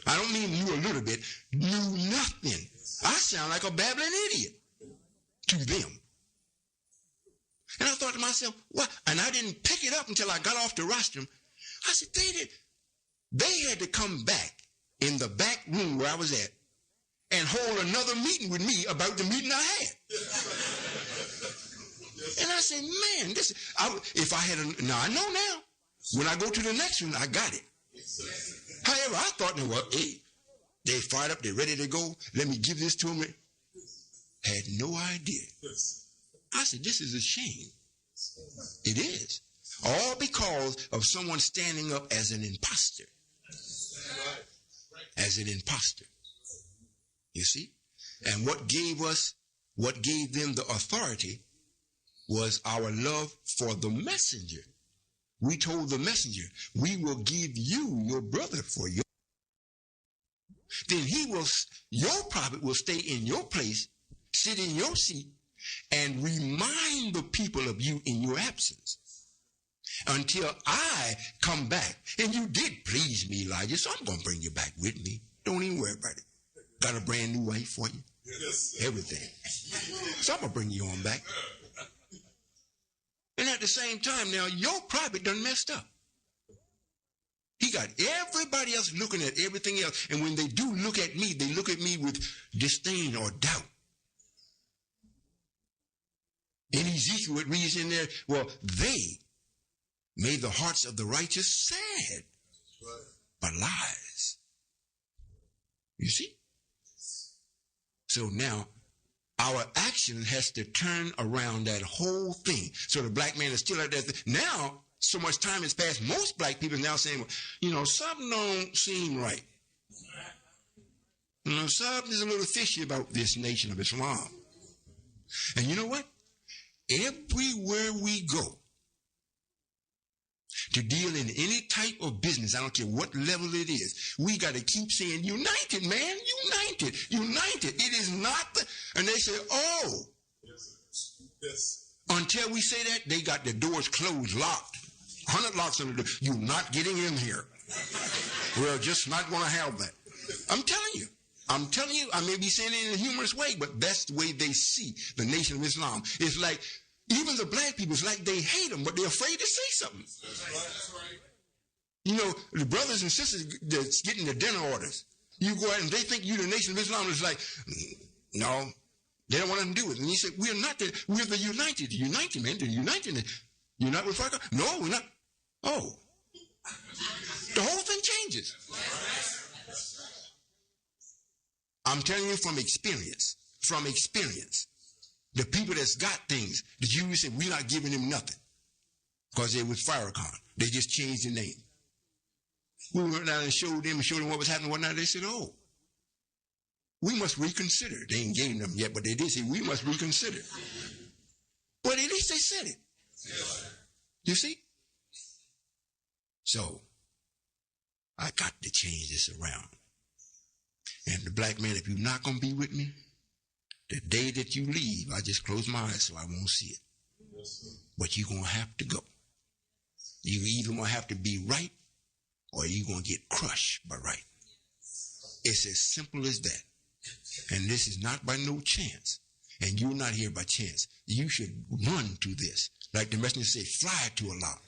I don't mean knew a little bit, knew nothing. I sound like a babbling idiot to them. And I thought to myself, what? And I didn't pick it up until I got off the rostrum. I said, they had to come back in the back room where I was at and hold another meeting with me about the meeting I had. And I said, man, if I had now I know now. When I go to the next one, I got it. However, I thought, well, hey, they fired up, they're ready to go. Let me give this to them. Had no idea. I said, this is a shame. It is. All because of someone standing up as an imposter. As an imposter. You see? And what gave them the authority was our love for the messenger. We told the messenger, we will give you your brother for your. Then your prophet will stay in your place sit in your seat and remind the people of you in your absence until I come back. And you did please me, Elijah, so I'm going to bring you back with me. Don't even worry about it. Got a brand new wife for you. Yes. Everything. So I'm going to bring you on back. And at the same time, now, your prophet done messed up. He got everybody else looking at everything else. And when they do look at me, they look at me with disdain or doubt. In Ezekiel, it reads in there, well, they made the hearts of the righteous sad, but lies. You see? So now, our action has to turn around that whole thing. So the black man is still at that. Now, so much time has passed, most black people are now saying, well, you know, something don't seem right. You know, something is a little fishy about this nation of Islam. And you know what? Everywhere we go to deal in any type of business, I don't care what level it is, we got to keep saying, united, man, united, united. It is not the, and they say, oh. Yes. Until we say that, they got the doors closed, locked. 100 locks on the door. You're not getting in here. We're just not going to have that. I'm telling you, I may be saying it in a humorous way, but that's the way they see the Nation of Islam. It's like, even the black people, it's like they hate them, but they're afraid to say something. That's right. You know, the brothers and sisters that's getting the dinner orders, you go out and they think you the Nation of Islam. It's like, no, they don't want them to do it. And he said, we're not the, we're the united men, the united. You're not with Farrakhan? No, we're not. Oh. The whole thing changes. I'm telling you from experience. The people that's got things, the Jews said, we're not giving them nothing. Because they was Farrakhan. They just changed the name. We went down and showed them what was happening one night. They said, oh, we must reconsider. They ain't gave them yet, but they did say, we must reconsider. But at least they said it. You see? So, I got to change this around. And the black man, if you're not going to be with me, the day that you leave, I just close my eyes so I won't see it. But you're going to have to go. You either going to have to be right or you're going to get crushed by right. It's as simple as that. And this is not by no chance. And you're not here by chance. You should run to this. Like the messenger said, fly to Allah.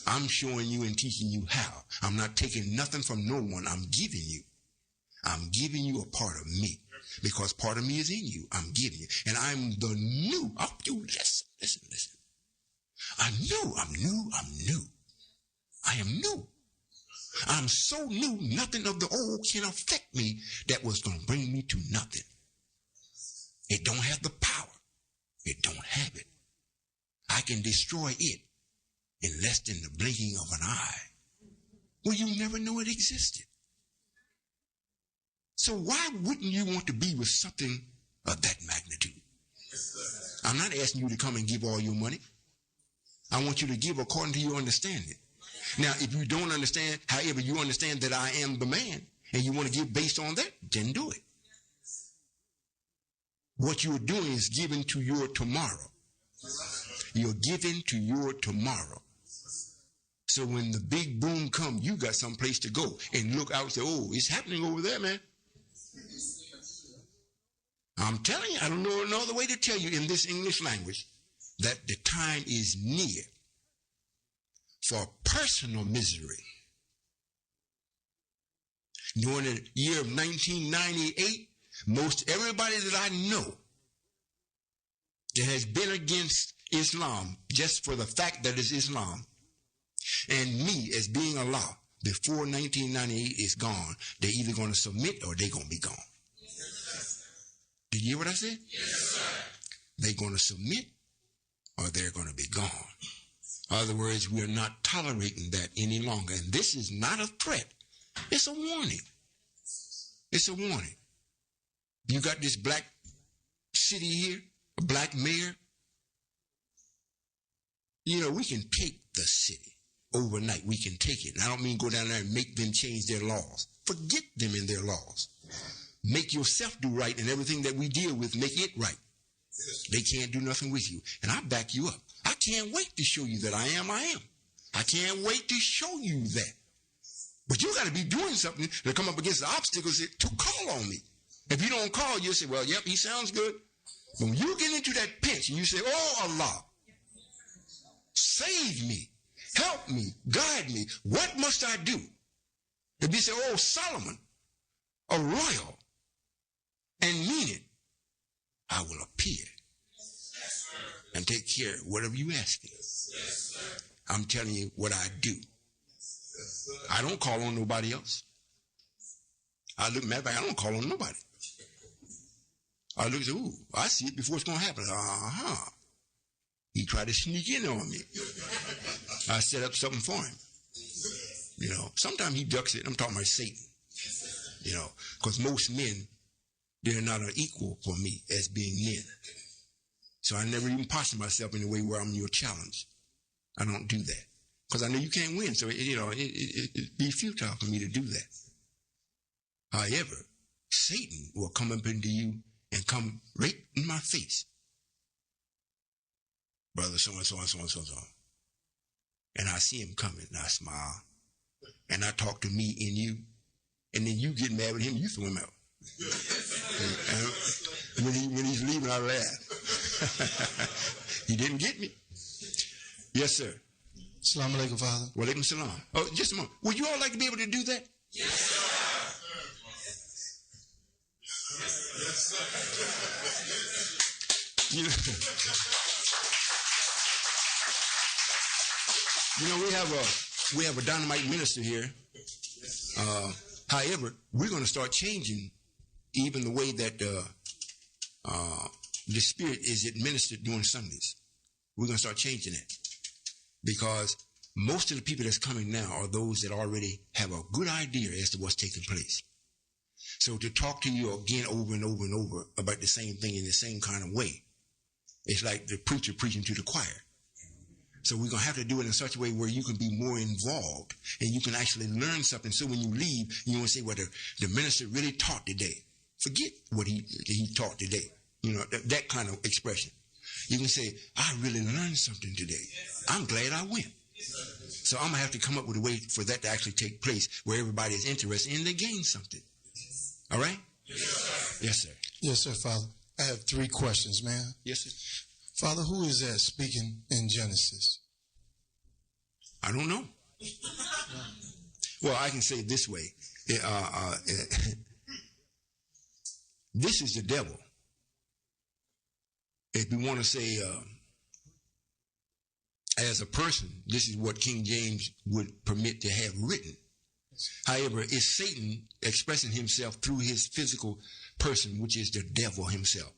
I'm showing you and teaching you how. I'm not taking nothing from no one. I'm giving you a part of me. Because part of me is in you. I'm giving you. And I'm the new. Oh, you listen. I'm new. I am new. I'm so new, nothing of the old can affect me that was going to bring me to nothing. It don't have the power. It don't have it. I can destroy it in less than the blinking of an eye. Well, you never know it existed. So why wouldn't you want to be with something of that magnitude? I'm not asking you to come and give all your money. I want you to give according to your understanding. Now, if you don't understand, however, you understand that I am the man, and you want to give based on that, then do it. What you're doing is giving to your tomorrow. You're giving to your tomorrow. So when the big boom comes, you got some place to go and look out and say, oh, it's happening over there, man. I'm telling you, I don't know another way to tell you in this English language that the time is near for personal misery. During the year of 1998, most everybody that I know that has been against Islam, just for the fact that it's Islam, and me as being Allah, before 1998 is gone, they're either going to submit or they're going to be gone. Did you hear what I said? Yes, sir. They're going to submit or they're going to be gone. In other words, we are not tolerating that any longer. And this is not a threat. It's a warning. It's a warning. You got this black city here, a black mayor. You know, we can take the city overnight. We can take it. And I don't mean go down there and make them change their laws. Forget them and their laws. make yourself do right, and everything that we deal with, make it right. They can't do nothing with you. And I back you up. I can't wait to show you that I am. I can't wait to show you that. But you got to be doing something to come up against the obstacles to call on me. If you don't call, you'll say, well, yep, he sounds good. But when you get into that pinch and you say, oh, Allah, save me, help me, guide me, what must I do? If you say, oh, Solomon, a royal, and mean it, I will appear and take care of whatever you ask me. I'm telling you what I do. I don't call on nobody else. I don't call on nobody. I look and say, ooh, I see it before it's going to happen. He tried to sneak in on me. I set up something for him. You know, sometimes he ducks it. I'm talking about Satan. You know, because most men, they're not an equal for me as being men. So I never even posture myself in a way where I'm your challenge. I don't do that. Because I know you can't win. So, it'd be futile for me to do that. However, Satan will come up into you and come right in my face. Brother, so-and-so, and so-and-so, and so. And I see him coming, and I smile. And I talk to me in you. And then you get mad with him, you throw him out. And when he's leaving, I laugh. He didn't get me. Yes, sir. Assalamu alaikum, Father. Wa alaikum salam. Oh, just a moment. Would you all like to be able to do that? Yes, sir. Yes, sir. We have a dynamite minister here. However, we're going to start changing even the way that the Spirit is administered during Sundays. We're going to start changing it. Because most of the people that's coming now are those that already have a good idea as to what's taking place. So to talk to you again over and over and over about the same thing in the same kind of way, it's like the preacher preaching to the choir. So we're going to have to do it in such a way where you can be more involved and you can actually learn something. So when you leave, you won't say, well, the minister really taught today. Forget what he taught today. You know, that kind of expression. You can say, I really learned something today. I'm glad I went. So I'm going to have to come up with a way for that to actually take place where everybody is interested and they gain something. All right? Yes, sir. Yes, sir. Yes, sir, Father. I have 3 questions, man. Yes, sir. Father, who is that speaking in Genesis? I don't know. Well, I can say it this way. This is the devil. If we want to say, as a person, this is what King James would permit to have written. However, it's Satan expressing himself through his physical person, which is the devil himself.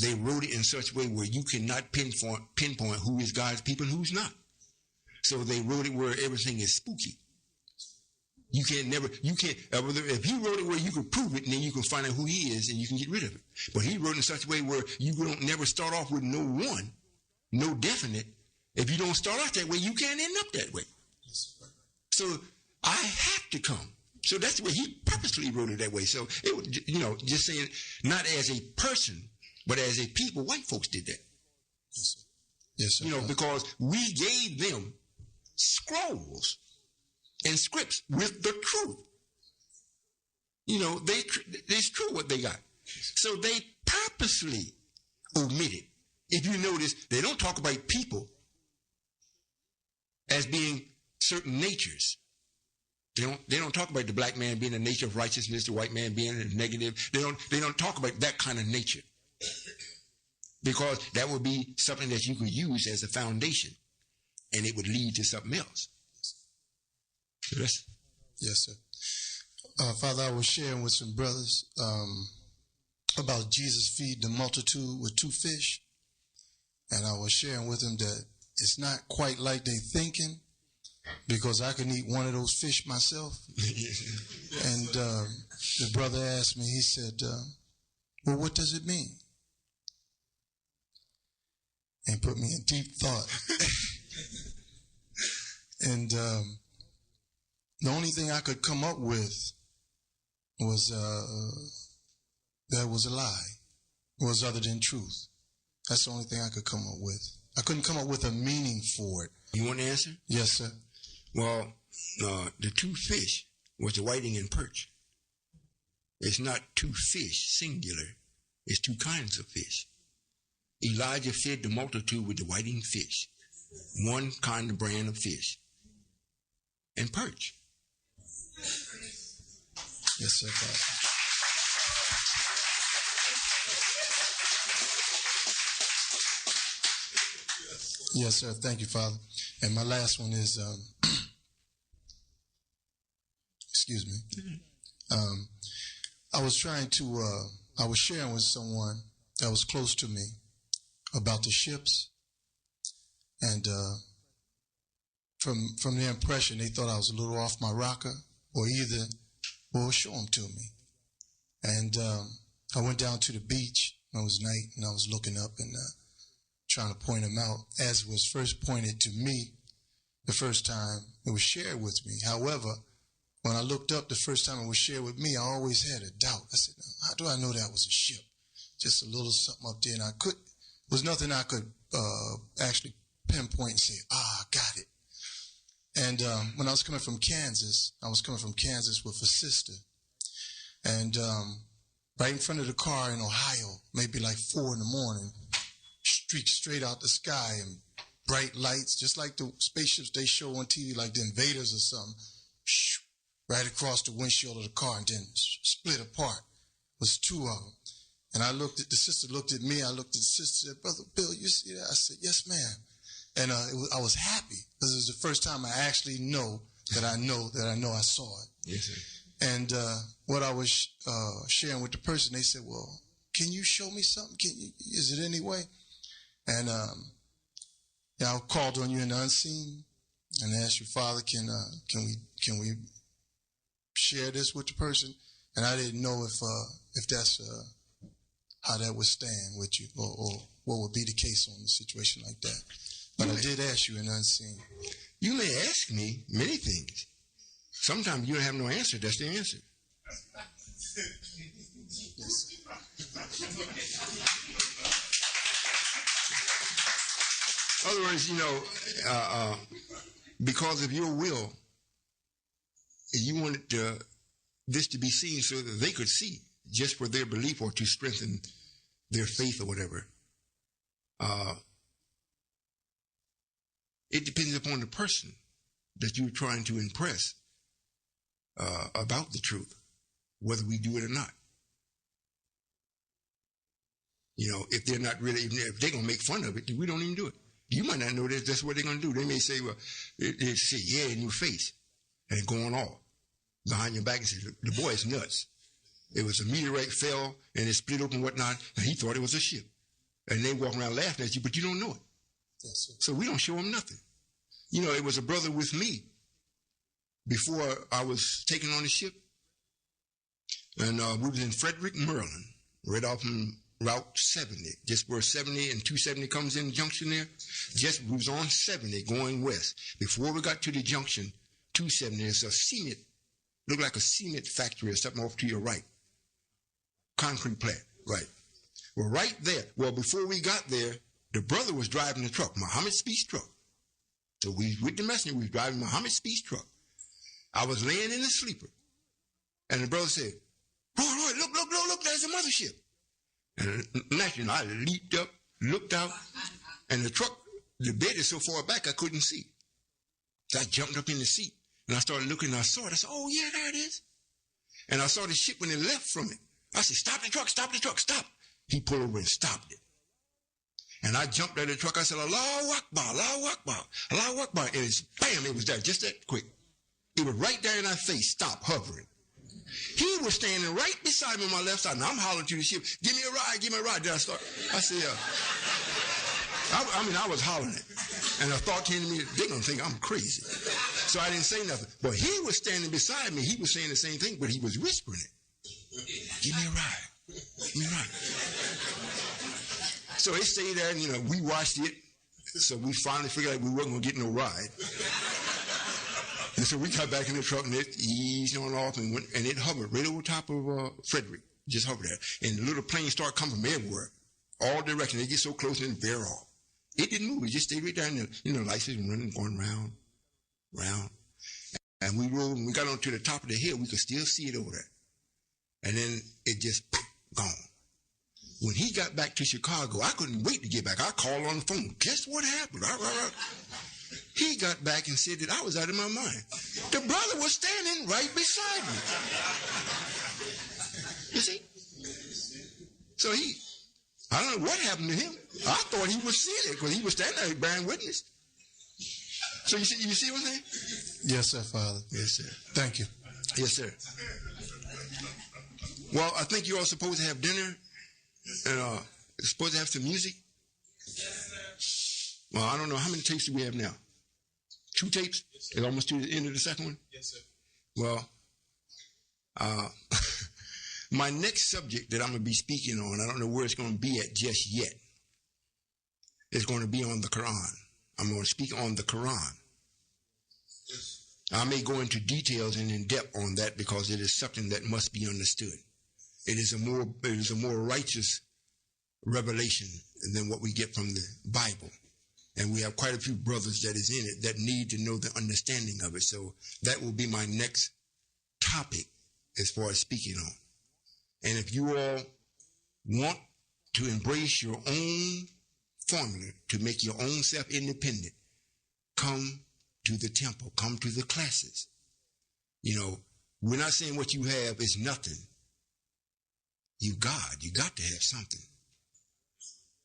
They wrote it in such a way where you cannot pinpoint who is God's people and who's not. So they wrote it where everything is spooky. If he wrote it where you can prove it and then you can find out who he is and you can get rid of it. But he wrote it in such a way where you don't never start off with no one, no definite. If you don't start off that way, you can't end up that way. So I have to come. So that's the way he purposely wrote it that way. So it would, just saying, not as a person, but as a people, white folks did that. Yes, sir. Because we gave them scrolls and scripts with the truth. It's true what they got. So they purposely omitted. If you notice, they don't talk about people as being certain natures. They don't talk about the black man being a nature of righteousness, the white man being a negative. They don't talk about that kind of nature. Because that would be something that you could use as a foundation. And it would lead to something else. Yes, sir. Father, I was sharing with some brothers about Jesus feeding the multitude with 2 fish. And I was sharing with them that it's not quite like they thinking, because I can eat one of those fish myself. And the brother asked me, he said, well, what does it mean? And put me in deep thought. And the only thing I could come up with was that was a lie, was other than truth. That's the only thing I could come up with. I couldn't come up with a meaning for it. You want to answer? Yes, sir. Well, the two fish was the whiting and perch. It's not two fish, singular. It's two kinds of fish. Elijah fed the multitude with the whiting fish, one kind of brand of fish, and perch. Yes, sir, Father. Yes, sir. Thank you, Father. And my last one is, excuse me. I was I was sharing with someone that was close to me about the ships. And from their impression, they thought I was a little off my rocker, or show them to me. And I went down to the beach. It was night, and I was looking up and trying to point them out. As it was first pointed to me the first time, it was shared with me. However, when I looked up the first time it was shared with me, I always had a doubt. I said, how do I know that was a ship? Just a little something up there, and was nothing I could actually pinpoint and say, I got it. And when I was coming from Kansas with a sister. And right in front of the car in Ohio, maybe like 4 a.m, streaked straight out the sky and bright lights, just like the spaceships they show on TV, like the invaders or something, right across the windshield of the car, and then split apart. It was 2 of them. And the sister looked at me, I looked at the sister, said, Brother Bill, you see that? I said, yes, ma'am. And I was happy, because it was the first time I actually know that I saw it. Yes, sir. And what I was sharing with the person, they said, well, can you show me something? Is it any way? And I called on you in the unseen and asked you, Father, can we share this with the person? And I didn't know if that's how that would stand with you, or what would be the case on a situation like that. But I did ask you in the unseen. You may ask me many things. Sometimes you don't have no answer. That's the answer. In other words, because of your will, you wanted this to be seen so that they could see, just for their belief or to strengthen their faith or whatever. It depends upon the person that you're trying to impress about the truth, whether we do it or not. If they're not really, if they're going to make fun of it, we don't even do it. You might not know that's what they're going to do. They may say, well, they say, yeah, in your face, and going off behind your back and say, the boy is nuts. It was a meteorite fell, and it split open and whatnot, and he thought it was a ship. And they walk around laughing at you, but you don't know it. Yes, sir. So we don't show them nothing. It was a brother with me before I was taken on the ship. And we was in Frederick, Maryland, right off from Route 70, just where 70 and 270 comes in the junction there. We was on 70 going west. Before we got to the junction, 270, there's a cement, looked like a cement factory or something off to your right. Concrete plant, right. Well, right there, before we got there, the brother was driving the truck, Muhammad Speed's truck. So we, with the messenger, we was driving Muhammad Speed's truck. I was laying in the sleeper. And the brother said, Roy, look, there's a mothership. And naturally, I leaped up, looked out, and the bed is so far back I couldn't see. So I jumped up in the seat, and I started looking, and I saw it. I said, oh, yeah, there it is. And I saw the ship when it left from it. I said, stop the truck, stop. He pulled over and stopped it. And I jumped out of the truck. I said, Allahu Akbar, Allahu Akbar, Allahu Akbar. And bam, it was there just that quick. It was right there in our face, stop hovering. He was standing right beside me on my left side, and I'm hollering to the ship, give me a ride. Then I said, I was hollering it. And a thought came to me, they're going to think I'm crazy. So I didn't say nothing. But he was standing beside me. He was saying the same thing, but he was whispering it. Give me a ride. So it stayed there, and, we watched it. So we finally figured out we wasn't going to get no ride. And so we got back in the truck, and it eased on off and it hovered right over top of Frederick, Just hover there. And the little planes start coming from everywhere. All directions. They get so close and veer off. It didn't move. It just stayed right down there. You know, lights was running, going round. And we rode, when we got onto the top of the hill, we could still see it over there. And then it just gone. When he got back to Chicago, I couldn't wait to get back. I called on the phone. Guess what happened? He got back and said that I was out of my mind. The brother was standing right beside me. You see? So I don't know what happened to him. I thought he was seeing it because he was standing there bearing witness. So you see what I'm saying? Yes, sir, Father. Yes, sir. Thank you. Yes, sir. Well, I think you're all supposed to have dinner and supposed to have some music. Well, I don't know. How many tapes do we have now? 2 tapes? It's almost to the end of the second one? Yes, sir. Well, my next subject that I'm going to be speaking on, I don't know where it's going to be at just yet. It's going to be on the Quran. I'm going to speak on the Quran. I may go into details and in depth on that because it is something that must be understood. It is a more righteous revelation than what we get from the Bible. And we have quite a few brothers that is in it that need to know the understanding of it. So that will be my next topic as far as speaking on. And if you all want to embrace your own formula to make your own self independent, come to the temple, come to the classes. You know, we're not saying what you have is nothing. You God, you got to have something.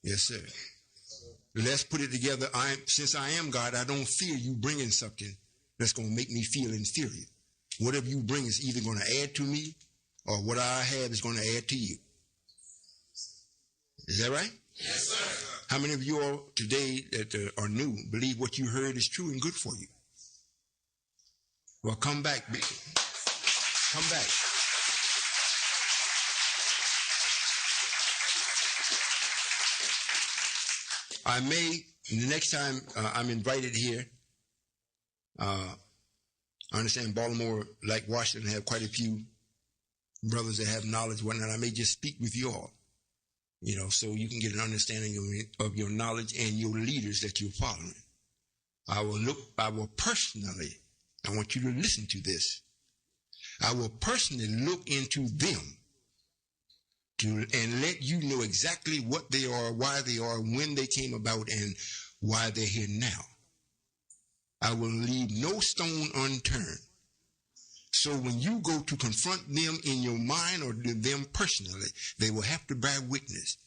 Yes, sir. Let's put it together. Since I am God, I don't fear you bringing something that's going to make me feel inferior. Whatever you bring is either going to add to me or what I have is going to add to you. Is that right? Yes, sir. How many of you all today that are new believe what you heard is true and good for you? Well, come back. Come back. I may, the next time I'm invited here, I understand Baltimore, like Washington, have quite a few brothers that have knowledge and whatnot. I may just speak with you all, you know, so you can get an understanding of your knowledge and your leaders that you're following. I will personally, I want you to listen to this. I will personally look into them and let you know exactly what they are, why they are, when they came about, and why they're here now. I will leave no stone unturned. So when you go to confront them in your mind or them personally, they will have to bear witness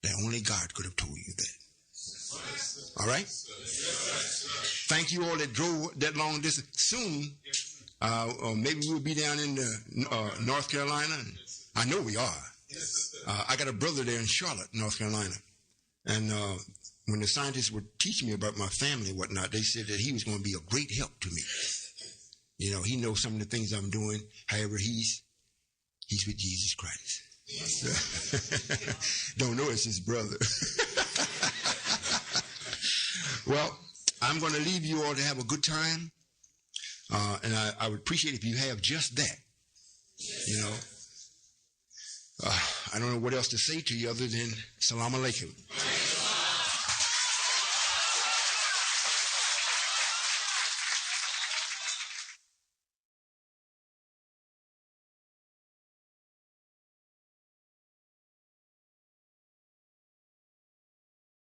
that only God could have told you that. All right? Thank you all that drove that long distance. Soon, maybe we'll be down in North Carolina. I know we are. I got a brother there in Charlotte, North Carolina. And when the scientists were teaching me about my family and whatnot, they said that he was going to be a great help to me. You know, he knows some of the things I'm doing. However, he's with Jesus Christ. Don't know it's his brother. Well, I'm going to leave you all to have a good time. And I would appreciate if you have just that. You know, I don't know what else to say to you other than Salam Alaikum.